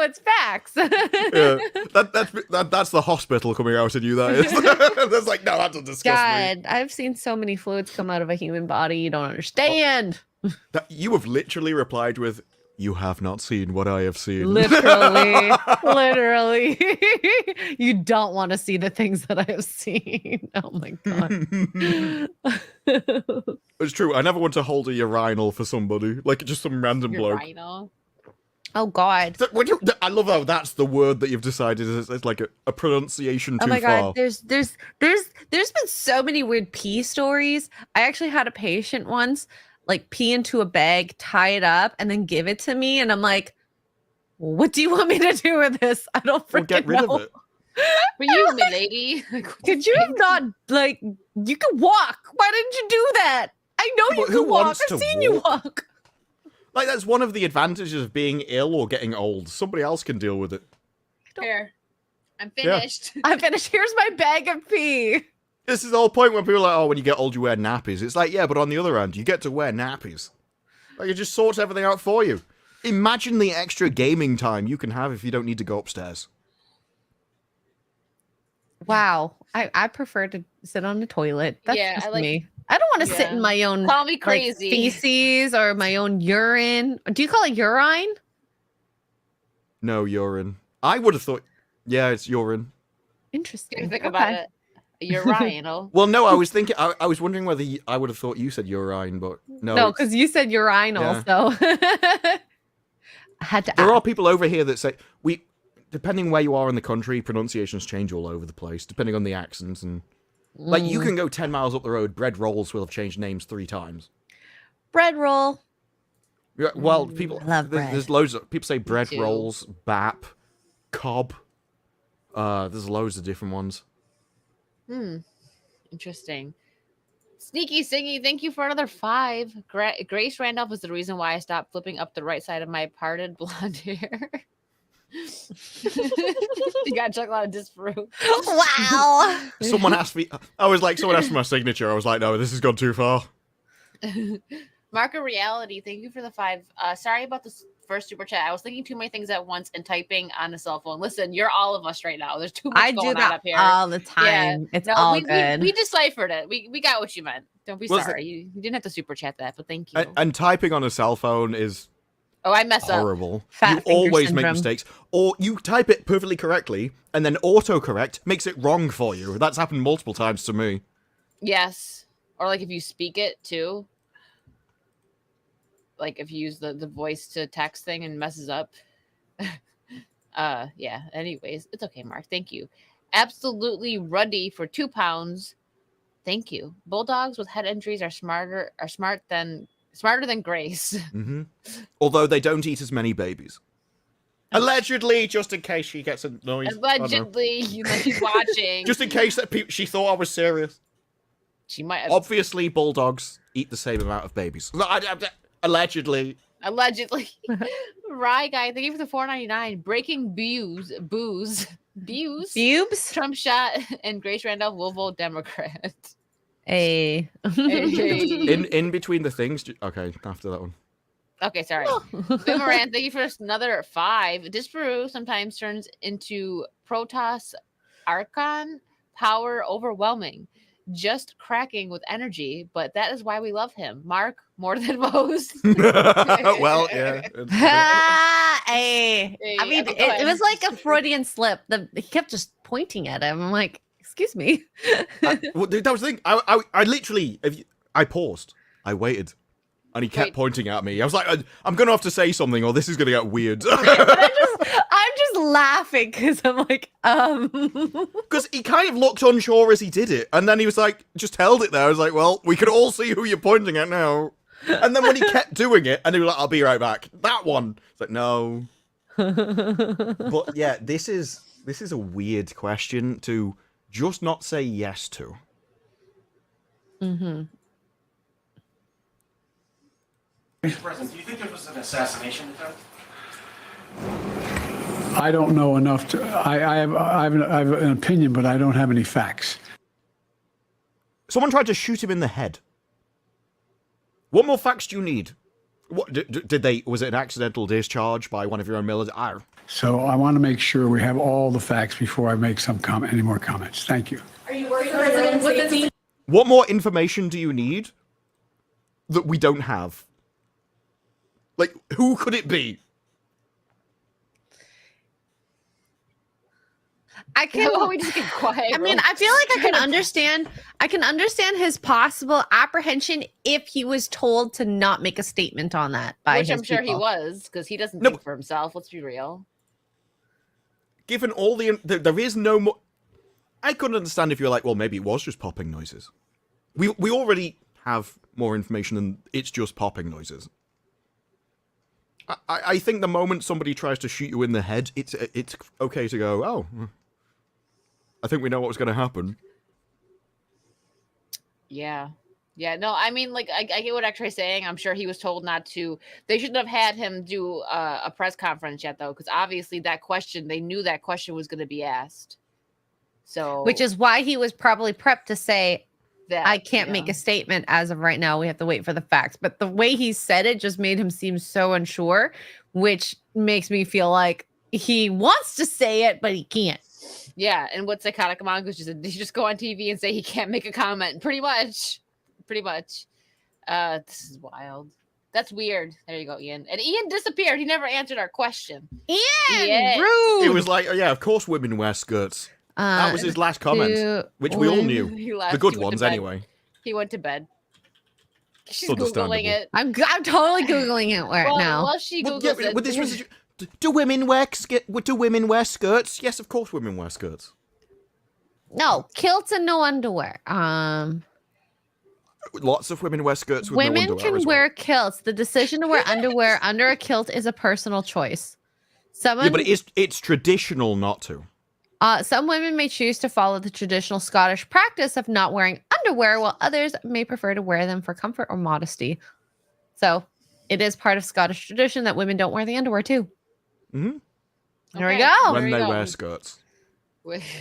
it's facts. Yeah. That's the hospital coming out at you, that is. That's like, no, that doesn't disgust me. God, I've seen so many fluids come out of a human body. You don't understand. You have literally replied with, "You have not seen what I have seen." Literally, literally. You don't want to see the things that I have seen. Oh my god. It's true. I never want to hold a urinal for somebody, like just some random bloke. rhino. Oh god. I love how that's the word that you've decided is it's like a pronunciation too Oh my far. god, there's been so many weird pee stories. I actually had a patient once like pee into a bag, tie it up, and then give it to me, and I'm like, "What do you want me to do with this? I don't Well, freaking get rid know." of it. For you, milady. Could you have not like you can walk? Why didn't you do that? I know you But who can walk. wants I've to seen you walk. Like that's one of the advantages of being ill or getting old. Somebody else can deal with it. Here, I'm Yeah. finished. I'm finished. Here's my bag of pee. This is the whole point when people are like, "Oh, when you get old, you wear nappies." It's like, yeah, but on the other hand, you get to wear nappies. Like it just sorts everything out for you. Imagine the extra gaming time you can have if you don't need to go upstairs. Wow. I prefer to sit on the toilet. That's Yeah, just I like- me. I don't want to sit in Yeah. my own Call me like, crazy. feces or my own urine. Do you call it urine? No urine. I would have thought, yeah, it's urine. Interesting. Think about it. You're rhino. Well, no, I was thinking, I was wondering whether I would have thought you said urine, but no. No, it's- because you said urine Yeah. also. I had to there ask. are people over here that say depending where you are in the country, pronunciations change all over the place, depending on the accents and. Like, you can go 10 miles up the road, bread rolls will have changed names 3 times. bread roll. Yeah, well, people, I love there's bread. loads of, people say bread too. rolls, bap, cob. There's loads of different ones. Interesting. Sneaky Singy, thank you for another 5. Grace Randolph was the reason why I stopped flipping up the right side of my parted blonde hair. You got to chuckle out of Disparu. Wow. Someone asked me, someone asked for my signature. I was like, no, this has gone too far. Marker Reality, thank you for the 5. Sorry about the first super chat. I was thinking too many things at once and typing on a cell phone. Listen, you're all of us right now. There's too much I going do on that up here. all the time. It's all good. We deciphered it. We got what you meant. Don't be Well, it's sorry. You didn't have to super chat that, but thank you. And typing on a cell phone is Oh, I mess up. horrible. Fat You finger always make syndrome. mistakes. Or you type it perfectly correctly, and then autocorrect makes it wrong for you. That's happened multiple times to me. Yes. Or like if you speak it too. Like if you use the voice to text thing and messes up. Yeah. Anyways, it's okay, Mark. Thank you. Absolutely Ruddy for £2. Thank you. Bulldogs with head injuries are smarter than Grace. Hmm. Although they don't eat as many babies. Allegedly, just in case she gets annoyed. I don't know. Allegedly, you know, she's watching. Just in case that she thought I was serious. She might have Obviously, bulldogs eat the same amount of babies. Allegedly. allegedly. Rye guy, thank you for the $4.99. Breaking booze. Bubes? Trump shot and Grace Randolph will vote Democrat. Hey. In between the things. Okay, after that one. Okay, sorry. Boomerang, thank you for another 5. Disparu sometimes turns into Protoss Archon, power overwhelming, just cracking with energy, but that is why we love him. Mark, more than most. Well, yeah. Hey. I mean, okay, go ahead. it was like a Freudian slip. He kept just pointing at him. I'm like, excuse me. Well, dude, that was the thing. I literally, I paused. I waited. And he kept Wait. pointing at me. I was like, I'm going to have to say something or this is going to get weird. I'm just laughing because I'm like, Because he kind of looked unsure as he did it, and then he was like, just held it there. I was like, well, we can all see who you're pointing at now. And then when he kept doing it, and he was like, I'll be right back. That one. It's like, no. But yeah, this is a weird question to just not say yes to. Mm-hmm. Mr. President, do you think it was an assassination attempt? I don't know enough to. I have an opinion, but I don't have any facts. Someone tried to shoot him in the head. What more facts do you need? What did they? Was it an accidental discharge by one of your own military? So I want to make sure we have all the facts before I make any more comments. Thank you. Are you worried about president's safety? What more information do you need that we don't have? Like, who could it be? I can. Why don't we just get quiet? I mean, I feel like I can understand his possible apprehension if he was told to not make a statement on that by Which his I'm sure he people. was, because he doesn't No, think for himself. Let's be real. Given all there is no more. I couldn't understand if you're like, well, maybe it was just popping noises. We already have more information than it's just popping noises. I think the moment somebody tries to shoot you in the head, it's okay to go, oh, I think we know what's going to happen. Yeah. Yeah, no, I mean, like, I get what Xray's saying. I'm sure he was told not to. They shouldn't have had him do a press conference yet, though, because obviously they knew that question was going to be asked. So, Which is why he was probably prepped to say, that I can't make a statement as of right now. We have to wait for the facts. But the way he said it just made him seem so unsure, which makes me feel like he wants to say it, but he can't. Yeah, and what Psychotic Mongoose just said, did you just go on TV and say he can't make a comment? Pretty much. This is wild. That's weird. There you go, Ian. And Ian disappeared. He never answered our question. Ian, rude. It was like, oh, yeah, of course women wear skirts. That was his last comment, which we all knew. He left. The good He went ones, to bed. anyway. He went to bed. She's Understandable. Googling it. I'm totally Googling it right now. Well, she Well, Googles yeah, it. but this was. Do women wear skirts? Yes, of course women wear skirts. No, kilts and no underwear. Lots of women wear skirts with no Women underwear can as well. wear kilts. The decision to wear underwear under a kilt is a personal choice. Yeah, but it's traditional not to. Some women may choose to follow the traditional Scottish practice of not wearing underwear, while others may prefer to wear them for comfort or modesty. So it is part of Scottish tradition that women don't wear the underwear too. Mm-hmm. There we Okay. go. When there they you go. wear skirts.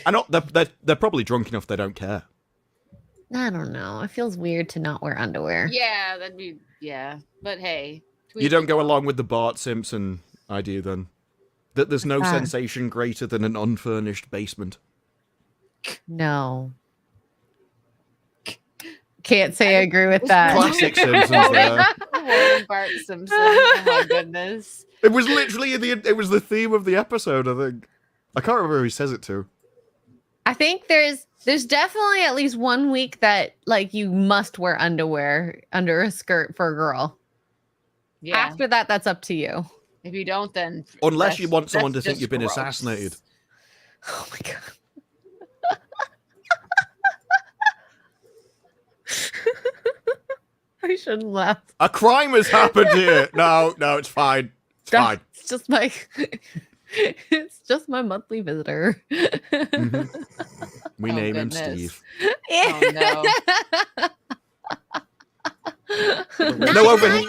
I know they're probably drunk enough they don't care. I don't know. It feels weird to not wear underwear. Yeah, that'd be But hey, You don't go along with the Bart Simpson idea then? That there's no sensation greater than an unfurnished basement. No. Can't say I agree with that. Classic Simpsons there. Warren Bart Simpson. Oh my goodness. It was literally it was the theme of the episode, I think. I can't remember who he says it to. I think there's definitely at least 1 week that like you must wear underwear under a skirt for a girl. Yeah. After that, that's up to you. If you don't, then Unless you want someone to that's think just you've been gross. assassinated. Oh my god. I shouldn't laugh. A crime has happened here. No, it's fine. It's fine. It's just my it's just my monthly visitor. Mhm. We Oh, name him goodness. Steve. Oh no. No, over here.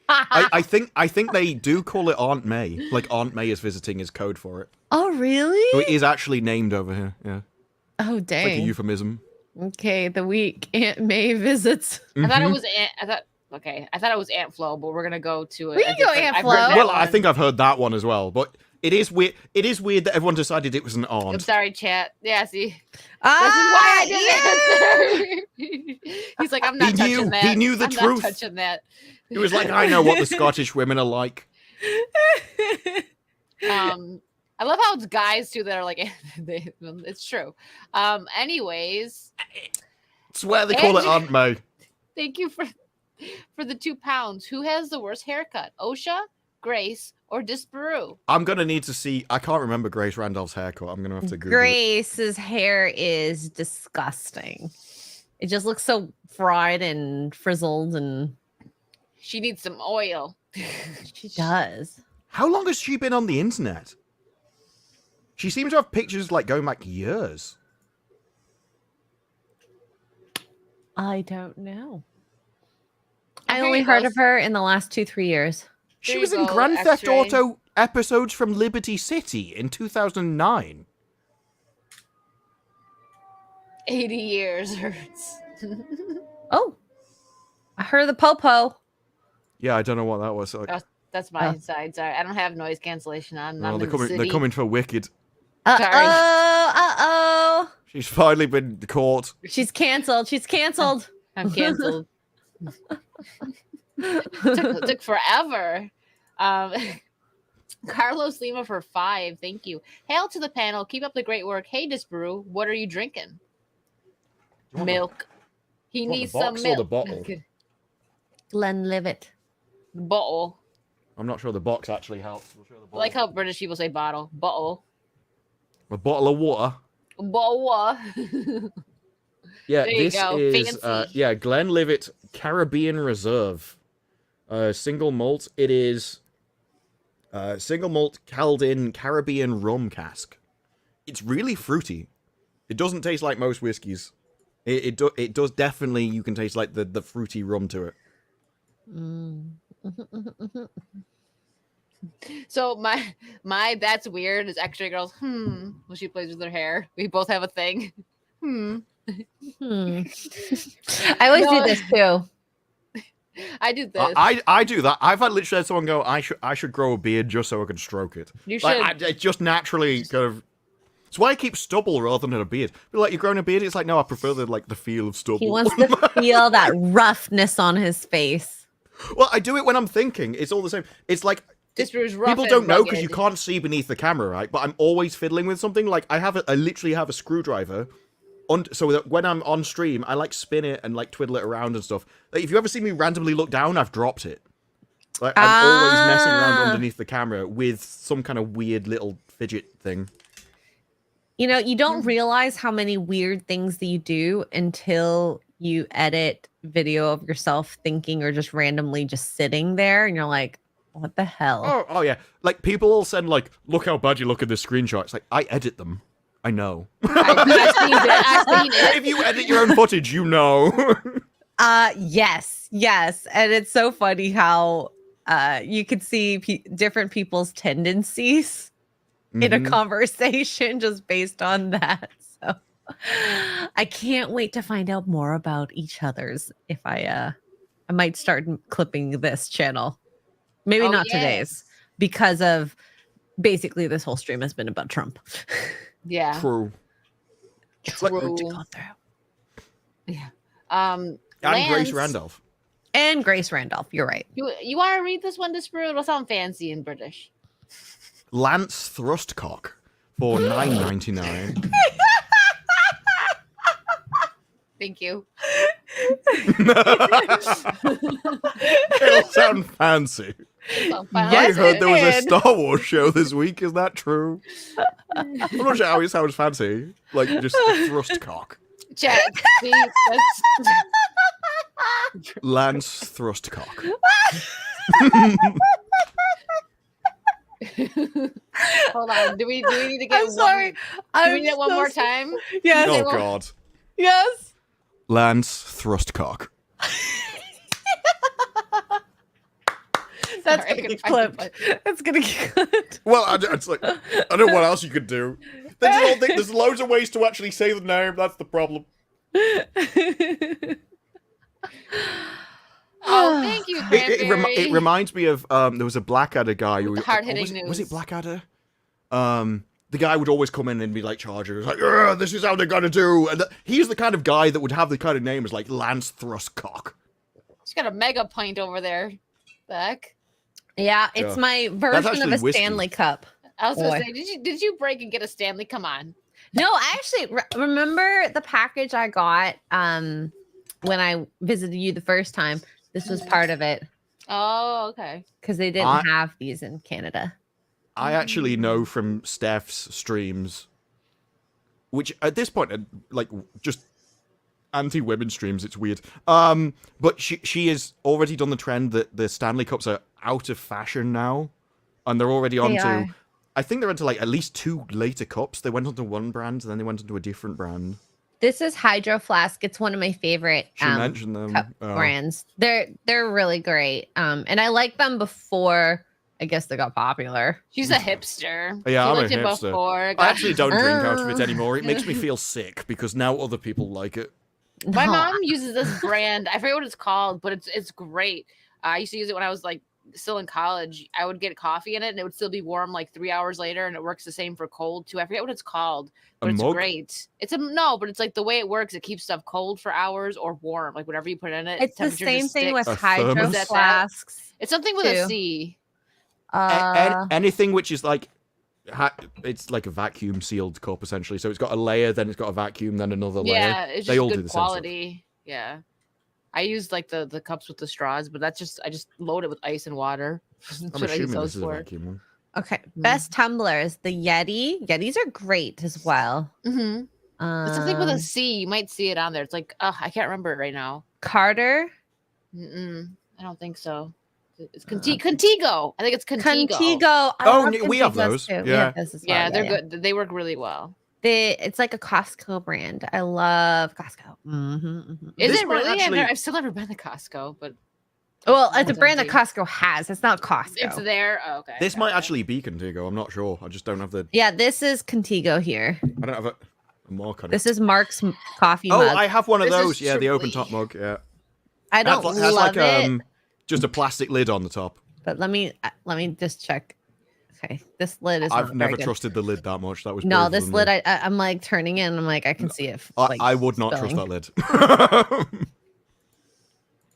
999. I think they do call it Aunt May. Like Aunt May is visiting is code for it. Oh really? So it is actually named over here. Yeah, Oh like a dang. euphemism. Okay, the week Aunt May visits. I thought it Mhm. was I thought it was Aunt Flo, but we're gonna go to it. We can go Aunt Flo. Well, I think I've heard that one as well, but it is weird. It is weird that everyone decided it was an I'm aunt. sorry, chat. Yeah, see, this Ah, is why I didn't answer. He's like, I'm not He knew- touching that. he knew the I'm truth. Not touching that. It was like, I know what the Scottish women are like. I love how it's guys too that are like, it's true. Anyways, Swear they call it Andrew- Aunt May. thank you for the £2. Who has the worst haircut, Osha, Grace, or Disparu? I'm gonna need to see. I can't remember Grace Randolph's haircut. I'm gonna have to Google it. Grace's hair is disgusting. It just looks so fried and frizzled, and She needs some oil. she does. How long has she been on the internet? She seems to have pictures like going back years. I don't know. Oh, I here only you heard go. of her in the last 2-3 years. She There was you in go, Grand Theft Xray. Auto episodes from Liberty City in 2009. 80 years hurts. Oh, I heard the popo. Yeah, I don't know what that was. Like, That's my Oh. side. Sorry, I don't have noise cancellation on. I'm they're in the coming. They're city. coming for Wicked. Uh-oh. She's finally been caught. She's canceled. She's canceled. I'm canceled. took forever. Carlos Lima for 5. Thank you. Hail to the panel. Keep up the great work. Hey, Disparu, what are you drinking? Milk. He want the needs some box or the milk. bottle? Glenlivet. Bottle. I'm not sure the box actually helps. We'll show the I like how British people say bottle. Bottle. a bottle of water. Bottle. Yeah, There you this go. is Fancy. Glenlivet Caribbean Reserve. Single malt. It is single malt Caldin Caribbean rum cask. It's really fruity. It doesn't taste like most whiskies. It does definitely. You can taste like the fruity rum to it. So my that's weird is Xray girls. When she plays with her hair, we both have a thing. I always do this too. I do this. I do that. I've had literally had someone go, I should grow a beard just so I can stroke it. You Like, should. it just naturally kind of. It's why I keep stubble rather than a beard. But like, you're growing a beard, it's like, no, I prefer the feel of stubble. He wants to feel that roughness on his face. Well, I do it when I'm thinking. It's all the same. It's like Disparu's rough people and don't know because rugged. you can't see beneath the camera, right? But I'm always fiddling with something. Like I literally have a screwdriver, so that when I'm on stream, I like spin it and like twiddle it around and stuff. Like if you ever see me randomly look down, I've dropped it. Like I'm always messing around underneath the camera with some kind of weird little fidget thing. You know, you don't realize how many weird things that you do until you edit video of yourself thinking or just randomly just sitting there and you're like, what the hell? Oh yeah. Like people will send like, look how bad you look at this screenshot. It's like I edit them. I know. I've seen it. If you edit your own footage, you know. Yes. And it's so funny how you could see different people's tendencies in a Mhm. conversation just based on that. So I can't wait to find out more about each other's. If I might start clipping this channel. Maybe Oh, not yes. today's, because of basically this whole stream has been about Trump. Yeah. True. Like, True. to go through. Yeah. And Grace Lance, Randolph. And Grace Randolph, you're right. You want to read this one, Disparu? It'll sound fancy in British. Lance Thrustcock for $9.99. Thank you. It'll sound fancy. It'll sound I Yes, heard it there was a did. Star Wars show this week. Is that true? I'm not sure how it sounds fancy. Like just Thrustcock. Chat. See, that's- Lance Thrustcock. Hold on. Do we need to get I'm sorry. Do I'm we need it one so more sorry. time? Yes. Oh well- God. Yes. Lance Thrustcock. That's Sorry, I gonna get couldn't find clipped. That's gonna get clipped. Well, it's like I don't know what else you could do. There's loads of ways to actually say the name. That's the problem. Oh, thank you, Cranberry. It reminds me of there was a Blackadder guy who Hard-hitting was it news. Blackadder? The guy would always come in and be like charger. It's like, "Ugh, this is how they're gonna do. And he's the kind of guy that would have the kind of name as like Lance Thrustcock. She's got a mega pint over there. The heck? Yeah, it's Yeah. my version of actually a whiskey. Stanley Cup. I was gonna Boy. say, did you break and get a Stanley? Come on. No, I actually remember the package I got when I visited you the first time. This was part of it. Oh, okay. because they didn't have these in Canada. I actually know from Steph's streams, which at this point are like just anti-women streams. It's weird. But she has already done the trend that the Stanley Cups are out of fashion now, and they're already onto. I think they're into like at least 2 later cups. They went onto one brand, then they went into a different brand. This is Hydro Flask. It's one of my favorite She mentioned them. cup brands. They're really great. And I like them before I guess they got popular. She's a hipster. Yeah, I'm a liked it hipster. before. I actually don't drink out of it anymore. It makes me feel sick because now other people like it. My mom uses this brand. I forget what it's called, but it's great. I used to use it when I was like still in college. I would get coffee in it and it would still be warm like 3 hours later, and it works the same for cold too. I forget what it's called, but it's great. It's but it's like the way it works, it keeps stuff cold for hours or warm, like whatever you put in it. It's the same thing with A Hydro thermos? Flasks. It's something with a C. Anything which is like it's like a vacuum sealed cup essentially. So it's got a layer, then it's got a vacuum, then another layer. Yeah, it's they just all do good the same stuff. quality. Yeah. I use like the cups with the straws, but I just load it with ice and water. That's I'm what I use assuming those this is a for. vacuum one. Okay, best tumblers. The Yeti. Yetis are great as well. Mm-hmm. It's something with a C. You might see it on there. It's like, I can't remember it right now. Carter. I don't think so. It's Contigo. I think it's Contigo. Contigo. Oh, we have those. Too. Yeah. Those as well. Yeah, they're good. They work really well. It's like a Costco brand. I love Costco. Is This it might really? actually- I've still never been to Costco, but Well, it's a brand that Costco has. It's not Costco. it's there. Oh, okay. This might actually be Contigo. I'm not sure. I just don't have the. Yeah, this is Contigo here. I don't have a mark on it. This is Mark's coffee Oh, mug. I have one of This is those. Yeah, the open truly- top mug. Yeah. I don't has love it, just a plastic lid on the top. but let me just check. Okay, this lid is. I've not never very good. trusted the lid that much. That was No, brave this of lid, me. I'm like turning in. I'm like, I can see it. Like, I would not spilling. trust that lid.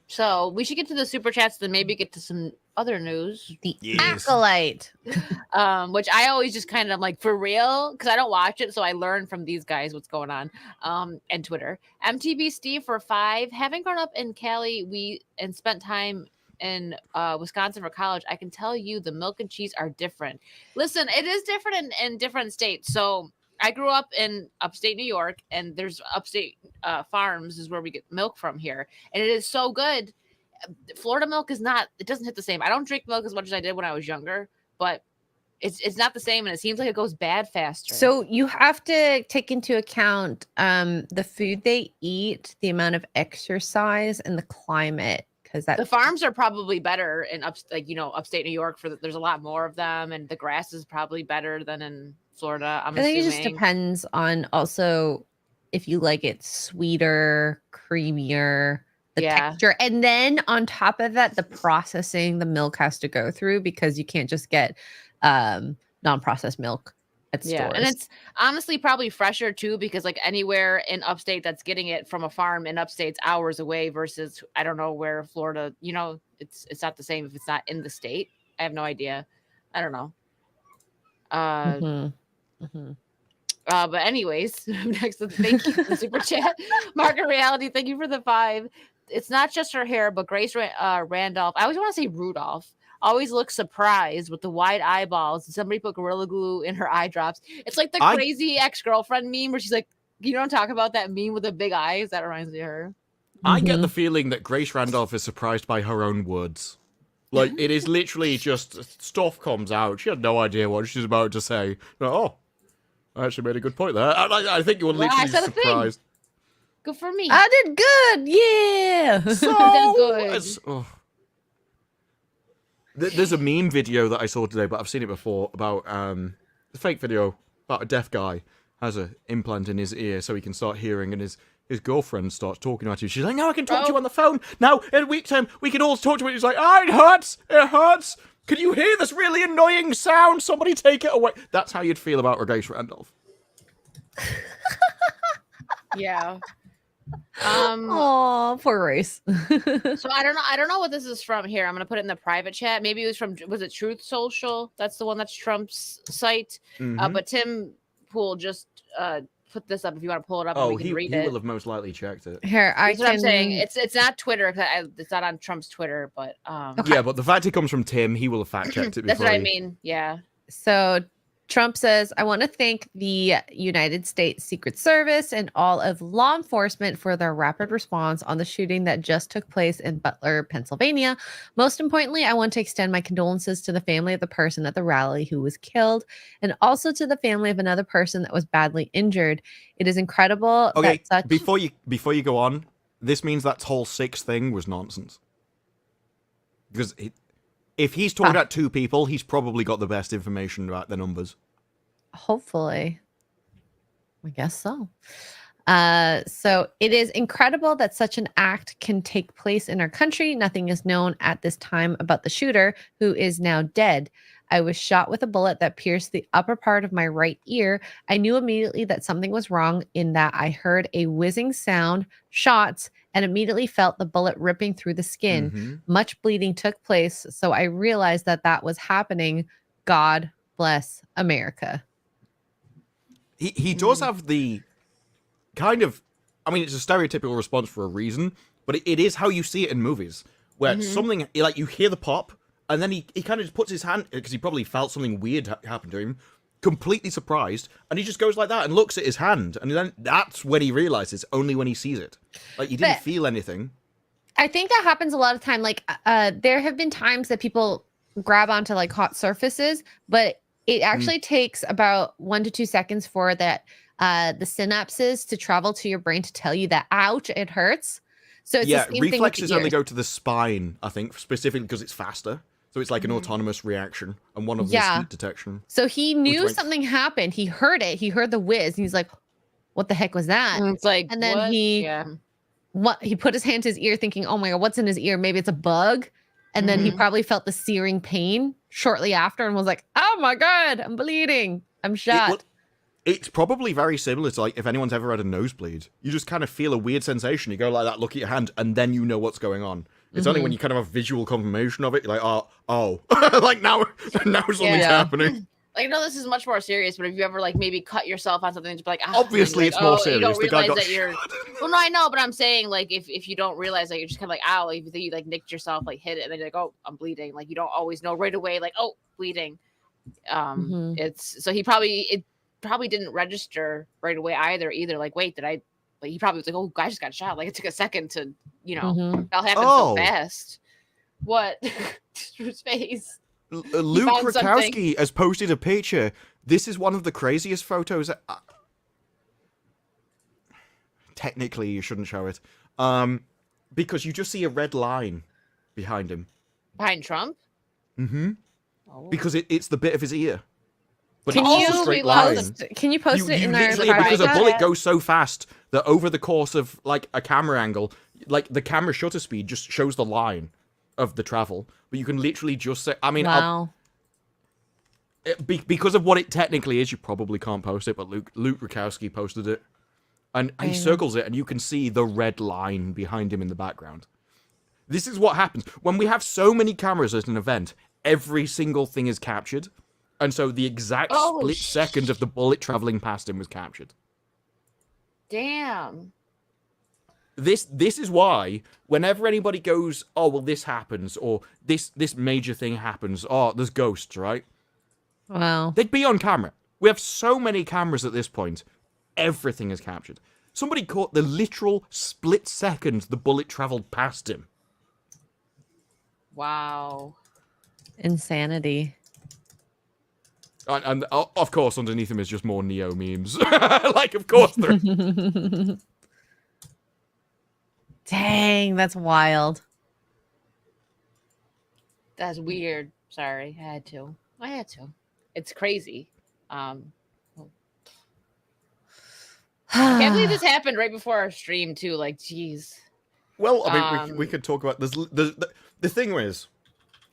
So we should get to the super chats, then maybe get to some other news. The Yes. Acolyte. Which I always just kind of like for real because I don't watch it, so I learn from these guys what's going on. And Twitter. MTB Steve for 5. Having grown up in Cali, and spent time in Wisconsin for college, I can tell you the milk and cheese are different. Listen, it is different in different states. So I grew up in upstate New York, and there's upstate farms is where we get milk from here, and it is so good. Florida milk is not. It doesn't hit the same. I don't drink milk as much as I did when I was younger, but it's not the same, and it seems like it goes bad faster. So you have to take into account the food they eat, the amount of exercise, and the climate. Because the farms are probably better in upstate New York. There's a lot more of them, and the grass is probably better than in Florida. I think it just depends on also if you like it sweeter, creamier, the texture, and then on top of that, the processing the milk has to go through because you can't just get non-processed milk at stores. And it's honestly probably fresher too because like anywhere in upstate that's getting it from a farm in upstate's hours away versus I don't know where Florida. It's not the same if it's not in the state. I have no idea. I don't know. But anyways, next, thank you for the super chat. Market Reality, thank you for the 5. It's not just her hair, but Grace Randolph. I always want to say Rudolph. Always looks surprised with the wide eyeballs. Somebody put Gorilla Glue in her eye drops. It's like the crazy ex-girlfriend meme where she's like, you don't talk about that meme with the big eyes. That reminds me of her. I get the feeling that Grace Randolph is surprised by her own words. Like, it is literally just stuff comes out. She had no idea what she's about to say. Like, oh, I actually made a good point there. I think you were literally surprised. Good for me. I did good. Yeah. So good. There's a meme video that I saw today, but I've seen it before, about a fake video about a deaf guy has an implant in his ear so he can start hearing, and his girlfriend starts talking about him. She's like, no, I can talk to you on the phone. Now, in a week's time, we can all talk to him. He's like, oh, it hurts. It hurts. Can you hear this really annoying sound? Somebody take it away. That's how you'd feel about Grace Randolph. Yeah. Oh, poor Grace. So I don't know what this is from here. I'm gonna put it in the private chat. Maybe it was it Truth Social? That's the one that's Trump's site. But Tim Pool just put this up if you want to pull it up and Oh, we can he read will it. have most likely checked it. Here, That's what I'm saying. It's not Twitter. It's not on Trump's Twitter, but Yeah, but the fact it comes from Tim, he will have fact checked it before. that's what I he- mean. Yeah. So Trump says, I want to thank the United States Secret Service and all of law enforcement for their rapid response on the shooting that just took place in Butler, Pennsylvania. Most importantly, I want to extend my condolences to the family of the person at the rally who was killed, and also to the family of another person that was badly injured. It is incredible Okay, that such... before you go on, this means that whole 6 thing was nonsense. Because if he's talking about 2 people, he's probably got the best information about the numbers. Hopefully. I guess so. So it is incredible that such an act can take place in our country. Nothing is known at this time about the shooter, who is now dead. I was shot with a bullet that pierced the upper part of my right ear. I knew immediately that something was wrong in that I heard a whizzing sound, shots, and immediately felt the bullet ripping through the skin. Mhm. Much bleeding took place, so I realized that that was happening. God bless America. He does have the kind of, I mean, it's a stereotypical response for a reason, but it is how you see it in movies, where something, like, you hear the pop, and then he kind of just puts his hand, because he probably felt something weird happen to him, completely surprised, and he just goes like that and looks at his hand, and then that's when he realizes, only when he sees it. Like, he didn't feel anything. I think that happens a lot of time. Like, there have been times that people grab onto like hot surfaces, but it actually takes about 1 to 2 seconds for that the synapses to travel to your brain to tell you that ouch, it hurts. So it's Yeah, the same thing with reflexes the only ears. go to the spine, I think, specifically because it's faster. So it's like an autonomous reaction, and one of them is heat detection. So he knew makes- something happened. He heard it. He heard the whiz, and he's like, "What the heck was that?" And it's like, And then what? he put his hand to his ear, thinking, "Oh my god, what's in his ear? Maybe it's a bug." And then he probably felt the searing pain shortly after, and was like, "Oh my god, I'm bleeding. I'm shot." It's probably very similar to, like, if anyone's ever had a nosebleed. You just kind of feel a weird sensation. You go like that, look at your hand, and then you know what's going on. It's only when you kind of have visual confirmation of it, you're like, oh. Like, now something's happening. Like, I know this is much more serious, but if you ever, like, maybe cut yourself on something, just be like, Obviously, like, it's more You serious. don't The guy realize got that you're... Well, no, I know, but I'm saying, like, if you don't realize, like, you're just kind of like, ow, like, if you think you, like, nicked yourself, like, hit it, and then you're like, oh, I'm bleeding. Like, you don't always know right away, like, oh, bleeding. It's... So it probably didn't register right away either. Like, wait, did I... Like, he probably was like, oh, I just got shot. Like, it took a second to, you know, it all happened so fast. What? His face. Luke found something. Rakowski has posted a picture. This is one of the craziest photos. Technically, you shouldn't show it. Because you just see a red line behind him. Behind Trump? Mm-hmm. Oh. Because it's the bit of his ear. But Can it's you just a straight line. post it in our literally, private because a chat? bullet goes so fast that over the course of, like, a camera angle, like, the camera shutter speed just shows the line of the travel. But you can literally just say, I mean, Wow. because of what it technically is, you probably can't post it, but Luke Rakowski posted it. And he circles it, and you can see the red line behind him in the background. This is what happens. When we have so many cameras at an event, every single thing is captured. And so the exact split second of the bullet traveling past him was captured. Damn. This is why whenever anybody goes, oh, well, this happens, or this major thing happens, oh, there's ghosts, right? Wow. They'd be on camera. We have so many cameras at this point. Everything is captured. Somebody caught the literal split second the bullet traveled past him. Wow. Insanity. And of course, underneath him is just more Neo memes. Like, of course there. Dang, that's wild. That's weird. Sorry, I had to. It's crazy. I can't believe this happened right before our stream too. Like, geez. Well, I mean, we could talk about the thing is,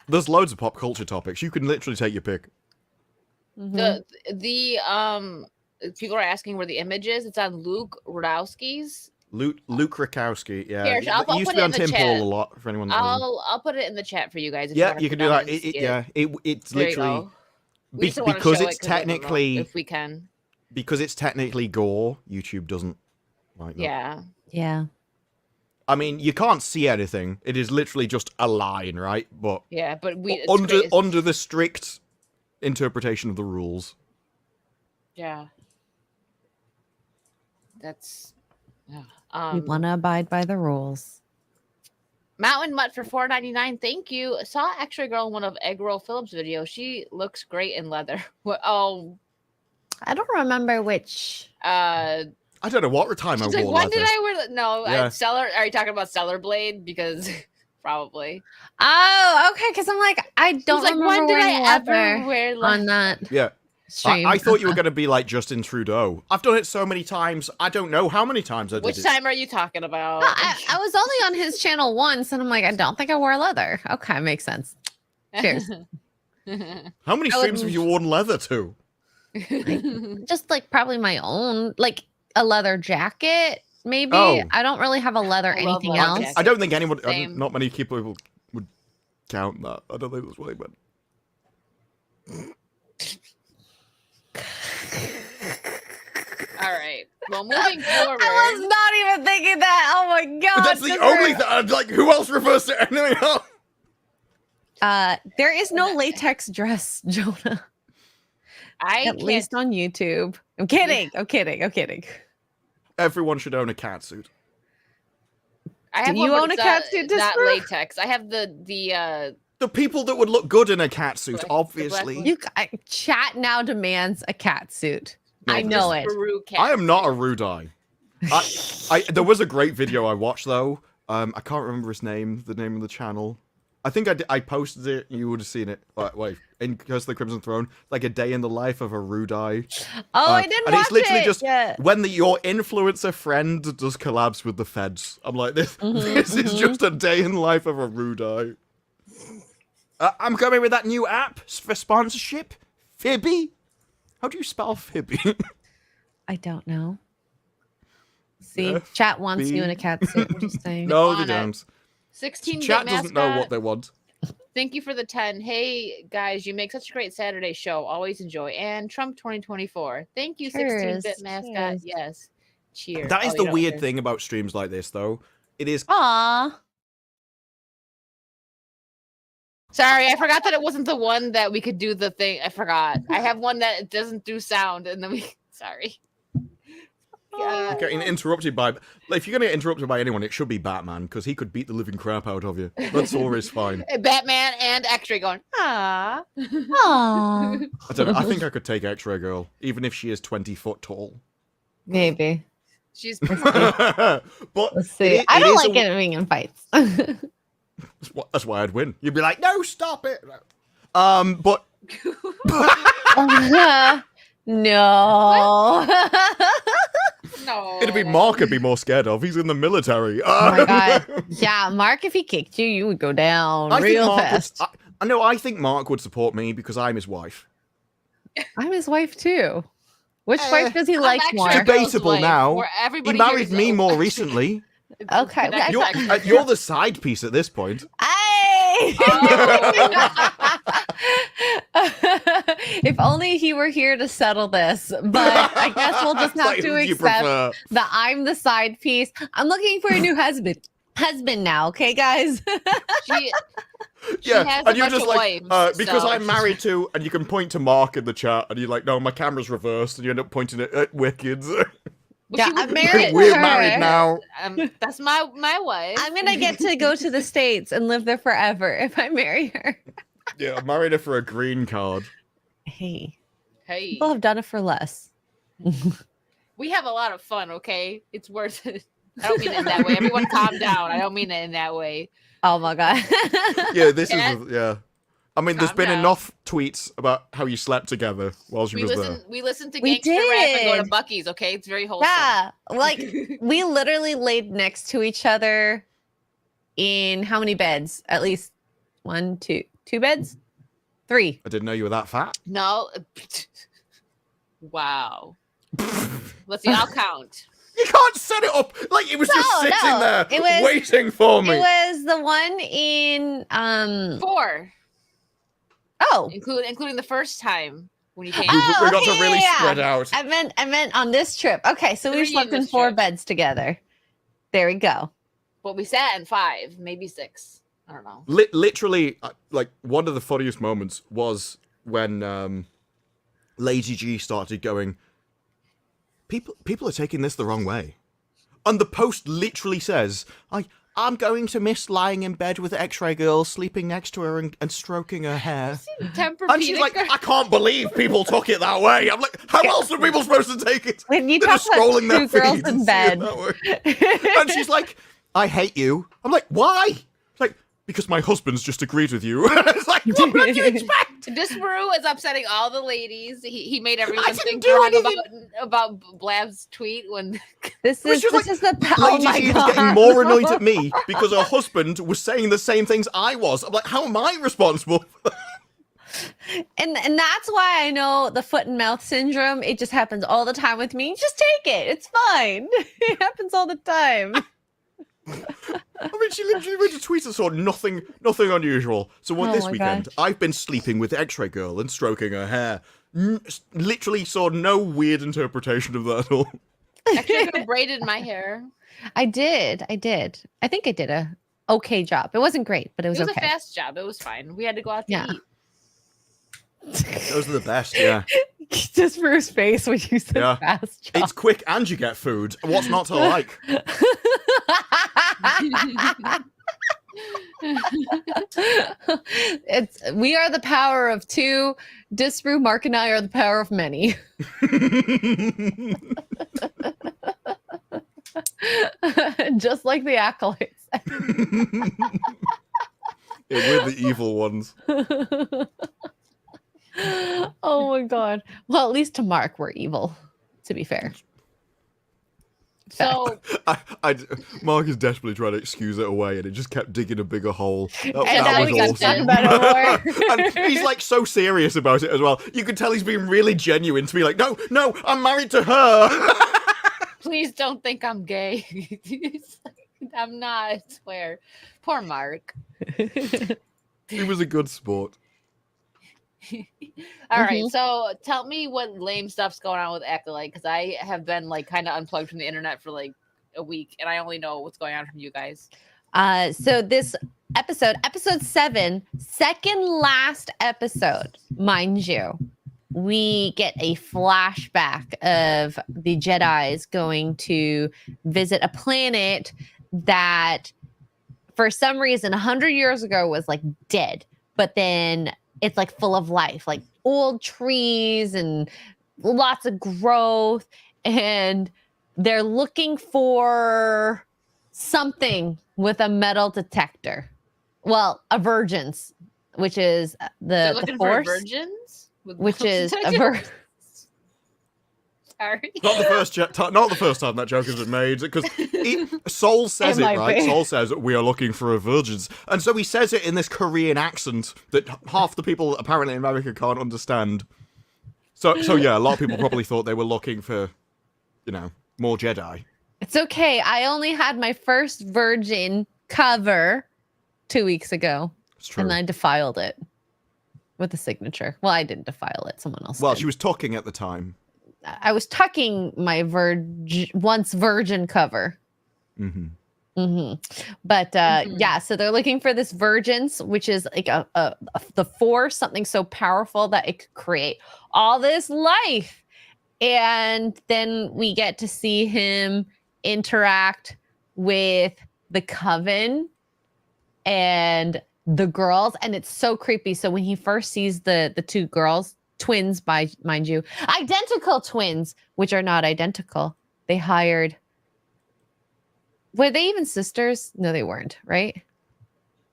there's loads of pop culture topics. You can literally take your pick. The people are asking where the image is. It's on Luke Radowski's. Luke Rakowski, yeah. Here, I'll He used to put be it on in the Tim chat. Pool a lot, for anyone that knows. I'll put it in the chat for you guys. If Yeah, wanna you can come do down that. and see It's We just don't wanna literally show it because it's 'cause I don't know technically if we can. because it's technically gore, YouTube doesn't like that. Yeah. Yeah. I mean, you can't see anything. It is literally just a line, right? But Yeah, but it's under crazy. under the strict interpretation of the rules. Yeah. That's We want to abide by the rules. Mountain Mutt for $4.99. Thank you. Saw Xray girl in one of Egg Roll Phillips' videos. She looks great in leather. What? Oh, I don't remember which. I don't know what time I she's wore like, when leather. did I wear? No, Yeah. Stellar. Are you talking about Stellar Blade? Because probably. Oh, okay. Because I'm like, I don't like, remember when did wearing I ever leather wear on that Yeah. stream. I thought you were going to be like Justin Trudeau. I've done it so many times. I don't know how many times I did Which it. time are you talking about? No, I was only on his channel once, and I'm like, I don't think I wore leather. Okay, makes sense. Cheers. How many I would- streams have you worn leather to? Just like probably my own, like a leather jacket, maybe. Oh. I don't really have a leather I love anything leather else. jackets. I don't think anyone, Same. not many people would count that. I don't think that's what they meant. All right. Well, moving forward. I was not even thinking that. Oh my god. But that's the only thing. Like, who else refers to anything else? There is no latex dress, Jonah. I At can't. least on YouTube. I'm kidding. I'm kidding. I'm kidding. Everyone should own a cat suit. I have Do one, you but own a it's cat suit, not Disparu? latex. I have the The people that would look good in a cat suit, Black- obviously. one? Chat now demands a cat suit. No, I know it. Disparu cat I am not a suit. Rudai. There was a great video I watched though. I can't remember his name, the name of the channel. I think I posted it. You would have seen it. Wait, in Curse of the Crimson Throne, like a day in the life of a Rudai. Oh, I didn't and watch it's literally it. just Yeah. when your influencer friend does collabs with the feds. I'm like, this is just a day in the life of a Rudai. I'm coming with that new app for sponsorship. Fibby? How do you spell Fibby? I don't know. See, F chat wants you in a B. cat suit. I'm just saying. No, on they it. don't. 16-bit Chat doesn't know mascot. what they want. Thank you for the 10. Hey guys, you make such a great Saturday show. Always enjoy. And Trump 2024. Thank you, 16-bit Cheers. mascot. Cheers. Yes. Cheers. That is Oh, the you don't weird cheers. thing about streams like this, though. It is. Aw. Sorry, I forgot that it wasn't the one that we could do the thing. I forgot. I have one that doesn't do sound, and then we. Sorry. Getting interrupted by. If you're gonna get interrupted by anyone, it should be Batman because he could beat the living crap out of you. That's always fine. Batman and Xray going, ah. Aw. I don't know. I think I could take Xray Girl, even if she is 20 foot tall. Maybe. She's But Let's see. I don't like getting in fights. That's why I'd win. You'd be like, no, stop it. But No. no. it'd be Mark I'd be more scared of. He's in the military. Oh my god. Yeah, Mark, if he kicked you, you would go down I think real Mark fast. would. I know. I think Mark would support me because I'm his wife. I'm his wife too. Which wife does he I'm like actually more? a girl's Debatable wife, now. where He everybody here married is me a- more recently. Okay, That's well, You're the side piece at this point. Hey! Oh. If only he were here to settle this, but I guess we'll just have Like, to who do you accept prefer? that I'm the side piece. I'm looking for a new husband. Husband now, okay, guys? She Yeah, has and a you're bunch just of like, wives, because so- I'm married to, and you can point to Mark in the chat, and you're like, no, my camera's reversed, and you end up pointing at Wicked. Yeah, she would I'm be married great. We're her. married now. That's my wife. I'm gonna get to go to the States and live there forever if I marry her. Yeah, I married her for a green card. Hey, Hey, people have done it for less. we have a lot of fun. Okay, it's worth it. I don't mean it in that way. Everyone, calm down. I don't mean it in that way. Oh my god. Yeah, this Yeah. is, yeah. I mean, there's Calm been down. enough tweets about how you slept together while she We was listen. there. We listen to We Gangster Rap and go to did. Bucky's. Okay, it's very wholesome. Yeah, like we literally laid next to each other in how many beds? At least two beds? 3. I didn't know you were that fat. No. Wow. Let's see. I'll count. You can't set it up like it was just No, sitting no, there it was- waiting for me. It was the one in 4, oh, including the first time. when you came. Oh, we got to okay, really yeah. spread out. I meant on this trip. Okay, so we Three slept in in this 4 trip. beds together. There we go. But we sat in 5, maybe 6. I don't know. Literally, like, one of the funniest moments was when Lady G started going, people are taking this the wrong way. And the post literally says, I'm going to miss lying in bed with Xray girl, sleeping next to her and stroking her hair. And she's like, I can't believe people took it that way. I'm like, how else are people supposed to take it? When you They're talk just about scrolling their 2 girls feeds in and see it bed. that way. And she's like, I hate you. I'm like, why? It's like, because my husband's just agreed with you. It's like, what did you expect? Disparu is upsetting all the ladies. He made everyone didn't think do wrong anything. about Blab's tweet when This is just this like, is the Lady oh my G god. was getting more annoyed at me because her husband was saying the same things I was. I'm like, how am I responsible? And that's why I know the foot and mouth syndrome. It just happens all the time with me. Just take it. It's fine. It happens all the time. I mean, she literally wrote a tweet that saw nothing unusual. So Oh this my weekend, gosh. I've been sleeping with Xray girl and stroking her hair. Literally saw no weird interpretation of that at all. actually braided my hair. I did. I think I did a okay job. It wasn't great, but it was, It was okay. a fast job. It was fine. We had to go out to Yeah. eat. Those are the best, yeah. Just for his face when you said Yeah. fast job. It's quick and you get food. What's not to like? We are the power of 2. Disparu, Mark, and I are the power of many. Just like the acolytes. Yeah, we're the evil ones. Oh my god. Well, at least to Mark, we're evil, to be fair. So Mark is desperately trying to excuse it away, and it just kept digging a bigger hole. And now That we was got to awesome. talk about it more. And he's like so serious about it as well. You can tell he's being really genuine to be like, no, I'm married to her. please don't think I'm gay. I'm not, I swear. Poor Mark. He was a good sport. All right, so tell me what lame stuff's going on with Acolyte, because I have been like kind of unplugged from the internet for like a week, and I only know what's going on from you guys. So this episode 7, second last episode, mind you, we get a flashback of the Jedis going to visit a planet that for some reason 100 years ago was like dead, but then it's like full of life, like old trees and lots of growth, and they're looking for something with a metal detector. Well, a virgins, which is They're the looking for force, virgins, with which metal is a detectors? Sorry. Not the first time that joke has been made, because Soul says It it, might right? be. Soul says we are looking for a virgins, and so he says it in this Korean accent that half the people apparently in America can't understand. So yeah, a lot of people probably thought they were looking for, more Jedi. It's okay. I only had my first virgin cover 2 weeks ago, It's true. and I defiled it with a signature. Well, I didn't defile it. Someone else Well, did. she was talking at the time. I was tucking my once virgin cover. Mm-hmm. But yeah, so they're looking for this virgins, which is like the force, something so powerful that it could create all this life. And then we get to see him interact with the coven and the girls, and it's so creepy. So when he first sees the 2 girls, twins, mind you, identical twins, which are not identical. They hired. Were they even sisters? No, they weren't, right?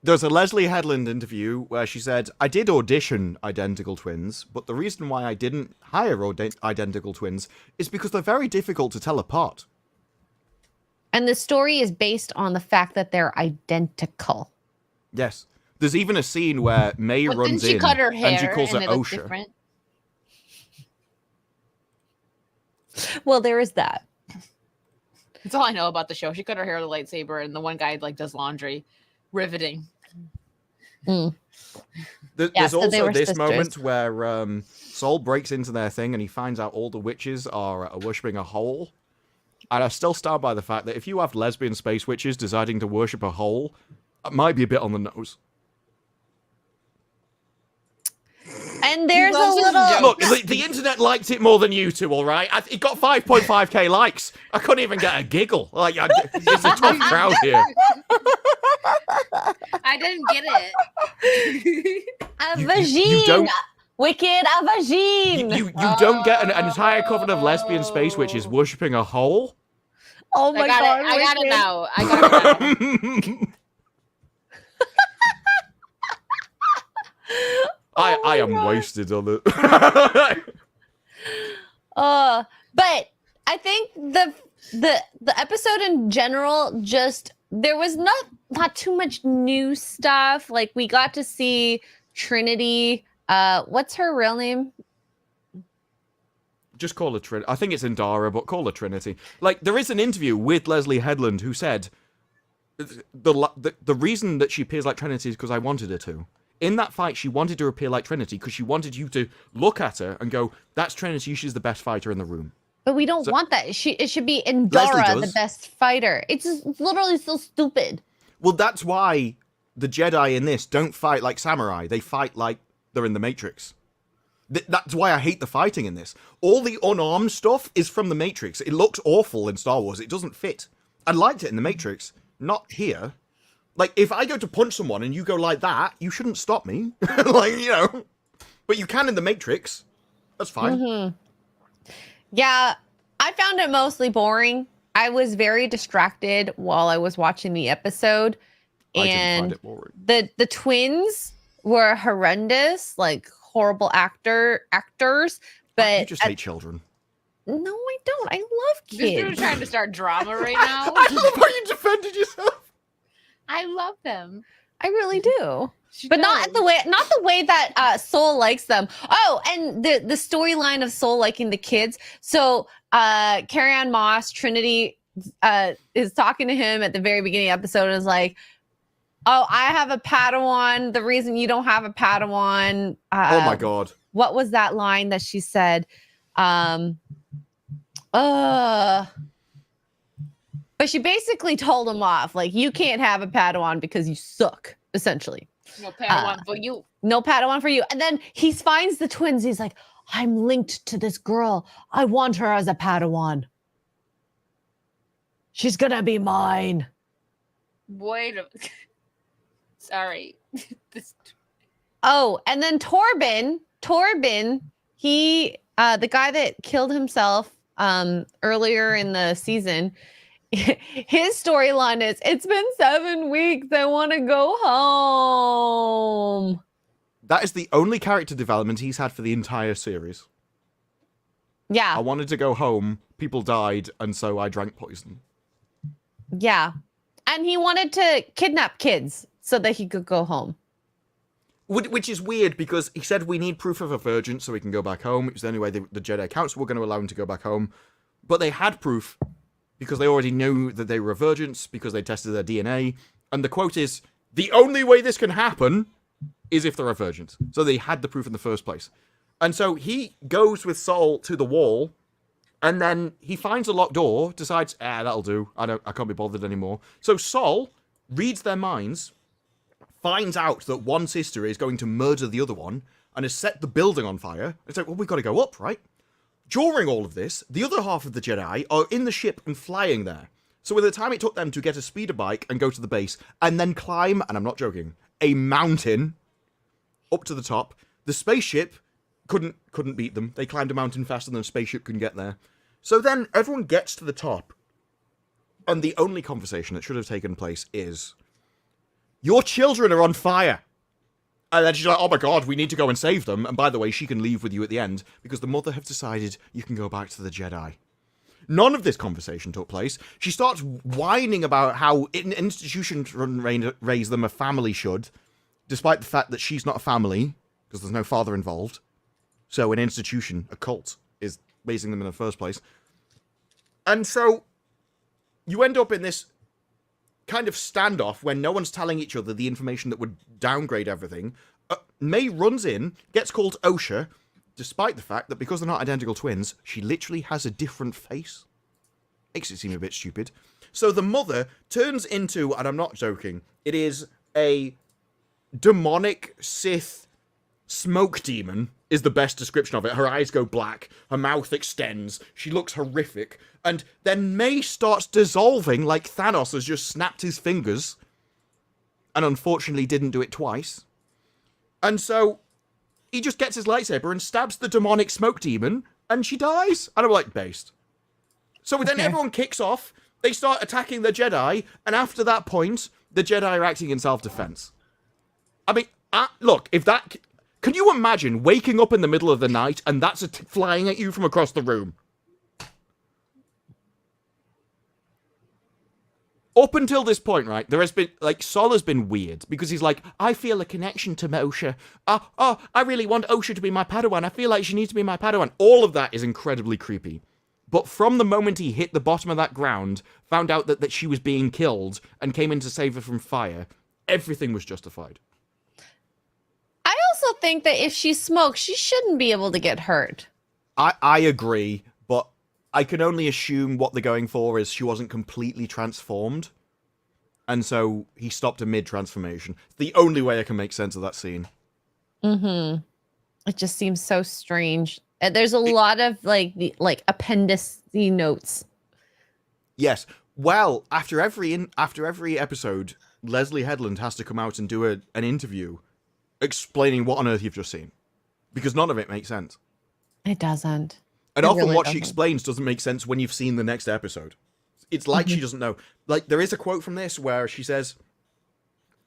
There's a Leslie Headland interview where she said, I did audition identical twins, but the reason why I didn't hire identical twins is because they're very difficult to tell apart. And the story is based on the fact that they're identical. Yes. There's even a scene where May But runs didn't she in cut her hair and she calls and it they look OSHA. different? Well, there is that. That's all I know about the show. She cut her hair with a lightsaber, and the one guy like does laundry. Riveting. Mm. There's Yeah, so they also were this sisters. moment where Saul breaks into their thing and he finds out all the witches are worshipping a hole. And I still stand by the fact that if you have lesbian space witches deciding to worship a hole, it might be a bit on the nose. And there's a also little... Look, the internet liked it more than you two, all right? It got 5.5k likes. I couldn't even get a giggle. Like, it's a tough crowd here. I didn't get it. A You vagine! don't- Wicked, a vagine! You don't get an entire coven of lesbian space witches worshipping a hole? Oh my I got god, it. I got it Wicked. now. I got it now. I am wasted on it. But I think the episode in general, just there was not too much new stuff. Like we got to see Trinity. What's her real name? Just call her Trinity. I think it's Indara, but call her Trinity. Like, there is an interview with Leslie Headland who said the reason that she appears like Trinity is because I wanted her to. In that fight, she wanted to appear like Trinity because she wanted you to look at her and go, that's Trinity, she's the best fighter in the room. But we don't want that. It should be Leslie Indara, the does. best fighter. It's just literally so stupid. Well, that's why the Jedi in this don't fight like samurai. They fight like they're in the Matrix. That's why I hate the fighting in this. All the unarmed stuff is from the Matrix. It looks awful in Star Wars. It doesn't fit. I liked it in the Matrix, not here. Like, if I go to punch someone and you go like that, you shouldn't stop me. Like, you know. But you can in the Matrix. That's fine. Mm-hmm. Yeah, I found it mostly boring. I was very distracted while I was watching the episode. I didn't And find it boring. the twins were horrendous, like horrible actors. But You just hate children. no, I don't. I love You're kids. trying to start drama right now. I love how you defended yourself. I love them. I really do. She But not does. the way that Soul likes them. Oh, and the storyline of Soul liking the kids. So Carrie-Anne Moss, Trinity, is talking to him at the very beginning of the episode and is like, oh, I have a Padawan. The reason you don't have a Padawan. Oh my god. What was that line that she said? But she basically told him off. Like, you can't have a Padawan because you suck, essentially. No Padawan for you. No Padawan for you. And then he finds the twins. He's like, I'm linked to this girl. I want her as a Padawan. She's gonna be mine. Wait a Sorry. This... Oh, and then Torben, he the guy that killed himself earlier in the season, his storyline is, it's been 7 weeks. I want to go home. That is the only character development he's had for the entire series. Yeah. I wanted to go home, people died, and so I drank poison. Yeah. And he wanted to kidnap kids so that he could go home. Which is weird because he said we need proof of a virgin so we can go back home. It was the only way the Jedi Council were going to allow him to go back home. But they had proof because they already knew that they were virgins because they tested their DNA. And the quote is, the only way this can happen is if they're virgins. So they had the proof in the first place. And so he goes with Saul to the wall, and then he finds a locked door, decides, that'll do. I can't be bothered anymore. So Saul reads their minds, finds out that one sister is going to murder the other one, and has set the building on fire. It's like, well, we've got to go up, right? During all of this, the other half of the Jedi are in the ship and flying there. So by the time it took them to get a speeder bike and go to the base, and then climb, and I'm not joking, a mountain up to the top, the spaceship couldn't beat them. They climbed a mountain faster than a spaceship could get there. So then everyone gets to the top, and the only conversation that should have taken place is, your children are on fire. And then she's like, oh my god, we need to go and save them. And by the way, she can leave with you at the end, because the mother have decided you can go back to the Jedi. None of this conversation took place. She starts whining about how an institution raise them, a family should, despite the fact that she's not a family, because there's no father involved. So an institution, a cult, is raising them in the first place. And so you end up in this kind of standoff when no one's telling each other the information that would downgrade everything. May runs in, gets called OSHA, despite the fact that because they're not identical twins, she literally has a different face. Makes it seem a bit stupid. So the mother turns into, and I'm not joking, it is a demonic Sith smoke demon, is the best description of it. Her eyes go black, her mouth extends, she looks horrific, and then May starts dissolving like Thanos has just snapped his fingers, and unfortunately didn't do it twice. And so he just gets his lightsaber and stabs the demonic smoke demon, and she dies. And I'm like, based. So then everyone kicks off, they start attacking the Jedi, and after that point, the Jedi are acting in self-defense. I mean, look, if that... Can you imagine waking up in the middle of the night and that's flying at you from across the room? Up until this point, right, there has been, like, Sol has been weird, because he's like, I feel a connection to Osha. I really want Osha to be my Padawan. I feel like she needs to be my Padawan. All of that is incredibly creepy. But from the moment he hit the bottom of that ground, found out that she was being killed, and came in to save her from fire, everything was justified. I also think that if she smokes, she shouldn't be able to get hurt. I agree, but I can only assume what they're going for is she wasn't completely transformed. And so he stopped her mid-transformation. It's the only way I can make sense of that scene. Mm-hmm. It just seems so strange. There's a lot of like appendice notes. Yes. Well, after every episode, Leslie Headland has to come out and do an interview explaining what on earth you've just seen, because none of it makes sense. It doesn't. And It often really what she doesn't. explains doesn't make sense when you've seen the next episode. It's like she doesn't know. Like, there is a quote from this where she says,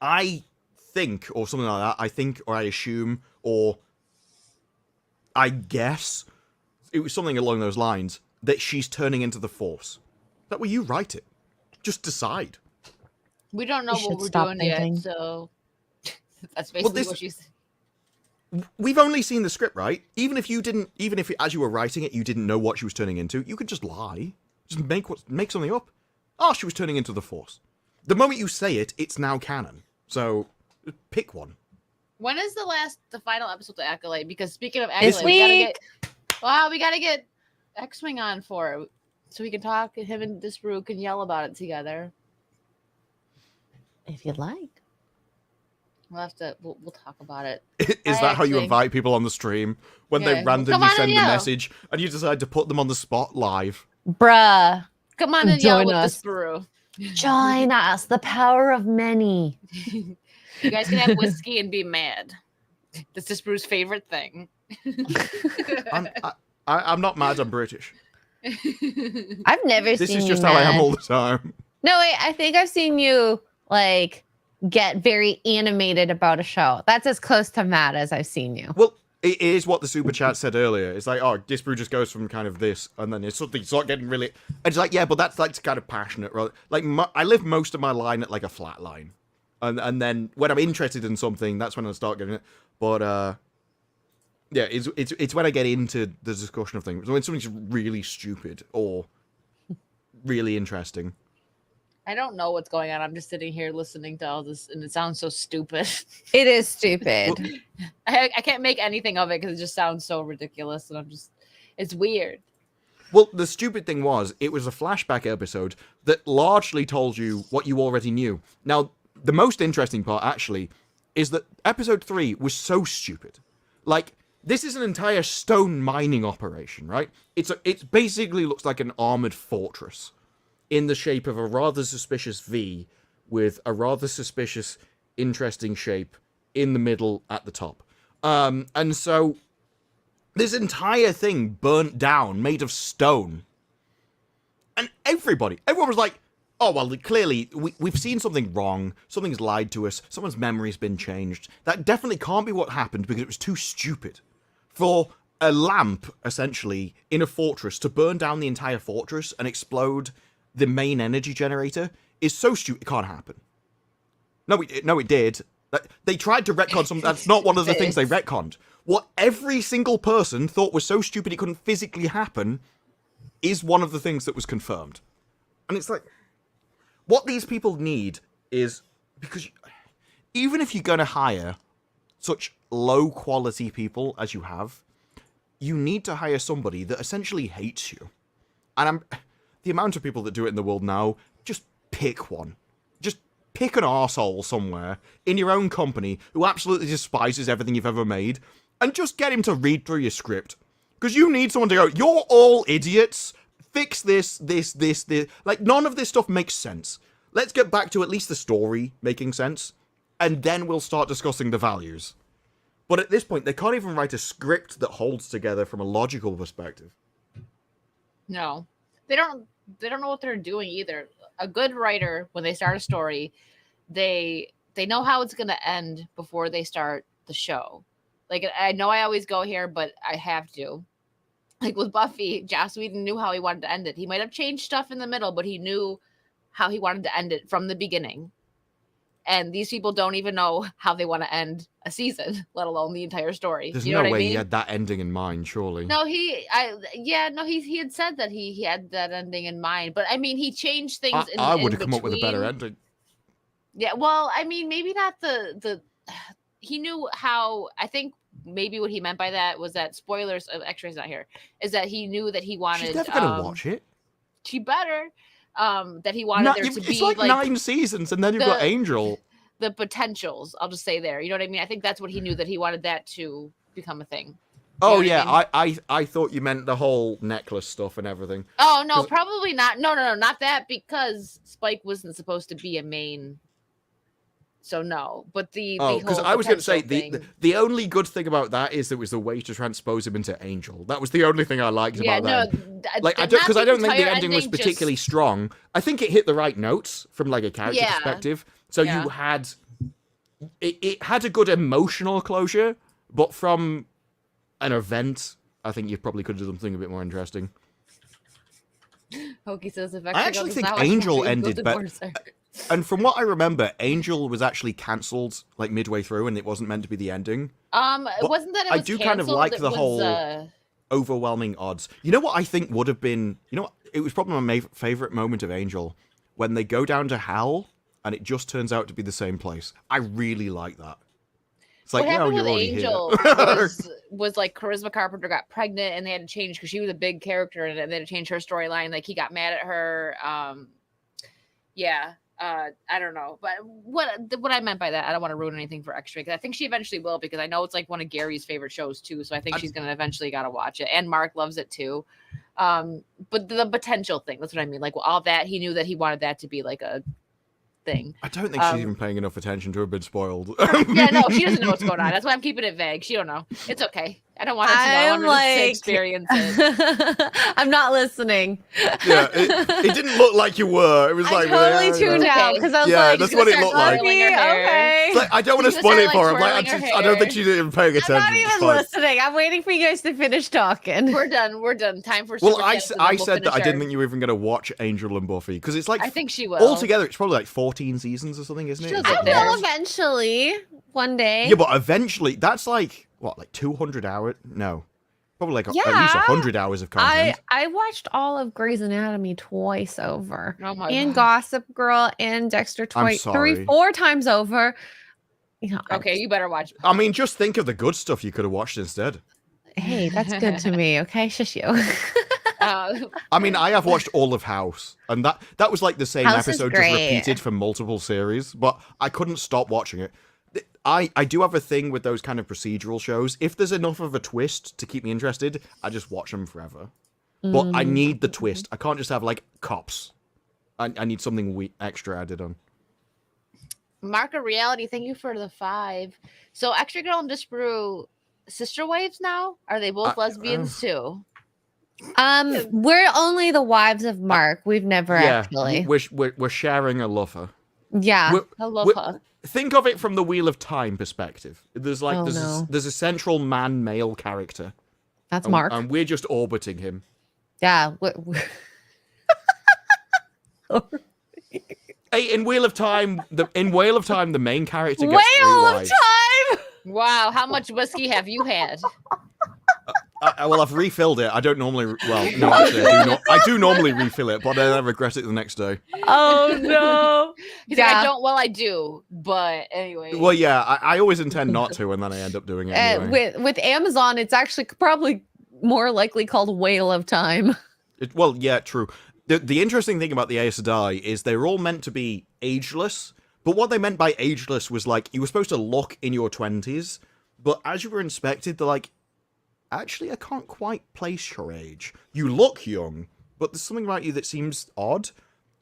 I think, or something like that, I think, or I assume, or I guess, it was something along those lines, that she's turning into the Force. That way you write it. Just decide. We don't know You should what we're stop doing thinking. yet, so that's basically this- what she's. We've only seen the script, right? Even if as you were writing it, you didn't know what she was turning into, you could just lie. Just make something up. Oh, she was turning into the Force. The moment you say it, it's now canon. So, pick one. When is the final episode of Acolyte? Because speaking of This Acolyte, we gotta get X-Wing on for it, so we can talk. Him and Disparu can yell about it together. If you'd like. We'll talk about it. Is that how you invite people on the stream? When Yeah. they randomly Come on send and a yell. message and you decide to put them on the spot live? Bruh. Come on and yell Join with us. Disparu. Join us. The power of many. You guys can have whiskey and be mad. That's Disparu's favorite thing. I'm not mad, I'm British. I've never This seen is you just how I am mad. all the time. No, wait, I think I've seen you like get very animated about a show. That's as close to mad as I've seen you. Well, it is what the super chat said earlier. It's like, oh, Disparu just goes from kind of this, and then it's something start getting really. And it's like, yeah, but that's like kind of passionate, right? Like, I live most of my line at like a flat line, and then when I'm interested in something, that's when I start getting it. But yeah, it's when I get into the discussion of things, when something's really stupid or really interesting. I don't know what's going on. I'm just sitting here listening to all this, and it sounds so stupid. It is stupid. I can't make anything of it because it just sounds so ridiculous, and it's weird. Well, the stupid thing was, it was a flashback episode that largely told you what you already knew. Now, the most interesting part, actually, is that episode 3 was so stupid. Like, this is an entire stone mining operation, right? It basically looks like an armored fortress in the shape of a rather suspicious V with a rather suspicious, interesting shape in the middle at the top. And so this entire thing burnt down, made of stone. And everyone was like, oh, well, clearly we've seen something wrong. Something's lied to us. Someone's memory's been changed. That definitely can't be what happened because it was too stupid. For a lamp, essentially, in a fortress to burn down the entire fortress and explode the main energy generator is so stupid. It can't happen. No, it did. They tried to retcon something. That's not one of the things they retconned. What every single person thought was so stupid it couldn't physically happen is one of the things that was confirmed. And it's like, what these people need is, because even if you're going to hire such low quality people as you have, you need to hire somebody that essentially hates you. And the amount of people that do it in the world now, just pick one. Just pick an arsehole somewhere in your own company who absolutely despises everything you've ever made, and just get him to read through your script. Because you need someone to go, you're all idiots, fix this. Like, none of this stuff makes sense. Let's get back to at least the story making sense, and then we'll start discussing the values. But at this point, they can't even write a script that holds together from a logical perspective. No. They don't know what they're doing either. A good writer, when they start a story, they know how it's going to end before they start the show. Like, I know I always go here, but I have to. Like with Buffy, Joss Whedon knew how he wanted to end it. He might have changed stuff in the middle, but he knew how he wanted to end it from the beginning. And these people don't even know how they want to end a season, let alone the entire story. There's you know no what way I mean? he had that ending in mind, surely. No, he had said that he had that ending in mind. But I mean, he changed things. I would have come up with a better ending. Yeah, well, I mean, maybe not the. He knew how. I think maybe what he meant by that was that spoilers of Xray's not here. Is that he knew that he wanted. She's never gonna watch it. She better. That he wanted there to it's be like 9 seasons, and then you've got Angel. The potentials, I'll just say there. You know what I mean? I think that's what he knew, that he wanted that to become a thing. Oh yeah, I thought you meant the whole necklace stuff and everything. Oh no, probably not. No, not that, because Spike wasn't supposed to be a main. So no, but because I was going to say the only good thing about that is there was a way to transpose him into Angel. That was the only thing I liked about that. Like I don't think the ending was particularly strong. I think it hit the right notes from like a character perspective. So you had it had a good emotional closure, but from an event, I think you probably could have done something a bit more interesting. Hokey says, I actually think Angel ended better. And from what I remember, Angel was actually cancelled like midway through, and it wasn't meant to be the ending. It wasn't that it was I do kind of like the whole overwhelming odds. You know what I think would have been? You know what? It was probably my favorite moment of Angel when they go down to Hell, and it just turns out to be the same place. I really like that. It's like, what happened with already Angel here. was like Charisma Carpenter got pregnant, and they had to change because she was a big character, and they had to change her storyline. Like he got mad at her. I don't know, but what I meant by that, I don't want to ruin anything for Xray, because I think she eventually will, because I know it's like one of Gary's favorite shows too, so I think she's gonna eventually gotta watch it, and Mark loves it too. But the potential thing, that's what I mean. Like all that, he knew that he wanted that to be like a thing. I don't think she's even paying enough attention to have been spoiled. Yeah, no, she doesn't know what's going on. That's why I'm keeping it vague. She don't know. It's okay. I don't want her to know. I want her to experience it. I'm not listening. Yeah, it didn't look like you were. It was like totally tuned out because I was yeah, like, that's what it looked like. Okay. It's like, I don't want to spoil it for him. Like, I don't think she's even paying attention. I'm not even listening. I'm waiting for you guys to finish talking. We're done. Time for. Well, I said that I didn't think you were even going to watch Angel and Buffy, because it's like I think she will. Altogether, it's probably like 14 seasons or something, isn't it? I will eventually, one day. Yeah, but eventually, that's like what, like 200 hours? No. Probably like at least 100 hours of content. I watched all of Grey's Anatomy twice over. Oh my and God. Gossip Girl and Dexter twice, sorry. 3-4 times over. You know, okay, you better watch. I mean, just think of the good stuff you could have watched instead. Hey, that's good to me. Okay, shush you. I mean, I have watched all of House, and that was like the same House is episode just great. repeated for multiple series, but I couldn't stop watching it. I do have a thing with those kind of procedural shows. If there's enough of a twist to keep me interested, I just watch them forever. But I need the twist. I can't just have like Cops. I need something extra added on. Mark of Reality, thank you for the 5. So Extra Girl and Disparu, sister wives now? Are they both lesbians too? We're only the wives of Mark. We've never actually. We're sharing a lover. Yeah. I love her. Think of it from the Wheel of Time perspective. There's like there's a central male character. That's Mark. And we're just orbiting him. Yeah. Hey, in Wheel of Time, the main character gets Wheel 3 of wives. Time. Wow, how much whiskey have you had? Well, I've refilled it. I don't normally. Well, no, actually, I do normally refill it, but then I regret it the next day. Oh no! He's like, I don't. Well, I do, but anyway. Well, yeah, I always intend not to, and then I end up doing it anyway. With Amazon, it's actually probably more likely called Whale of Time. Well, yeah, true. The interesting thing about the Aes Sedai is they're all meant to be ageless, but what they meant by ageless was like you were supposed to look in your 20s, but as you were inspected, they're like, actually, I can't quite place your age. You look young, but there's something about you that seems odd.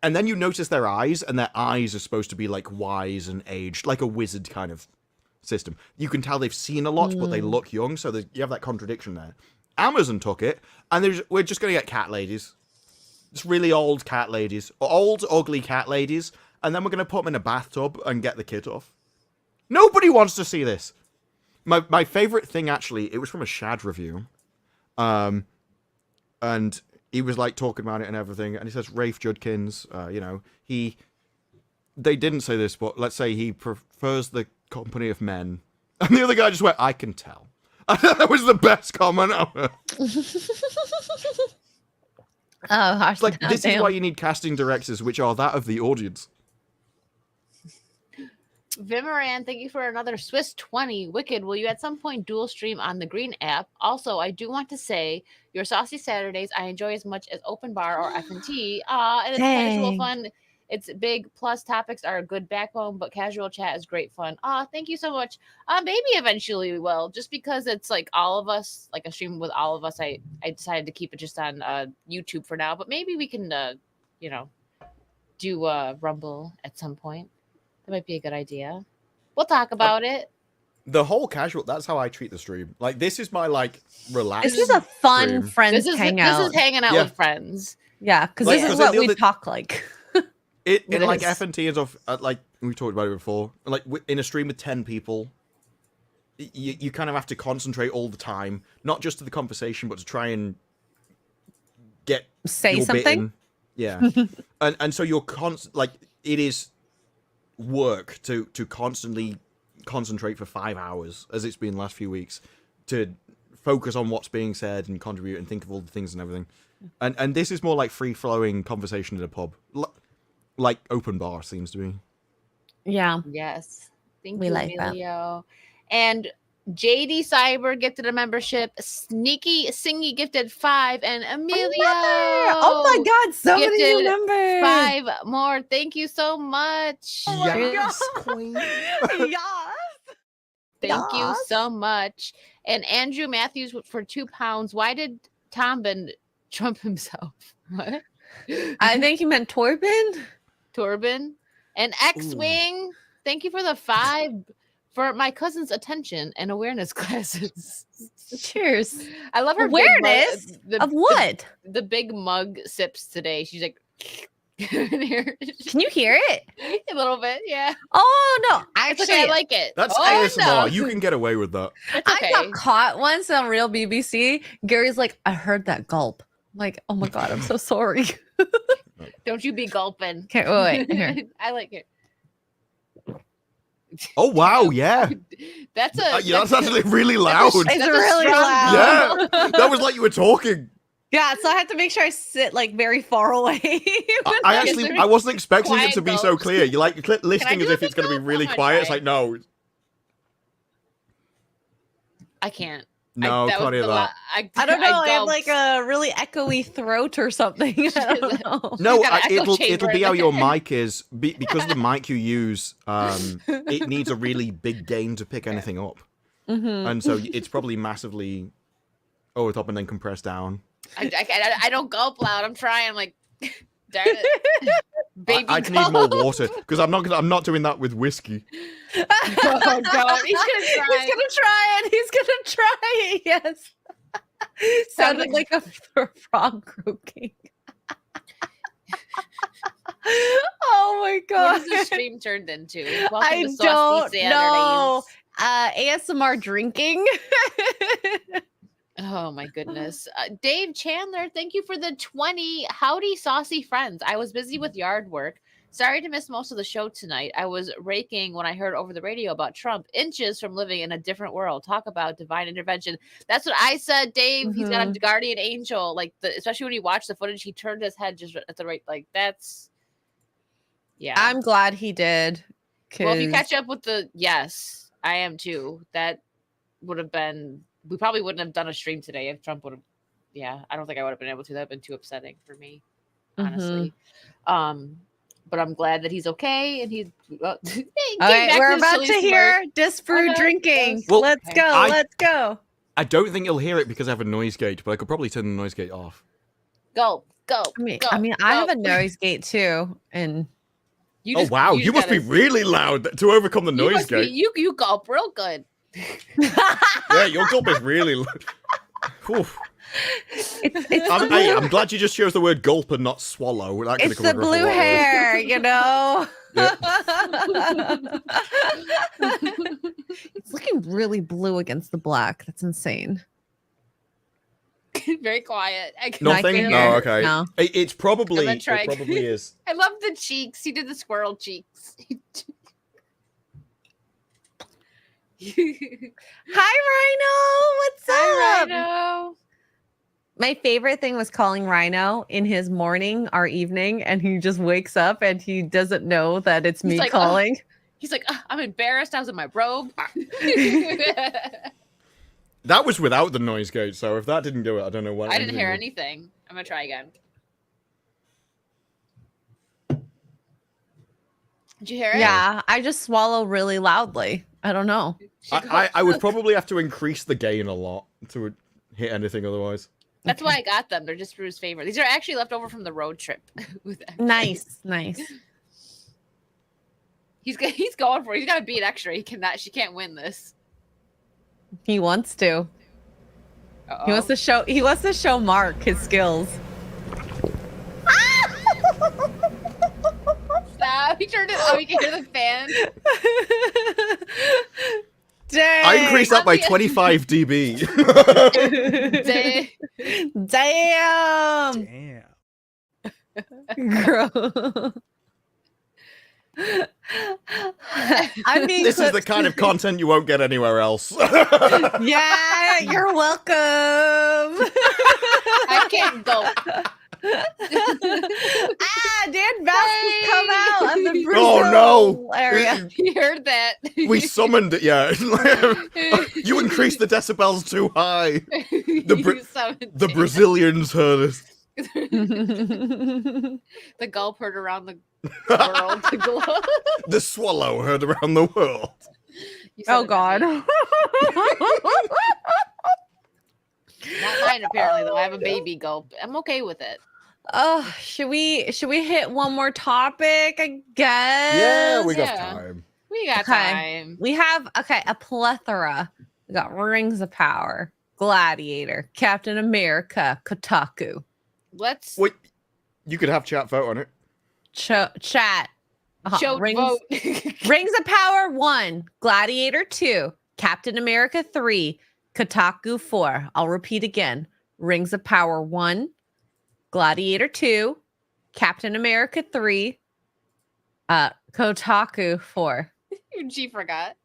And then you notice their eyes, and their eyes are supposed to be like wise and aged, like a wizard kind of system. You can tell they've seen a lot, but they look young, so you have that contradiction there. Amazon took it, and we're just going to get cat ladies. Just really old cat ladies. Old, ugly cat ladies. And then we're going to put them in a bathtub and get the kid off. Nobody wants to see this. My favorite thing, actually, it was from a Shad review. And he was, like, talking about it and everything. And he says, Rafe Judkins, they didn't say this, but let's say he prefers the company of men. And the other guy just went, I can tell. That was the best comment ever. Oh, it's like, this is why you need casting directors, which are that of the audience. Vimaran, thank you for another Swiss 20. Wicked, will you at some point dual stream on the Green app? Also, I do want to say your Saucy Saturdays I enjoy as much as Open Bar or F&T. And it's casual fun. It's big, plus topics are a good backbone, but casual chat is great fun. Thank you so much. Maybe eventually we will, just because it's like all of us, like a stream with all of us. I decided to keep it just on YouTube for now, but maybe we can, do Rumble at some point. That might be a good idea. We'll talk about it. The whole casual, that's how I treat the stream. Like, this is my, like, relaxed This is a fun stream. friends hangout. This is hanging out with friends. Yeah, because Like, this is what we talk like. In like F&T and stuff, like, we talked about it before, like, in a stream with 10 people, you kind of have to concentrate all the time, not just to the conversation, but to try and get Say your something? bit in. Yeah. and so you're like, it is work to constantly concentrate for 5 hours, as it's been the last few weeks, to focus on what's being said and contribute and think of all the things and everything. And this is more like free-flowing conversation in a pub. Like Open Bar seems to be. Yeah. Yes. Thank We you, like that. Emilio. And JD Cyber gifted a membership. Sneaky Singy gifted 5. And Emilio. Oh my God. So many new gifted members. 5 more. Thank you so much. Yes, queen. Yes. Thank you so much. And Andrew Matthews for £2. Why did Tombin trump himself? What? I think he meant Torben. Torben. And X-Wing, thank you for the 5 for my cousin's attention and awareness classes. Cheers. I love her Awareness big mug, of what? The big mug sips today. She's like, in here. Can you hear it? A little bit, yeah. Oh no! It's Actually, okay, I like it. That's Oh, ASMR. no. You can get away with that. It's okay. I got caught once on Real BBC. Gary's like, I heard that gulp. I'm like, oh my God, I'm so sorry. Don't you be gulping. Okay, wait. Here. I like it. Oh, wow, yeah. That's That's actually really loud. It's That's a really strong loud. Yeah, that was like you were talking. Yeah, so I have to make sure I sit like very far away. I wasn't expecting it to be so gulps. clear. You like listening do as a if it's big going to be gulp? really I'm gonna quiet. try It's it. like, no. I can't. No, that can't was hear the that. I don't know. I have gulped. like a really echoey throat or something. I don't know. No, got an echo it'll chamber be in how your there. mic is because of the mic you use. It needs a really big gain to pick anything up, and so it's probably massively over the top and then compressed down. I don't gulp loud. I'm trying. I'm like, darn it. Baby I need more water because I'm not doing that with whiskey. Oh, God. He's gonna try. He's gonna try it. He's gonna try it. Yes. Sounded like a frog croaking. Oh my What God. has the stream turned into? Welcome I to Saucy don't Saturdays. know. ASMR drinking. Oh my goodness. Dave Chandler, thank you for the 20. Howdy, saucy friends. I was busy with yard work. Sorry to miss most of the show tonight. I was raking when I heard over the radio about Trump, inches from living in a different world. Talk about divine intervention. That's what I said, Dave. He's got a guardian angel. Like, especially when you watch the footage, he turned his head just at the right. Like, that's, yeah. I'm glad he did. Well, if you 'cause- catch up with yes, I am too. That would have been, we probably wouldn't have done a stream today if Trump would have yeah, I don't think I would have been able to. That'd have been too upsetting for me, Mhm. honestly. But I'm glad that he's okay, and he. Well, he All came right, back we're to his about silly to smirk. hear Disparu Okay, drinking. yes. Well, Let's okay. go. I- Let's go. I don't think you'll hear it because I have a noise gate, but I could probably turn the noise gate off. Go. I mean, I have a noise gate too, and You Oh wow, you just must be gotta- really loud to overcome the You noise must be, gate. you gulp real good. Yeah, your gulp is really loud. Whew. it's I'm glad you just chose the word gulp and not swallow. That could it's have the covered up a blue lot of it. hair, you know. It's looking really blue against the black. That's insane. Very quiet. Nothing? Nothing No, here. okay. No. It's probably I'm gonna try. it probably is. I love the cheeks. He did the squirrel cheeks. Hi, Rhino. What's up? Hi, Rhino. My favorite thing was calling Rhino in his morning or evening, and he just wakes up and he doesn't know that it's He's me like, calling. He's like, I'm embarrassed. I was in my robe. That was without the noise gate, so if that didn't do it, I don't know what. I didn't hear anything. I'm gonna try again. Did you hear it? Yeah, I just swallow really loudly. I don't know. I would probably have to increase the gain a lot to hit anything otherwise. That's why I got them. They're just Drew's favorite. These are actually left over from the road trip. With Nice. He's going for it. He's got to beat Xray. She can't win this. He wants to. Uh-oh. He wants to show Mark his skills. Stop. He turned it on. You can hear the fan. Dang. I increased that by 25 dB. Damn. Girl. I mean, This is the kind of content you won't get anywhere else. yeah, you're welcome. I can't go. Dan Vasquez come out of the Brazil Oh, no. area. You heard that? We summoned it, yeah. You increased the decibels too high. The Brazilians heard us. The gulp heard around the world. The swallow heard around the world. Oh God. Not mine, apparently, though. I have a baby gulp. I'm okay with it. Oh, should we hit one more topic? I guess. Yeah, we got Yeah. time. We got time. We have a plethora. We got Rings of Power, Gladiator, Captain America, Kotaku. Let's Wait, you could have chat vote on it. Chat. show Rings, vote. Rings of Power 1, Gladiator 2, Captain America 3, Kotaku 4. I'll repeat again. Rings of Power 1, Gladiator 2, Captain America 3, Kotaku 4. She forgot.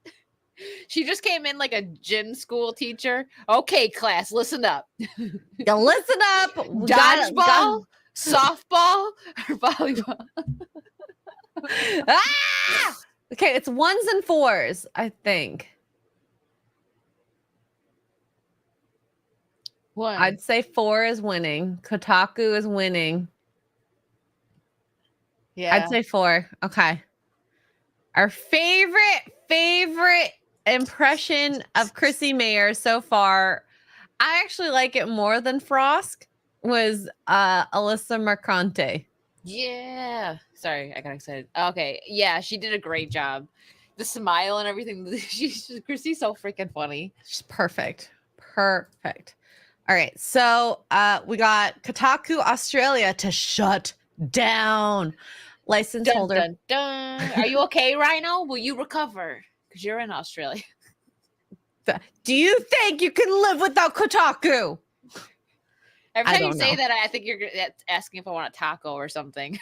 She just came in like a gym school teacher. Okay, class, listen up. Yeah, listen up. Dodgeball, softball, or volleyball? Ah! Okay, it's 1s and 4s, I think. What? I'd say 4 is winning. Kotaku is winning. Yeah. I'd say 4. Okay. Our favorite impression of Chrissy Mayer so far, I actually like it more than Frosk, was Alyssa Mercante. Yeah. Sorry, I got excited. Okay. Yeah, she did a great job. The smile and everything. Chrissy's so freaking funny. She's perfect. Perfect. All right. So we got Kotaku Australia to shut down. License Dun, holder. dun, dun. Are you okay, Rhino? Will you recover? Because you're in Australia. Do you think you can live without Kotaku? Every I time you don't say know. that, I think you're asking if I want a taco or something.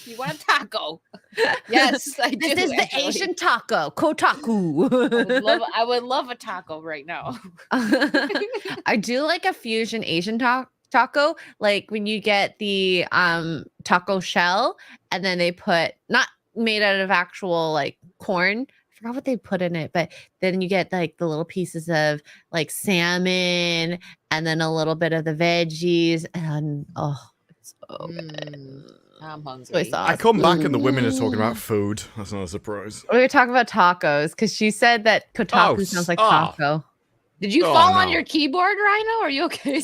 You want a taco? Yes, I do. This is the actually. Asian taco, Kotaku. I would love a taco right now. I do like a fusion Asian taco, like when you get the taco shell and then they put, not made out of actual like corn forgot what they put in it, but then you get like the little pieces of like salmon and then a little bit of the veggies and it's so good. I'm Soy hungry. sauce. I come back and the women are talking about food. That's not a surprise. We were talking about tacos because she said that kotaku sounds like taco. Did you Oh, fall on no. your keyboard, Rhino? Are you okay?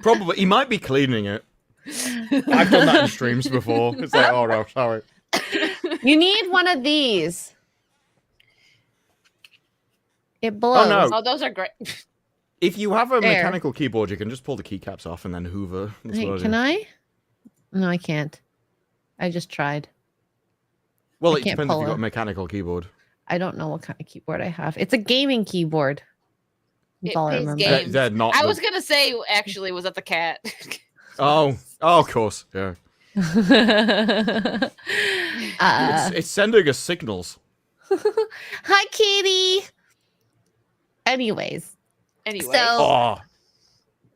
Probably. He might be cleaning it. I've done that in streams before. It's like, oh no, sorry. You need one of these. It blows. Oh no. Oh, those are great. If you have a There. mechanical keyboard, you can just pull the keycaps off and then hoover. That's Hey, what I can do. I? No, I can't. I just tried. Well, I it can't depends if pull you've got a it. mechanical keyboard. I don't know what kind of keyboard I have. It's a gaming keyboard. That's It all I plays remember. games. They're not. I the- was gonna say, actually, was that the cat? Oh, of course. Yeah. It's sending us signals. Hi, Katie. Anyways, Anyway, so Oh,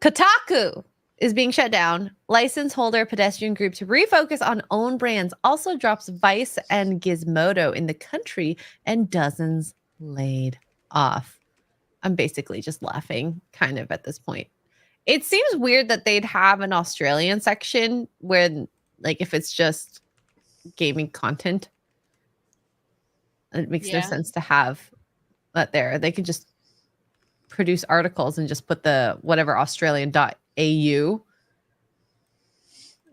Kotaku is being shut down. License holder pedestrian group to refocus on own brands also drops Vice and Gizmodo in the country and dozens laid off. I'm basically just laughing kind of at this point. It seems weird that they'd have an Australian section where, like, if it's just gaming content, it makes no Yeah. sense to have that there. They could just produce articles and just put the whatever Australian.au.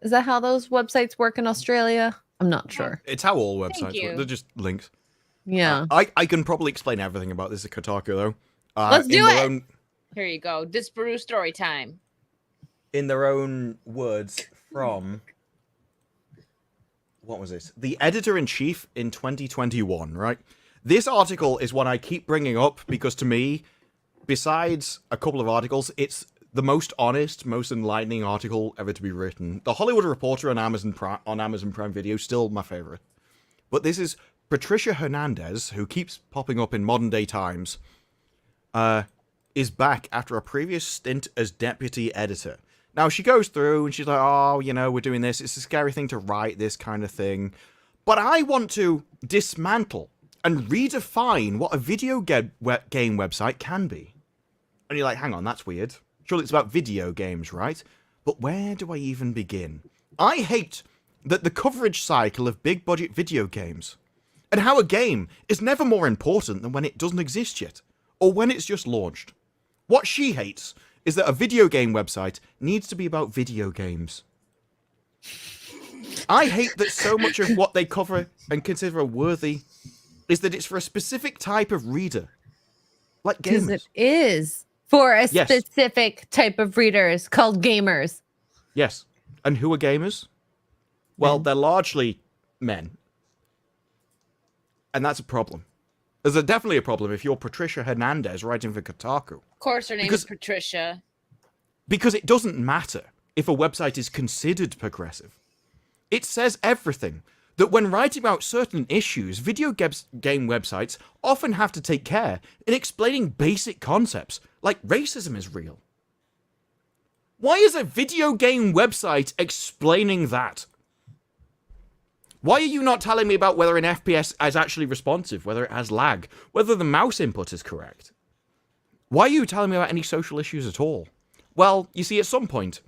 Is that how those websites work in Australia? I'm not sure. it's how all websites you. work. They're just links. Yeah. I can probably explain everything about this at Kotaku though. Let's do in their it! Own, here you go. Disparu story time. in their own words from what was this? The editor-in-chief in 2021, right? This article is one I keep bringing up because to me, besides a couple of articles, it's the most honest, most enlightening article ever to be written. The Hollywood Reporter on Amazon Prime Video still my favorite. But this is Patricia Hernandez, who keeps popping up in modern day times, is back after a previous stint as deputy editor. Now, she goes through and she's like, oh, you know, we're doing this. It's a scary thing to write, this kind of thing. But I want to dismantle and redefine what a video game website can be. And you're like, hang on, that's weird. Surely it's about video games, right? But where do I even begin? I hate that the coverage cycle of big budget video games and how a game is never more important than when it doesn't exist yet or when it's just launched. What she hates is that a video game website needs to be about video games. I hate that so much of what they cover and consider worthy is that it's for a specific type of reader. Like Because gamers. it is for a Yes. specific type of readers called gamers. Yes. And who are gamers? Well, they're largely men. And that's a problem. There's definitely a problem if you're Patricia Hernandez writing for Kotaku. Of course, her name Because- is Patricia. Because it doesn't matter if a website is considered progressive. It says everything. That when writing about certain issues, video game websites often have to take care in explaining basic concepts, like racism is real. Why is a video game website explaining that? Why are you not telling me about whether an FPS is actually responsive, whether it has lag, whether the mouse input is correct? Why are you telling me about any social issues at all? Well, you see, at some point,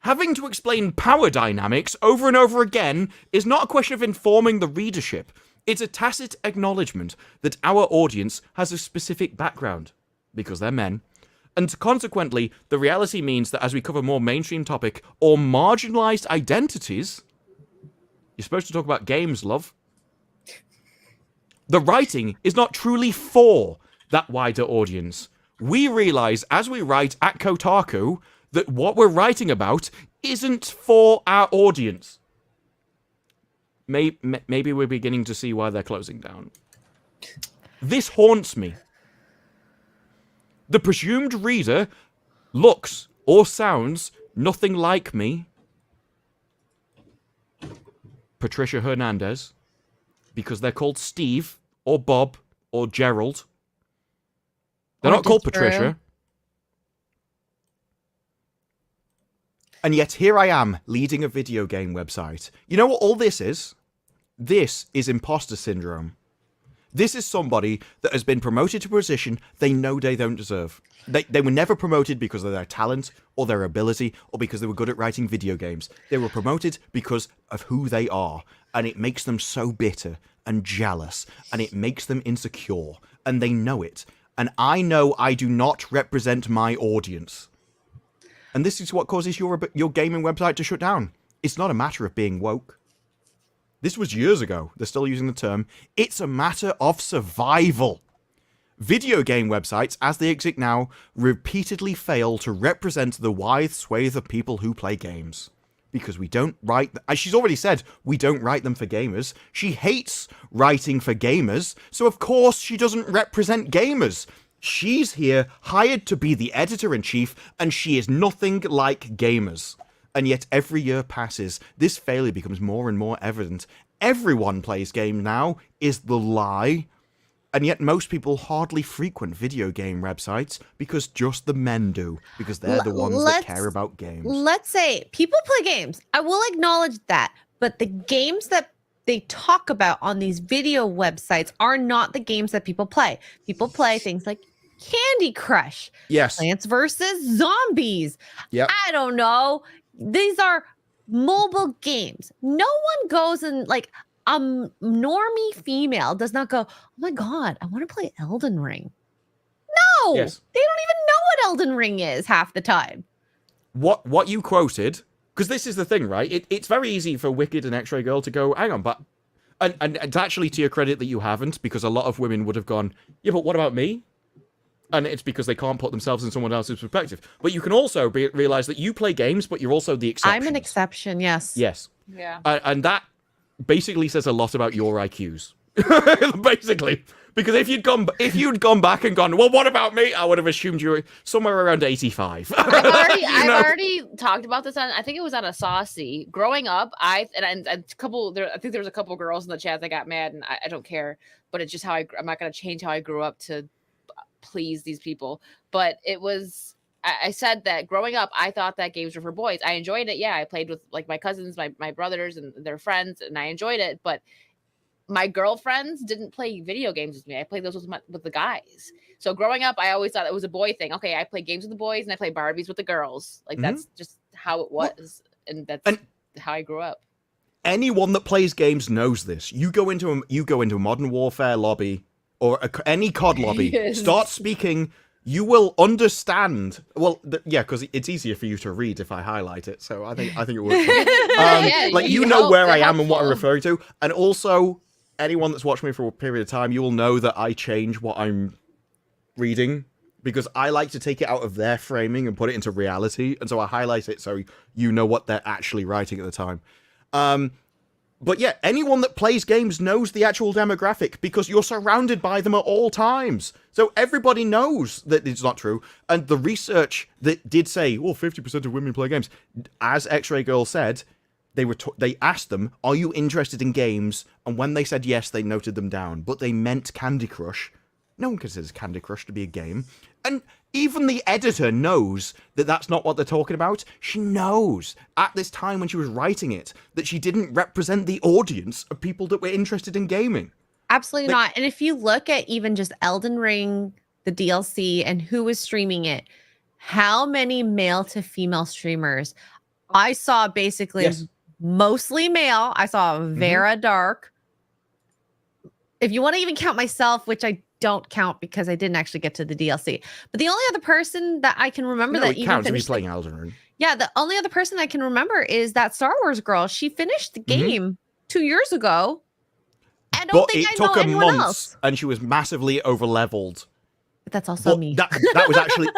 having to explain power dynamics over and over again is not a question of informing the readership. It's a tacit acknowledgement that our audience has a specific background, because they're men. And consequently, the reality means that as we cover more mainstream topic or marginalized identities, you're supposed to talk about games, love. The writing is not truly for that wider audience. We realize as we write at Kotaku that what we're writing about isn't for our audience. Maybe we're beginning to see why they're closing down. This haunts me. The presumed reader looks or sounds nothing like me, Patricia Hernandez, because they're called Steve or Bob or Gerald. They're Or not called Disparu. Patricia. And yet here I am leading a video game website. You know what all this is? This is imposter syndrome. This is somebody that has been promoted to a position they know they don't deserve. They were never promoted because of their talent or their ability or because they were good at writing video games. They were promoted because of who they are, and it makes them so bitter and jealous, and it makes them insecure, and they know it. And I know I do not represent my audience. And this is what causes your gaming website to shut down. It's not a matter of being woke. This was years ago. They're still using the term. It's a matter of survival. Video game websites, as they exist now, repeatedly fail to represent the wide swathe of people who play games. Because we don't write... As she's already said, we don't write them for gamers. She hates writing for gamers, so of course she doesn't represent gamers. She's here, hired to be the editor-in-chief, and she is nothing like gamers. And yet every year passes, this failure becomes more and more evident. Everyone plays games now, is the lie. And yet most people hardly frequent video game websites because just the men do. Because they're the ones that care about games. Let's say people play games. I will acknowledge that. But the games that they talk about on these video websites are not the games that people play. People play things like Candy Crush. Yes. Plants vs. Zombies. Yep. I don't know. These are mobile games. No one goes and like... normie female does not go, oh my god, I want to play Elden Ring. No, yes. They don't even know what Elden Ring is half the time. What you quoted, because this is the thing, right? It's very easy for Wicked and Xray Girl to go, hang on, but... And it's actually to your credit that you haven't, because a lot of women would have gone, yeah, but what about me? And it's because they can't put themselves in someone else's perspective. But you can also realize that you play games, but you're also the exception. I'm an exception, yes. Yes. Yeah. And that basically says a lot about your IQs. Basically. Because if you'd gone back and gone, well, what about me? I would have assumed you were somewhere around 85. I've already talked about this on, I think it was on a Saucy. Growing up, I think there was a couple girls in the chat that got mad, and I don't care, but it's just how I'm not going to change how I grew up to please these people. But it was, I said that growing up, I thought that games were for boys. I enjoyed it. Yeah, I played with like my cousins, my brothers and their friends, and I enjoyed it. But my girlfriends didn't play video games with me. I played those with the guys. So growing up, I always thought it was a boy thing. Okay, I play games with the boys and I play Barbies with the girls. Like that's just how it was, and that's how I grew up. Anyone that plays games knows this. You go into a Modern Warfare lobby or any COD lobby, Yes. start speaking. You will understand. Well, yeah, because it's easier for you to read if I highlight it. So I think it would. Like you know where I am and what I'm referring to, and also anyone that's watched me for a period of time, you will know that I change what I'm reading because I like to take it out of their framing and put it into reality, and so I highlight it so you know what they're actually writing at the time. But yeah, anyone that plays games knows the actual demographic because you're surrounded by them at all times. So everybody knows that it's not true. And the research that did say, well, 50% of women play games, as Xray Girl said, they asked them, are you interested in games? And when they said yes, they noted them down. But they meant Candy Crush. No one considers Candy Crush to be a game. And even the editor knows that that's not what they're talking about. She knows at this time when she was writing it that she didn't represent the audience of people that were interested in gaming. Absolutely not. And if you look at even just Elden Ring, the DLC, and who was streaming it, how many male to female streamers? I saw basically mostly male. I saw Vera Dark. If you want to even count myself, which I don't count because I didn't actually get to the DLC. But the only other person that I can remember that even counts if you're finished playing Elden Ring. Yeah, the only other person I can remember is that Star Wars girl. She finished the game 2 years ago. I don't think I know anyone else. And she was massively overleveled. But that's also me. That was actually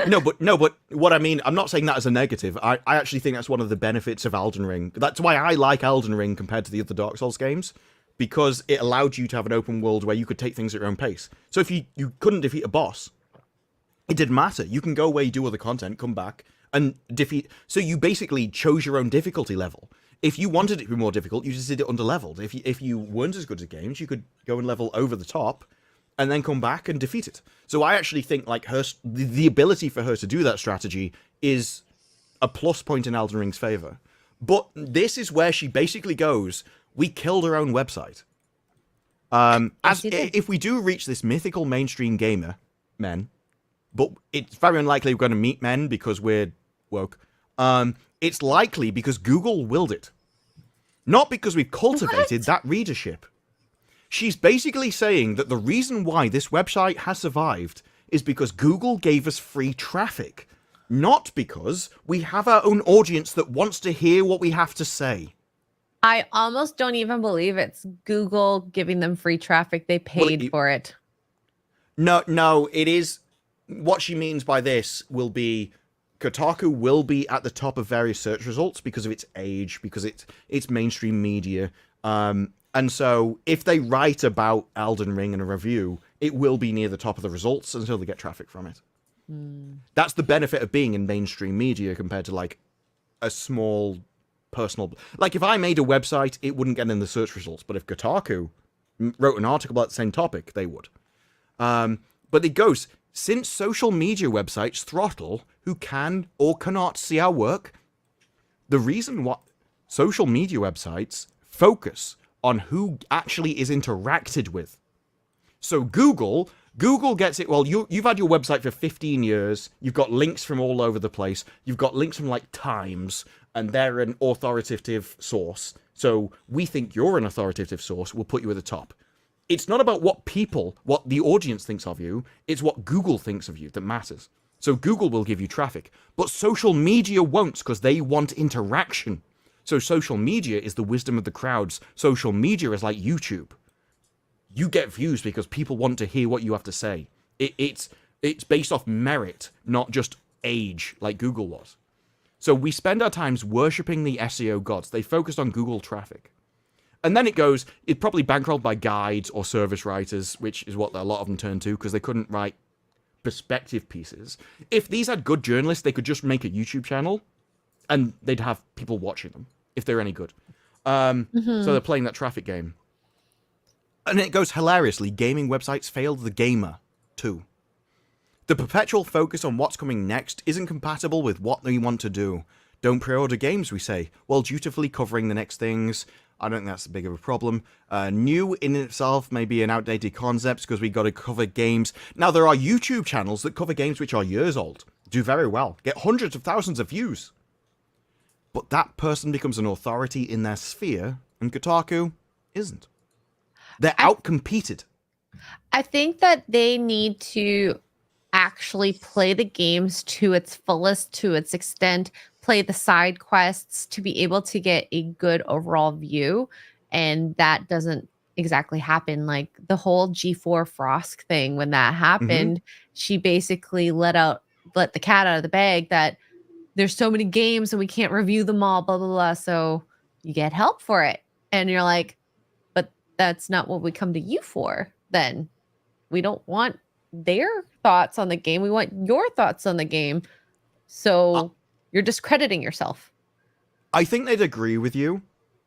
no, but what I mean, I'm not saying that as a negative. I actually think that's one of the benefits of Elden Ring. That's why I like Elden Ring compared to the other Dark Souls games. Because it allowed you to have an open world where you could take things at your own pace. So if you couldn't defeat a boss, it didn't matter. You can go away, do other content, come back, and defeat. So you basically chose your own difficulty level. If you wanted it to be more difficult, you just did it under-leveled. If you weren't as good at games, you could go and level over the top, and then come back and defeat it. So I actually think like the ability for her to do that strategy is a plus point in Elden Ring's favor. But this is where she basically goes, we killed our own website. If we do reach this mythical mainstream gamer, men, but it's very unlikely we're going to meet men because we're woke. It's likely because Google willed it. Not because we've cultivated that readership. She's basically saying that the reason why this website has survived is because Google gave us free traffic. Not because we have our own audience that wants to hear what we have to say. I almost don't even believe it's Google giving them free traffic. They paid for it. No, it is. What she means by this will be Kotaku will be at the top of various search results because of its age, because it's mainstream media. And so if they write about Elden Ring in a review, it will be near the top of the results until they get traffic from it. That's the benefit of being in mainstream media compared to like a small personal... Like if I made a website, it wouldn't get in the search results. But if Kotaku wrote an article about the same topic, they would. But it goes, since social media websites throttle who can or cannot see our work, the reason why social media websites focus on who actually is interacted with. So Google gets it. Well, you've had your website for 15 years. You've got links from all over the place. You've got links from like Times, and they're an authoritative source. So we think you're an authoritative source. We'll put you at the top. It's not about what the audience thinks of you. It's what Google thinks of you that matters. So Google will give you traffic, but social media won't because they want interaction. So social media is the wisdom of the crowds. Social media is like YouTube. You get views because people want to hear what you have to say. It's based off merit, not just age, like Google was. So we spend our times worshipping the SEO gods. They focused on Google traffic. And then it's probably bankrolled by guides or service writers, which is what a lot of them turned to because they couldn't write perspective pieces. If these had good journalists, they could just make a YouTube channel and they'd have people watching them if they're any good. So they're playing that traffic game. And it goes hilariously, gaming websites failed the gamer, too. The perpetual focus on what's coming next isn't compatible with what they want to do. Don't pre-order games, we say, while dutifully covering the next things. I don't think that's big of a problem. New in itself may be an outdated concept because we got to cover games. Now, there are YouTube channels that cover games which are years old. Do very well. Get hundreds of thousands of views. But that person becomes an authority in their sphere, and Kotaku isn't. They're outcompeted. I think that they need to actually play the games to its fullest, to its extent, play the side quests to be able to get a good overall view. And that doesn't exactly happen. Like the whole G4 Frost thing, when that happened, she basically let the cat out of the bag that there's so many games and we can't review them all, blah, blah, blah. So you get help for it. And you're like, but that's not what we come to you for. Then we don't want their thoughts on the game. We want your thoughts on the game. So you're discrediting yourself. I think they'd agree with you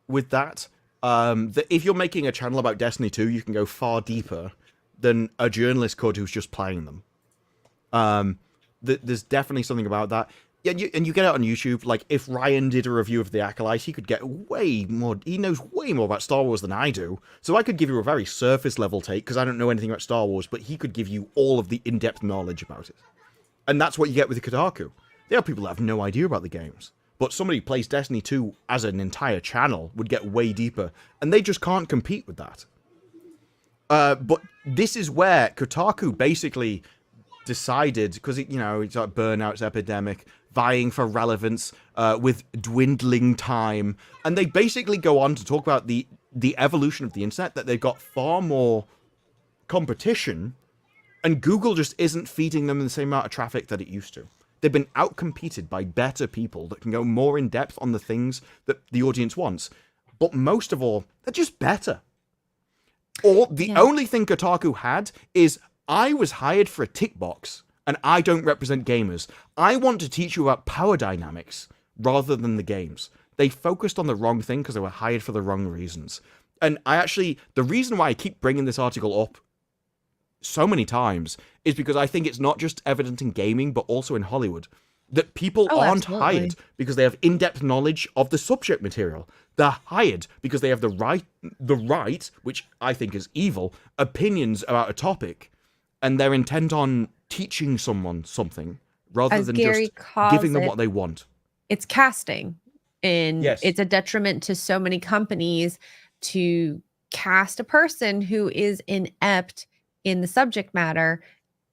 with that. That if you're making a channel about Destiny 2, you can go far deeper than a journalist could who's just playing them. There's definitely something about that. Yeah, and you get it on YouTube. Like, if Ryan did a review of the Acolyte, he could get way more. He knows way more about Star Wars than I do. So I could give you a very surface level take because I don't know anything about Star Wars, but he could give you all of the in-depth knowledge about it. And that's what you get with the Kotaku. There are people that have no idea about the games. But somebody who plays Destiny 2 as an entire channel would get way deeper. And they just can't compete with that. But this is where Kotaku basically decided, because it's like burnout's epidemic, vying for relevance with dwindling time. And they basically go on to talk about the evolution of the internet, that they've got far more competition. And Google just isn't feeding them the same amount of traffic that it used to. They've been outcompeted by better people that can go more in depth on the things that the audience wants. But most of all, they're just better. Or the only thing Kotaku had is, I was hired for a tick box, and I don't represent gamers. I want to teach you about power dynamics rather than the games. They focused on the wrong thing because they were hired for the wrong reasons. And the reason why I keep bringing this article up so many times is because I think it's not just evident in gaming, but also in Hollywood. That people Oh, aren't absolutely. hired because they have in-depth knowledge of the subject material. They're hired because they have the right, which I think is evil, opinions about a topic, and they're intent on teaching someone something rather As than Gary just calls giving them it, what they want. it's casting. And Yes. it's a detriment to so many companies to cast a person who is inept in the subject matter.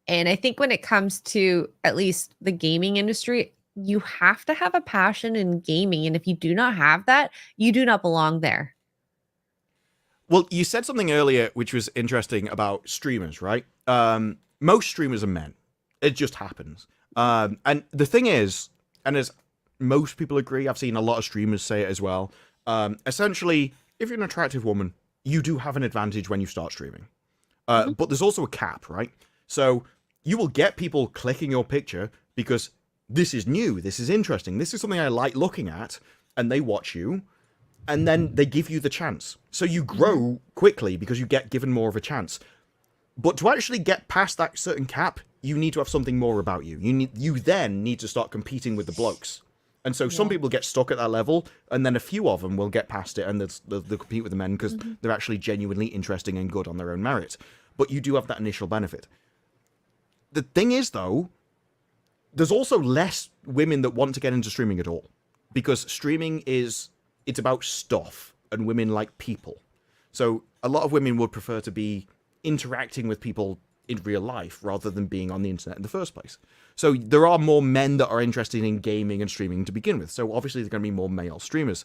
And I think when it comes to at least the gaming industry, you have to have a passion in gaming. And if you do not have that, you do not belong there. Well, you said something earlier which was interesting about streamers, right? Most streamers are men. It just happens. And the thing is, and as most people agree, I've seen a lot of streamers say it as well, essentially, if you're an attractive woman, you do have an advantage when you start streaming. But there's also a cap, right? So you will get people clicking your picture because this is new, this is interesting, this is something I like looking at, and they watch you, and then they give you the chance. So you grow quickly because you get given more of a chance. But to actually get past that certain cap, you need to have something more about you. You then need to start competing with the blokes. And so some people get stuck at that level, and then a few of them will get past it, and they'll compete with the men because they're actually genuinely interesting and good on their own merit. But you do have that initial benefit. The thing is, though, there's also less women that want to get into streaming at all. Because streaming it's about stuff, and women like people. So a lot of women would prefer to be interacting with people in real life rather than being on the internet in the first place. So there are more men that are interested in gaming and streaming to begin with. So obviously there's going to be more male streamers.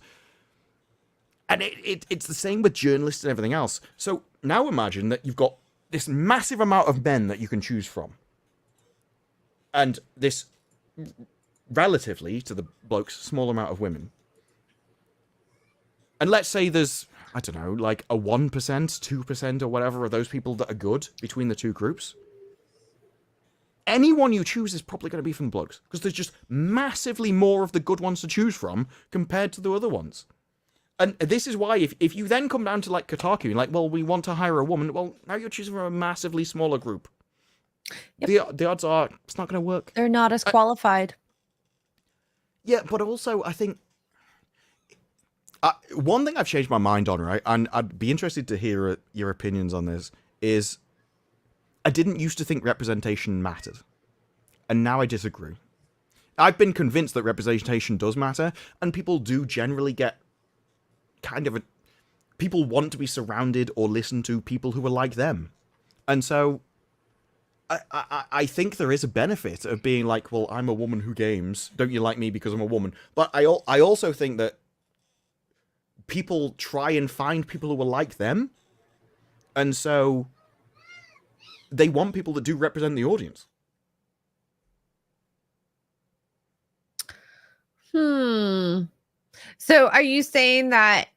And it's the same with journalists and everything else. So now imagine that you've got this massive amount of men that you can choose from. And this, relatively to the blokes, small amount of women. And let's say there's, I don't know, like a 1%, 2% or whatever of those people that are good between the two groups. Anyone you choose is probably going to be from the blokes. Because there's just massively more of the good ones to choose from compared to the other ones. And this is why if you then come down to like Kotaku, like, well, we want to hire a woman, well, now you're choosing from a massively smaller group. Yep. The odds are it's not going to work. They're not as qualified. Yeah, but also I think one thing I've changed my mind on, right, and I'd be interested to hear your opinions on this, is I didn't used to think representation mattered, and now I disagree. I've been convinced that representation does matter, and people do generally get kind of people want to be surrounded or listen to people who are like them. And so I think there is a benefit of being like, well, I'm a woman who games. Don't you like me because I'm a woman? But I also think that people try and find people who are like them. And so they want people that do represent the audience. So are you saying that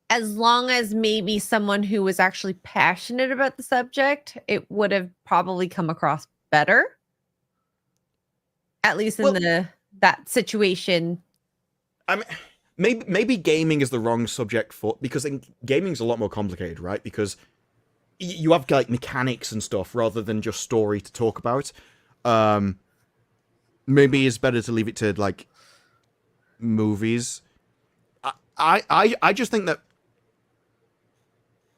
as long as maybe someone who was actually passionate about the subject, it would have probably come across better? At least in that situation. I mean, maybe gaming is the wrong subject for, because gaming's a lot more complicated, right? Because you have like mechanics and stuff rather than just story to talk about. Maybe it's better to leave it to like movies. I just think that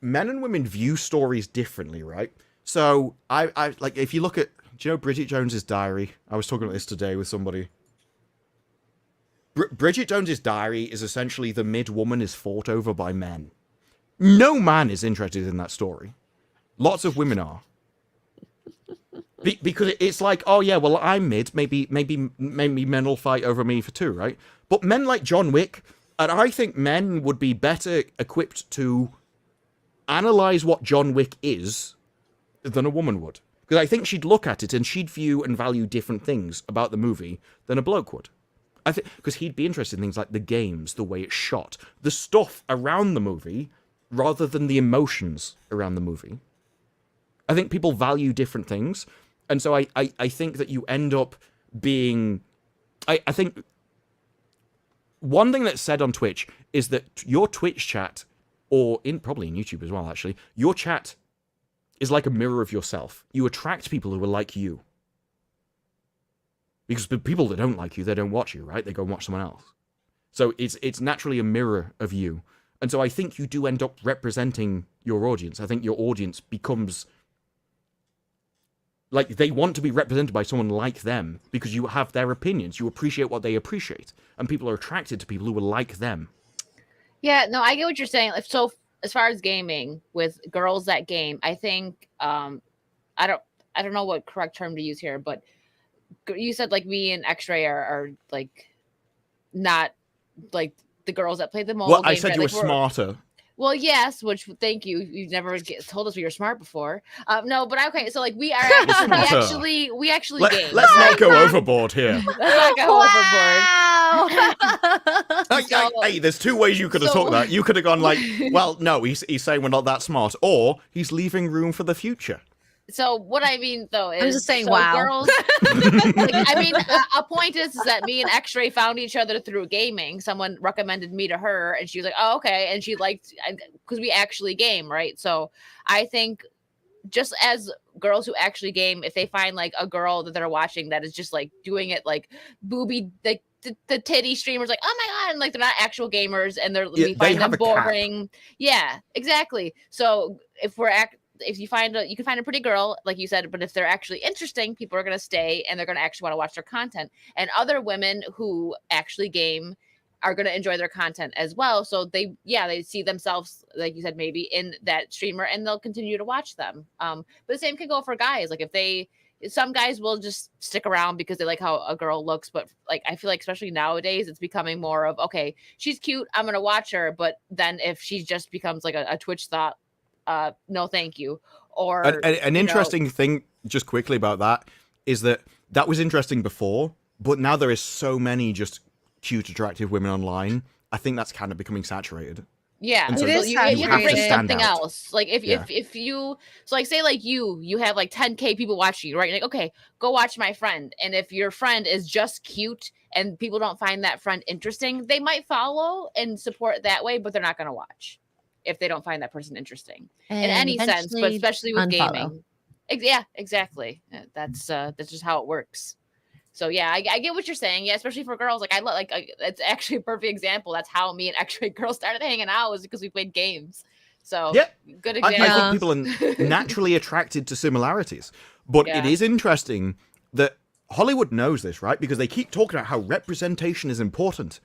men and women view stories differently, right? So I like, if you look at, do you know Bridget Jones's Diary? I was talking about this today with somebody. Bridget Jones's Diary is essentially the mid-woman is fought over by men. No man is interested in that story. Lots of women are. Because it's like, oh yeah, well, I'm mid. Maybe men will fight over me for too, right? But men like John Wick, and I think men would be better equipped to analyze what John Wick is than a woman would. Because I think she'd look at it and she'd view and value different things about the movie than a bloke would. I think because he'd be interested in things like the games, the way it's shot, the stuff around the movie, rather than the emotions around the movie. I think people value different things, and so I think that you end up being... I think one thing that's said on Twitch is that your Twitch chat, or probably in YouTube as well, actually, your chat is like a mirror of yourself. You attract people who are like you. Because the people that don't like you, they don't watch you, right? They go and watch someone else. So it's naturally a mirror of you. And so I think you do end up representing your audience. I think your audience becomes... like, they want to be represented by someone like them because you have their opinions. You appreciate what they appreciate. And people are attracted to people who are like them. Yeah, no, I get what you're saying. So as far as gaming with girls that game, I think I don't know what correct term to use here, but you said like me and Xray are like not like the girls that play the mobile Well, games. I said right? you were Like, smarter. Well, yes, which thank you. You've never told us we were smart before. No, but okay. So like we actually game. Let's not go overboard here. Let's not go overboard. Hey, there's two ways you could have talked that. You could have gone like, well, no, he's saying we're not that smart, or he's leaving room for the future. So what I mean though is, I'm just saying, so wow. girls. Like, I mean, a point is that me and Xray found each other through gaming. Someone recommended me to her, and she was like, "Oh, okay," and she liked because we actually game, right? So I think just as girls who actually game, if they find like a girl that they're watching that is just like doing it like booby, like the titty streamers, like, oh my god, and like they're not actual gamers, and we find them boring. Yeah, exactly. So if you can find a pretty girl, like you said, but if they're actually interesting, people are going to stay and they're going to actually want to watch their content. And other women who actually game are going to enjoy their content as well. So they see themselves, like you said, maybe in that streamer, and they'll continue to watch them. But the same can go for guys. Like some guys will just stick around because they like how a girl looks. But like, I feel like especially nowadays, it's becoming more of, okay, she's cute, I'm going to watch her. But then if she just becomes like a Twitch thought, no thank you. Or an interesting thing just quickly about that is that was interesting before, but now there is so many just cute attractive women online. I think that's kind of becoming saturated. Yeah, and so you have to bring something out. else. Like if you so like say like you have like 10K people watching you, right? You're like, okay, go watch my friend. And if your friend is just cute and people don't find that friend interesting, they might follow and support that way, but they're not going to watch if they don't find that person interesting in any sense, but especially with gaming. Yeah, exactly. That's just how it works. So yeah, I get what you're saying. Yeah, especially for girls. Like it's actually a perfect example. That's how me and actually girls started hanging out, was because we played games. So yeah, good example. I think people are naturally attracted to similarities, but it is interesting that Hollywood knows this, right? Because they keep talking about how representation is important.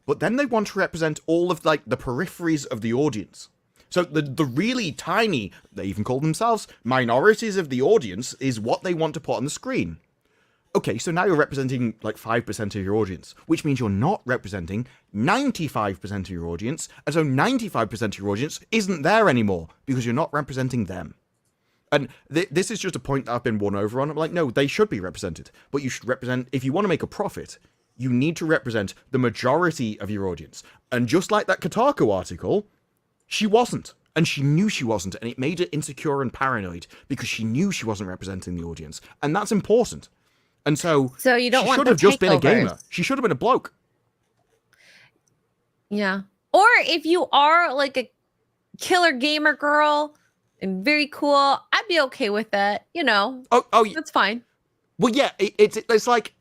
But then they want to represent all of like the peripheries of the audience. So the really tiny, they even call themselves minorities of the audience, is what they want to put on the screen. Okay, so now you're representing like 5% of your audience, which means you're not representing 95% of your audience, and so 95% of your audience isn't there anymore because you're not representing them. And this is just a point that I've been won over on. I'm like, no, they should be represented, but you should represent, if you want to make a profit, you need to represent the majority of your audience. And just like that Kotaku article, she wasn't. And she knew she wasn't. And it made her insecure and paranoid because she knew she wasn't representing the audience. And that's important. And so you don't want should have just been a gamer. She should have been a bloke. Yeah. Or if you are like a killer gamer girl and very cool, I'd be okay with that. You know. Oh, that's fine. Well, yeah, it's like,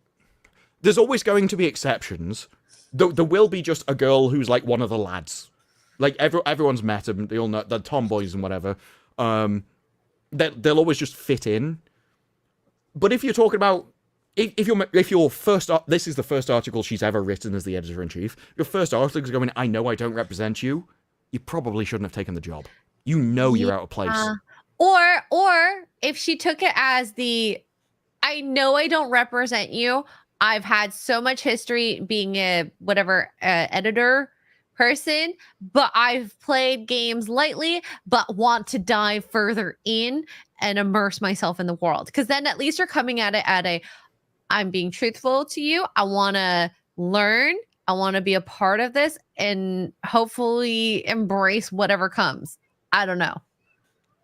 there's always going to be exceptions. There will be just a girl who's like one of the lads. Like everyone's met them. They all know the tomboys and whatever. They'll always just fit in. But if you're talking about if your first this is the first article she's ever written as the editor-in-chief. Your first article is going, I know I don't represent you. You probably shouldn't have taken the job. You know you're out of place. Or if she took it as I know I don't represent you. I've had so much history being a editor person, but I've played games lightly, but want to dive further in and immerse myself in the world. Because then at least you're coming at it I'm being truthful to you. I want to learn. I want to be a part of this and hopefully embrace whatever comes. I don't know.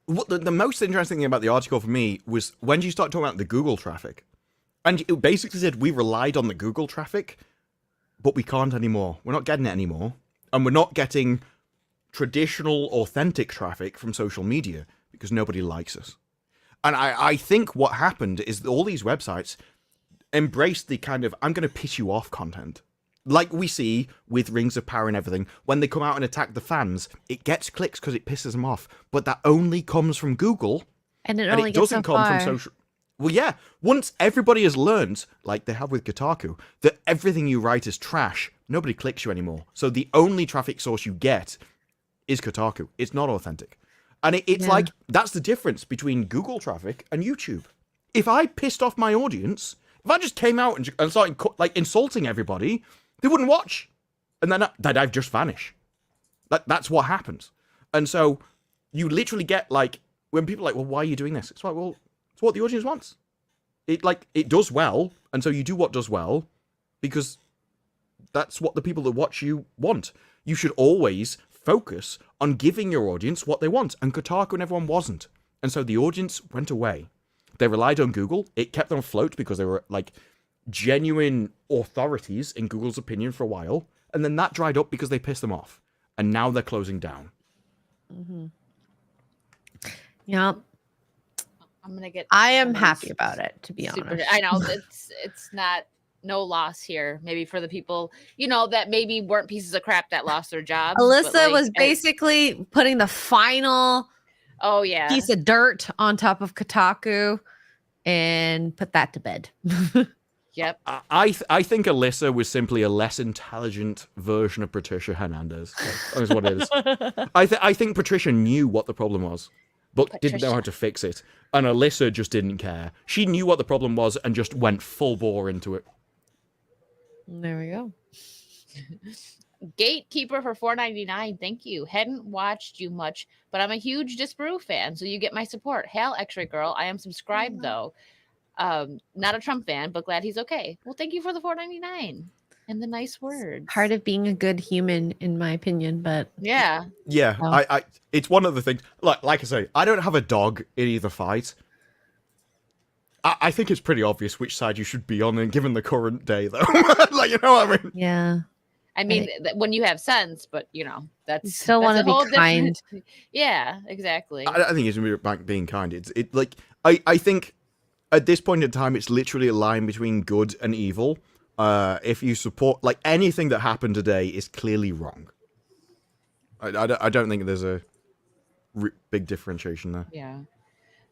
The most interesting thing about the article for me was when you start talking about the Google traffic. And it basically said we relied on the Google traffic, but we can't anymore. We're not getting it anymore. And we're not getting traditional, authentic traffic from social media because nobody likes us. And I think what happened is that all these websites embrace the kind of I'm going to piss you off content. Like we see with Rings of Power and everything, when they come out and attack the fans, it gets clicks because it pisses them off. But that only comes from Google, And it and only it gets doesn't so come far. from social. Well, yeah. Once everybody has learned, like they have with Kotaku, that everything you write is trash, nobody clicks you anymore. So the only traffic source you get is Kotaku. It's not authentic. And it's Yeah. like, that's the difference between Google traffic and YouTube. If I pissed off my audience, if I just came out and started like insulting everybody, they wouldn't watch. And then I'd just vanish. That's what happens. And so you literally get like, when people are like, well, why are you doing this? It's like, well, it's what the audience wants. It does well. And so you do what does well because that's what the people that watch you want. You should always focus on giving your audience what they want. And Kotaku and everyone wasn't. And so the audience went away. They relied on Google. It kept them afloat because they were like genuine authorities in Google's opinion for a while. And then that dried up because they pissed them off. And now they're closing down. Mm-hmm. Yep. I'm gonna get. I am someone's happy about it, to be super- honest. I know it's not no loss here. Maybe for the people that maybe weren't pieces of crap that lost their jobs. but, Alyssa like, was basically putting the final Oh yeah. piece of dirt on top of Kotaku and put that to bed. Yep. I think Alyssa was simply a less intelligent version of Patricia Hernandez. That's what it is. I think Patricia knew what the problem was, but didn't know how to fix it. And Alyssa just didn't care. She knew what the problem was and just went full bore into it. There we go. Gatekeeper for $4.99. Thank you. Hadn't watched you much, but I'm a huge Disparu fan, so you get my support. Hail, Xray girl. I am subscribed though. Not a Trump fan, but glad he's okay. Well, thank you for the $4.99 and the nice words. Part of being a good human, in my opinion, but Yeah. Yeah, Oh. it's one of the things. Like I say, I don't have a dog in either fight. I think it's pretty obvious which side you should be on, and given the current day, though, like, you know what I mean? yeah. I mean, when you have sense, but that's You still that's wanna a be whole different- kind. Yeah, exactly. I think it's about being kind. It like I think at this point in time, it's literally a line between good and evil. If you support like anything that happened today is clearly wrong. I don't think there's a big differentiation there. Yeah.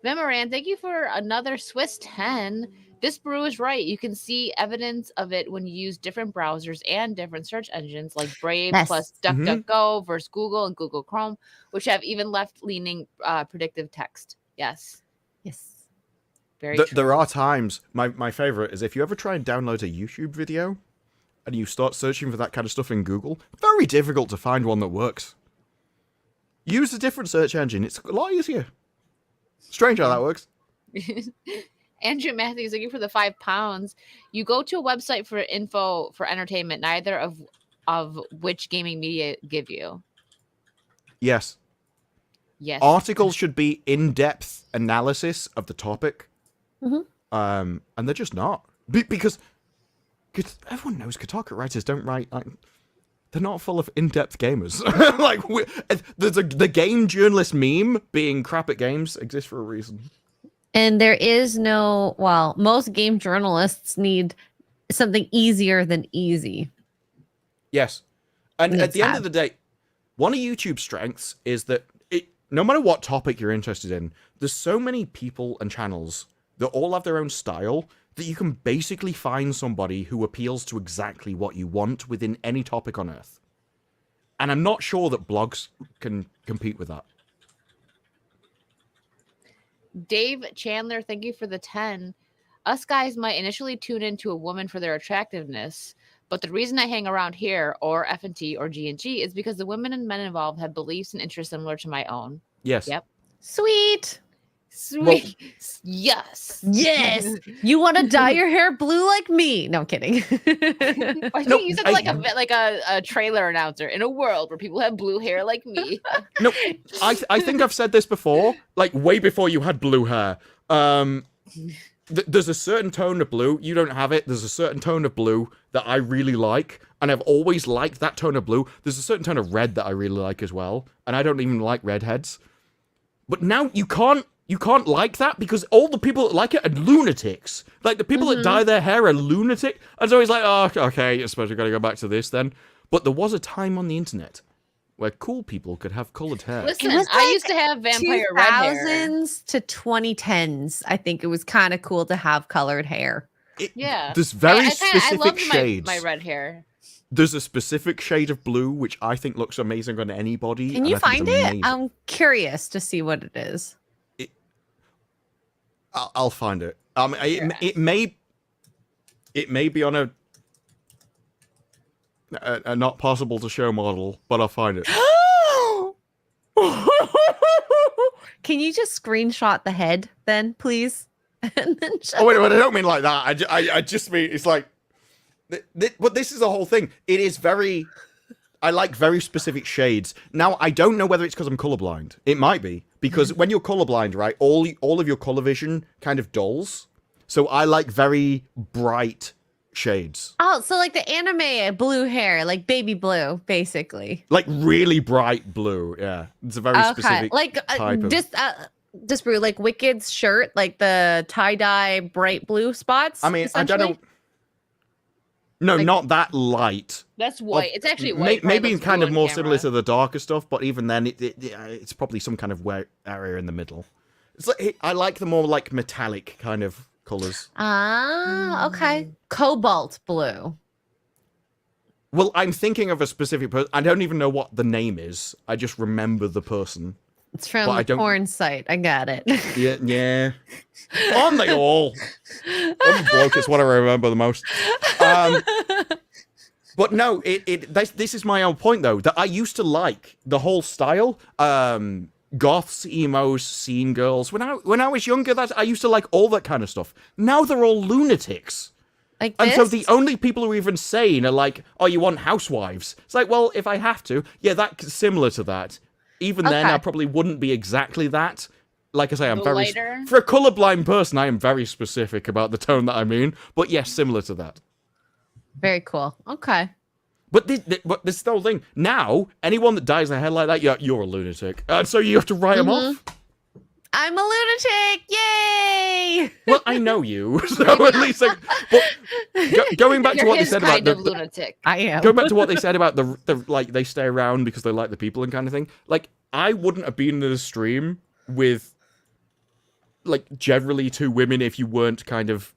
Memoran, thank you for another Swiss 10. Disparu is right. You can see evidence of it when you use different browsers and different search engines like Brave Yes. plus DuckDuckGo versus Google and Google Chrome, which have even left-leaning predictive text. Yes. Yes. Very true. There are times, my favorite is if you ever try and download a YouTube video and you start searching for that kind of stuff in Google, very difficult to find one that works. Use a different search engine. It's a lot easier. Strange how that works. Andrew Matthews, thank you for the £5. You go to a website for info for entertainment, neither of which gaming media give you. Yes. Yes. Articles should be in-depth analysis of the topic. Mhm. And they're just not. Because everyone knows Kotaku writers don't write, like, they're not full of in-depth gamers. Like, the game journalist meme being crap at games exists for a reason. And there is most game journalists need something easier than easy. Yes. And And at it's the end sad. of the day, one of YouTube's strengths is that no matter what topic you're interested in, there's so many people and channels that all have their own style that you can basically find somebody who appeals to exactly what you want within any topic on Earth. And I'm not sure that blogs can compete with that. Dave Chandler, thank you for the 10. Us guys might initially tune into a woman for their attractiveness, but the reason I hang around here or F&T or G&G is because the women and men involved have beliefs and interests similar to my own. Yes. Yep. Sweet. Sweet. Yes. Yes. You want to dye your hair blue like me? No, I'm kidding. I think you said like a trailer announcer in a world where people have blue hair like me. No, I think I've said this before, like way before you had blue hair. There's a certain tone of blue. You don't have it. There's a certain tone of blue that I really like, and I've always liked that tone of blue. There's a certain tone of red that I really like as well, and I don't even like redheads. But now you can't you can't like that because all the people that like it are lunatics. Like, the people that dye their hair are lunatic. And so he's like, oh, okay, I suppose we've got to go back to this then. But there was a time on the internet where cool people could have colored hair. Listen, It was I like used to have vampire red hair. 2000s to 2010s. I think it was kind of cool to have colored hair. Yeah. There's very I specific loved shades. my red hair. There's a specific shade of blue which I think looks amazing on anybody. Can and you I think find it's it? amazing. I'm curious to see what it is. I'll find it. It may be on a not possible to show model, but I'll find it. Can you just screenshot the head then, please? And then Oh wait, I don't mean like that. I just mean it's like. But this is the whole thing. It is very. I like very specific shades. Now I don't know whether it's because I'm colorblind. It might be because when you're colorblind, right, all of your color vision kind of dulls. So I like very bright shades. Oh, so like the anime blue hair, like baby blue, basically. Like really bright blue, yeah. It's a very specific like type of... Disparu, like Wicked's shirt, like the tie-dye bright blue spots. I mean, I don't know. No, Like- not that light. That's white. It's actually white. Maybe looks kind blue of on more camera. similar to the darker stuff, but even then, it's probably some kind of area in the middle. It's like I like the more like metallic kind of colors. Ah, okay. Cobalt blue. Well, I'm thinking of a specific person. I don't even know what the name is. I just remember the person. It's from But I the don't- porn site. I got it. Yeah. Aren't they all? I'm broke. It's what I remember the most. But no, this is my own point though. That I used to like the whole style. Goths, emos, scene girls. When I was younger, I used to like all that kind of stuff. Now they're all lunatics. Like And this? so the only people who are even sane are like, oh, you want housewives? It's like, well, if I have to, yeah, that's similar to that. Even then, Okay. I probably wouldn't be exactly that. Like I say, I'm The very lighter? for a colorblind person. I am very specific about the tone that I mean. But yes, similar to that. Very cool. Okay. But this whole thing now, anyone that dyes their hair like that, you're a lunatic, and so you have to write them off. I'm a lunatic. Yay! Well, I know you, so at least. Like, but going back to You're what they his said about kind of lunatic. I am. going back to what they said about the like they stay around because they like the people and kind of thing. Like I wouldn't have been in a stream with like generally two women if you weren't kind of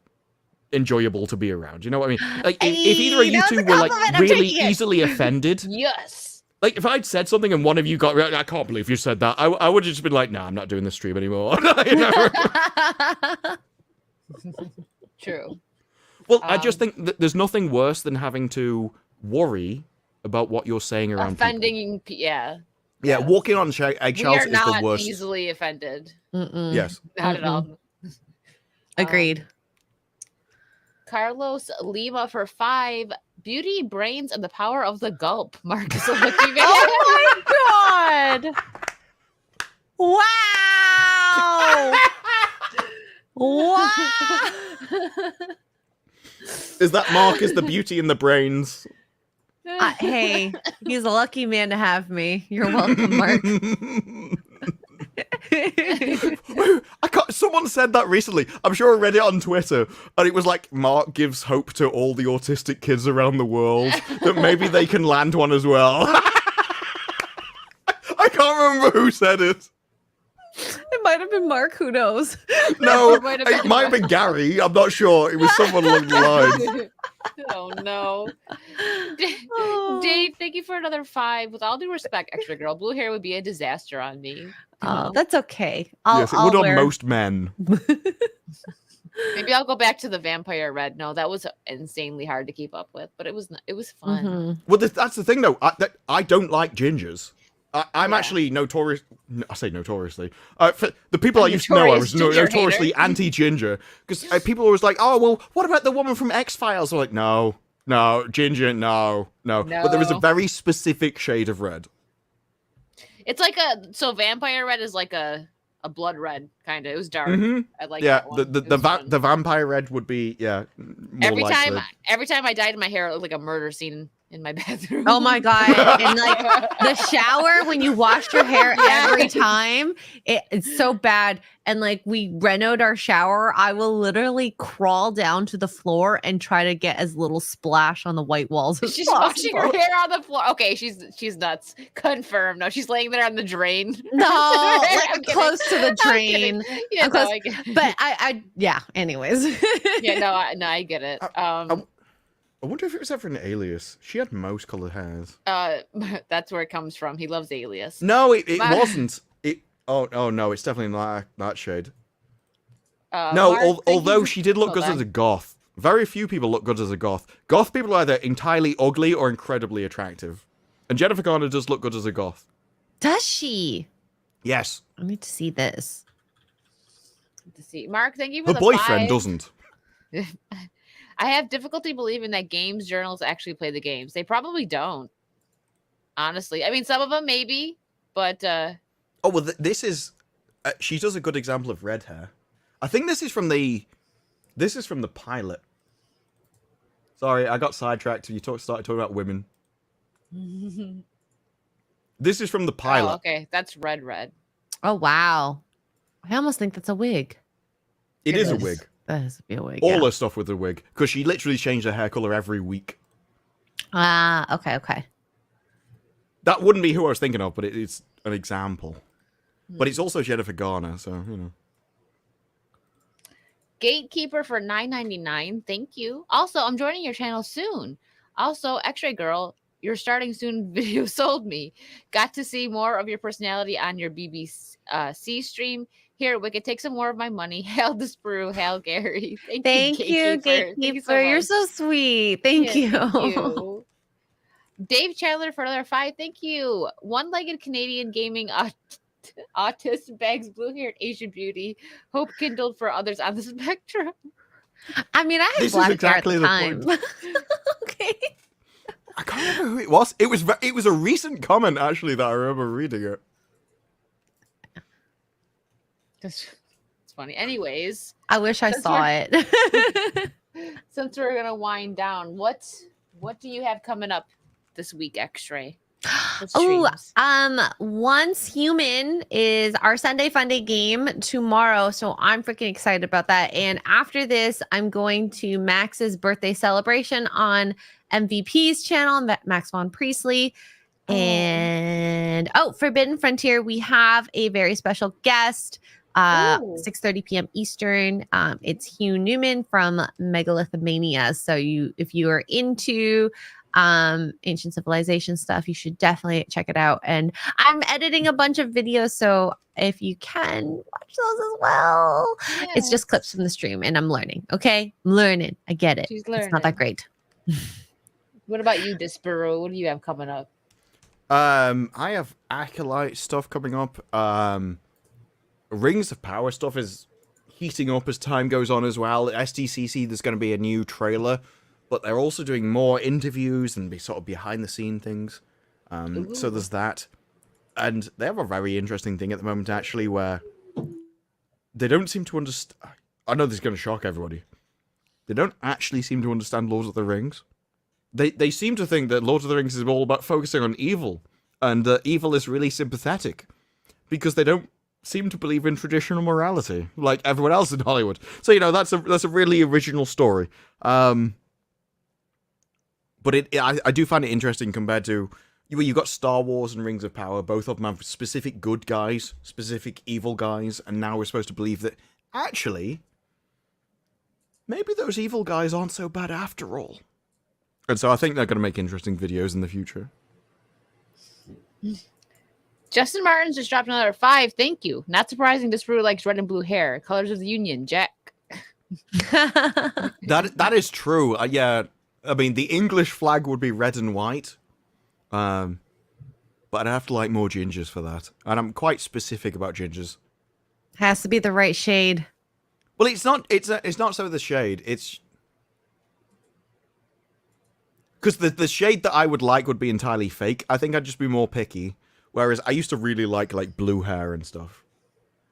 enjoyable to be around. You know what I mean? Like if either of you Hey, two that was were a like compliment, I'm really taking it. easily offended. Yes. Like, if I'd said something and one of you got, I can't believe you said that, I would have just been like, nah, I'm not doing this stream anymore. You know? True. Well, I just think that there's nothing worse than having to worry about what you're saying around people. Offending. Yeah. Yeah, walking on We eggshells are is the not worst. easily offended. Mm-mm. Yes. Not at all. Agreed. Carlos Lima for 5. Beauty, brains, and the power of the gulp. Mark is a lucky man. Oh my god! Wow! Wow! Is that Mark is the beauty and the brains? Hey, he's a lucky man to have me. You're welcome, Mark. Someone said that recently. I'm sure I read it on Twitter, and it was like Mark gives hope to all the autistic kids around the world that maybe they can land one as well. I can't remember who said it. It might have been Mark. Who knows? No, It might have it been might have been Gary. I'm not sure. It was someone along the lines. Oh no. Oh. Dave, thank you for another 5. With all due respect, extra girl, blue hair would be a disaster on me. Oh, that's okay. Yes, it would on most men. Maybe I'll go back to the vampire red. No, that was insanely hard to keep up with, but it was fun. Mhm. Well, that's the thing, though. I don't like gingers. I'm Yeah. actually notorious. I say notoriously. For the people I used to know, I was Notorious ginger notoriously hater. anti-ginger because people were always like, "Oh, well, what about the woman from X-Files?" I'm like, "No, ginger, no." But there is a No. very specific shade of red. It's like vampire red is like a blood red kind of. It was dark. Mhm. I like Yeah, that one. the It was fun. the vampire red would be more every likely. time I dyed my hair, it looked like a murder scene. in my bathroom. Oh my god! And like the shower when you wash your hair every time, it's so bad. And like we renoed our shower, I will literally crawl down to the floor and try to get as little splash on the white walls as She's possible. washing her hair on the floor. Okay, she's nuts. Confirmed. No, she's laying there on the drain. No, I'm like kidding. close to the I'm drain. kidding. Yeah, I'm no, close- I get it. But I yeah. Anyways. Yeah, no, I get it. I wonder if it was ever an Alias. She had most colored hairs. That's where it comes from. He loves Alias. No, it My- wasn't. Oh no, it's definitely not that shade. No, No, although she did look good Hold as on. a goth. Very few people look good as a goth. Goth people are either entirely ugly or incredibly attractive. And Jennifer Garner does look good as a goth. Does she? Yes. I need to see this. To see. Mark, thank you for Her the boyfriend 5. doesn't. I have difficulty believing that games journals actually play the games. They probably don't. Honestly. I mean, some of them maybe, but Oh, well, this is... she does a good example of red hair. I think this is from the pilot. Sorry, I got sidetracked. You started talking about women. This is from the pilot. Oh, okay. That's red. Oh wow. I almost think that's a wig. It is a wig. That has to be a wig. All her stuff with the wig. Because she literally changed her hair color every week. Okay. That wouldn't be who I was thinking of, but it's an example. But it's also Jennifer Garner, so, you know. Gatekeeper for $9.99. Thank you. Also, I'm joining your channel soon. Also, Xray Girl, your starting soon video sold me. Got to see more of your personality on your BBC stream. Here, Wicked, take some more of my money. Hail Disparu, hail Gary. Thank you, Gatekeeper. Thank you so You're much. so sweet. Thank you. Thank you. Dave Chandler for another 5. Thank you. One-legged Canadian gaming autist bags blue-haired Asian beauty. Hope kindled for others on the spectrum. I mean, I had This is black exactly hair the at the point. time. Okay. I can't remember who it was. It was a recent comment, actually, that I remember reading it. It's funny. Anyways, I wish I Since saw we're- it. since we're gonna wind down, what do you have coming up this week, Xray? What Oh, streams? Once Human is our Sunday Funday game tomorrow, so I'm freaking excited about that. And after this, I'm going to Max's birthday celebration on MVP's channel, Max Von Priestley. And Forbidden Frontier, we have a very special guest. Ooh. 6:30 p.m. Eastern. It's Hugh Newman from Megalithomania. So if you are into ancient civilization stuff, you should definitely check it out. And I'm editing a bunch of videos, so if you can watch those as well. It's just clips from the stream, and I'm learning. Okay, I'm learning. I get it. She's It's not learning. that great. What about you, Disparu? What do you have coming up? I have Acolyte stuff coming up. Rings of Power stuff is heating up as time goes on as well. SDCC, there's going to be a new trailer, but they're also doing more interviews and sort of behind the scene things. So there's that. And they have a very interesting thing at the moment, actually, where they don't seem to understand. I know this is going to shock everybody. They don't actually seem to understand Lord of the Rings. They seem to think that Lord of the Rings is all about focusing on evil, and evil is really sympathetic, because they don't seem to believe in traditional morality like everyone else in Hollywood. So, you know, that's a really original story. But I do find it interesting compared to you've got Star Wars and Rings of Power. Both of them have specific good guys, specific evil guys, and now we're supposed to believe that actually maybe those evil guys aren't so bad after all. And so I think they're going to make interesting videos in the future. Justin Martin's just dropped another 5. Thank you. Not surprising, Disparu likes red and blue hair. Colors of the Union, Jack. That is true. Yeah, I mean, the English flag would be red and white. But I'd have to like more gingers for that. And I'm quite specific about gingers. Has to be the right shade. Well, it's not so the shade. It's because the shade that I would like would be entirely fake. I think I'd just be more picky. Whereas I used to really like blue hair and stuff.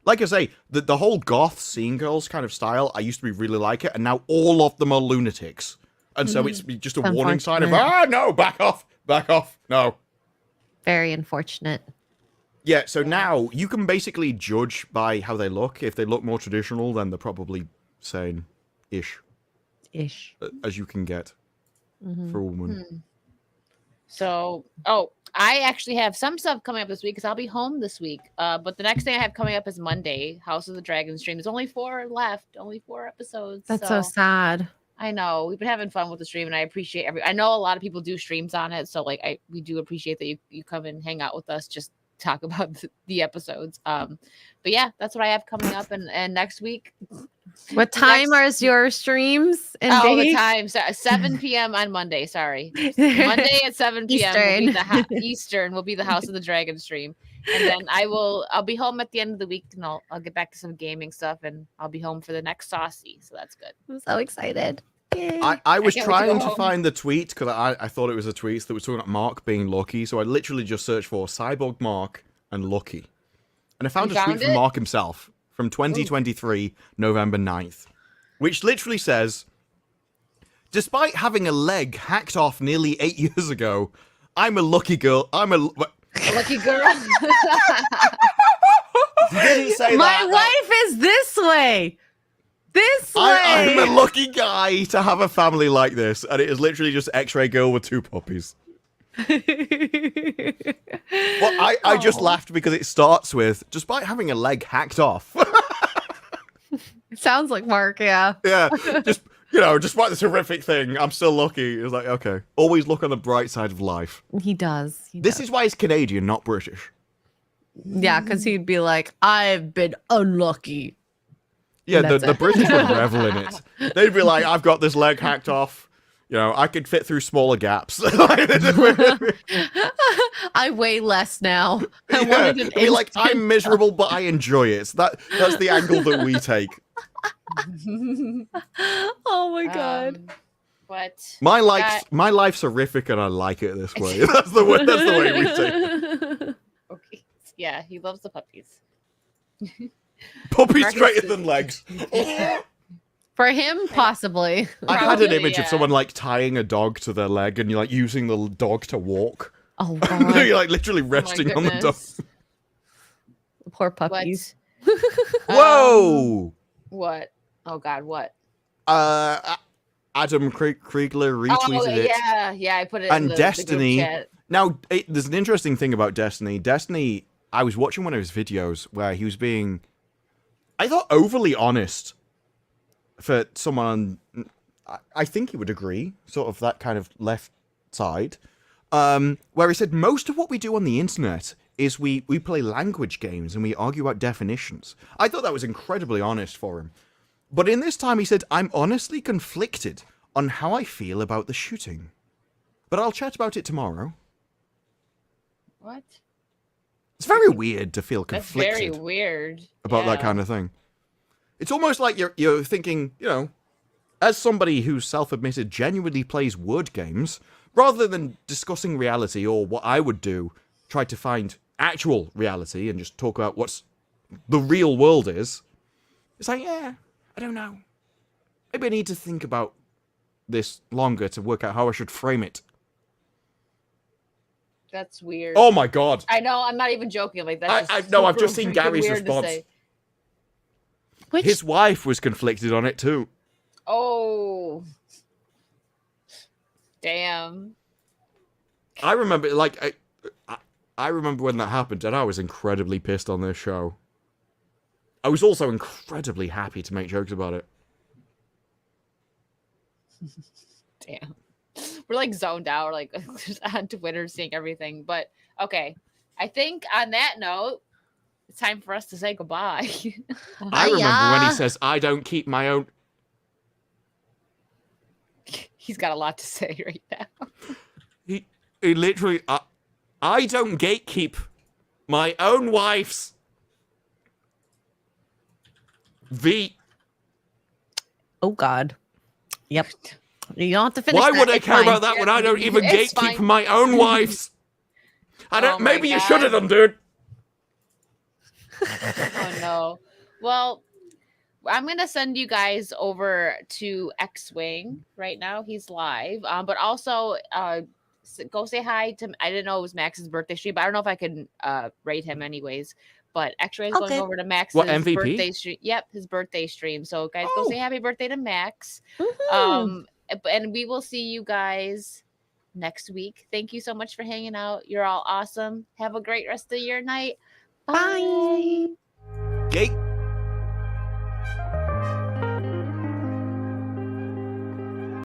Like I say, the whole goth scene girls kind of style, I used to be really like it, and now all of them are lunatics. And so it's just a It's warning sign of, unfortunate. no, back off, no. Very unfortunate. Yeah, so now you can basically judge by how they look. If they look more traditional, then they're probably sane-ish, Ish. as you can get Mhm. for a woman. So, I actually have some stuff coming up this week because I'll be home this week. But the next thing I have coming up is Monday, House of the Dragon stream. There's only 4 left, only 4 episodes. That's so sad. I know we've been having fun with the stream, and I appreciate I know a lot of people do streams on it, so like we do appreciate that you come and hang out with us, just talk about the episodes. But yeah, that's what I have coming up, and next week. What time are your streams? And The days? time 7 p.m. on Monday. Sorry, Monday at 7 p.m. Eastern. Will be Eastern will be the House of the Dragon stream, and then I'll be home at the end of the week, and I'll get back to some gaming stuff, and I'll be home for the next Saucy, so that's good. I'm so excited. Yay. I was can't wait to go trying to home. find the tweet because I thought it was a tweet that was talking about Mark being lucky. So I literally just searched for Cyborg Mark and lucky. And I found You a tweet found from it? Mark himself from 2023, November 9th, which literally says, despite having a leg hacked off nearly 8 years ago, I'm a lucky girl. Lucky girl. He didn't say My that. life is this way. This way. I'm a lucky guy to have a family like this. And it is literally just Xray girl with 2 puppies. Well, I just laughed because it starts with, despite having a leg hacked off. Sounds like Mark, yeah. Yeah, just, despite this horrific thing, I'm still lucky. It's like, okay, always look on the bright side of life. He does. This is why he's Canadian, not British. Yeah, because he'd be like, I've been unlucky. Yeah, That's the it. British would revel in it. They'd be like, I've got this leg hacked off. I could fit through smaller gaps. I weigh less now. I Yeah, wanted an it'd be like, instant- I'm miserable, but I enjoy it. That's the angle that we take. Oh my god. But My life's horrific, and I like it this way. That's the way we take it. okay. Yeah, he loves the puppies. Puppies Marcus straighter is- than legs. For him, possibly. I had an Probably, image of yeah. someone like tying a dog to their leg, and you're like using the dog to walk. Oh god. You're like literally resting on the dog. goodness. Poor puppies. Whoa! What? Oh God, what? Adam Kriegler retweeted it. Yeah, I put it And in the Destiny- group chat. Now, there's an interesting thing about Destiny. Destiny, I was watching one of his videos where he was being, I thought, overly honest for someone, I think he would agree, sort of that kind of left side, where he said, most of what we do on the internet is we play language games and we argue about definitions. I thought that was incredibly honest for him. But in this time, he said, I'm honestly conflicted on how I feel about the shooting. But I'll chat about it tomorrow. What? It's very weird to feel That's very conflicted weird. about that kind of thing. It's almost like you're thinking, as somebody who's self-admitted genuinely plays word games, rather than discussing reality or what I would do, try to find actual reality and just talk about what's the real world is. It's like, yeah, I don't know. Maybe I need to think about this longer to work out how I should frame it. That's weird. Oh my god. I know. I'm not even joking. Like that's. I just know, I've super just seen freaking Gary's weird to response. say. Which His wife was conflicted on it too. Oh. Damn. I remember, I remember when that happened, and I was incredibly pissed on this show. I was also incredibly happy to make jokes about it. Damn. We're like zoned out, like on Twitter, seeing everything. But okay, I think on that note, it's time for us to say goodbye. I remember when Hiya. he says, I don't keep my own... He's got a lot to say right now. He literally... I don't gatekeep my own wife's... Oh god. Yep. You don't have to finish Why that. would I It's care fine. about that when I don't even It's gatekeep fine. my own wife's? I don't... Oh my maybe you God. should have done, dude. Oh no. Well, I'm gonna send you guys over to X-Wing right now. He's live. But also go say hi to. I didn't know it was Max's birthday stream, but I don't know if I can rate him anyways. But Xray is going Okay. over to Max's What, MVP? birthday stream. Yep, his birthday stream. So guys, go Oh. say happy birthday to Max. Woohoo. And we will see you guys next week. Thank you so much for hanging out. You're all awesome. Have a great rest of your night. Bye. Bye. Gate.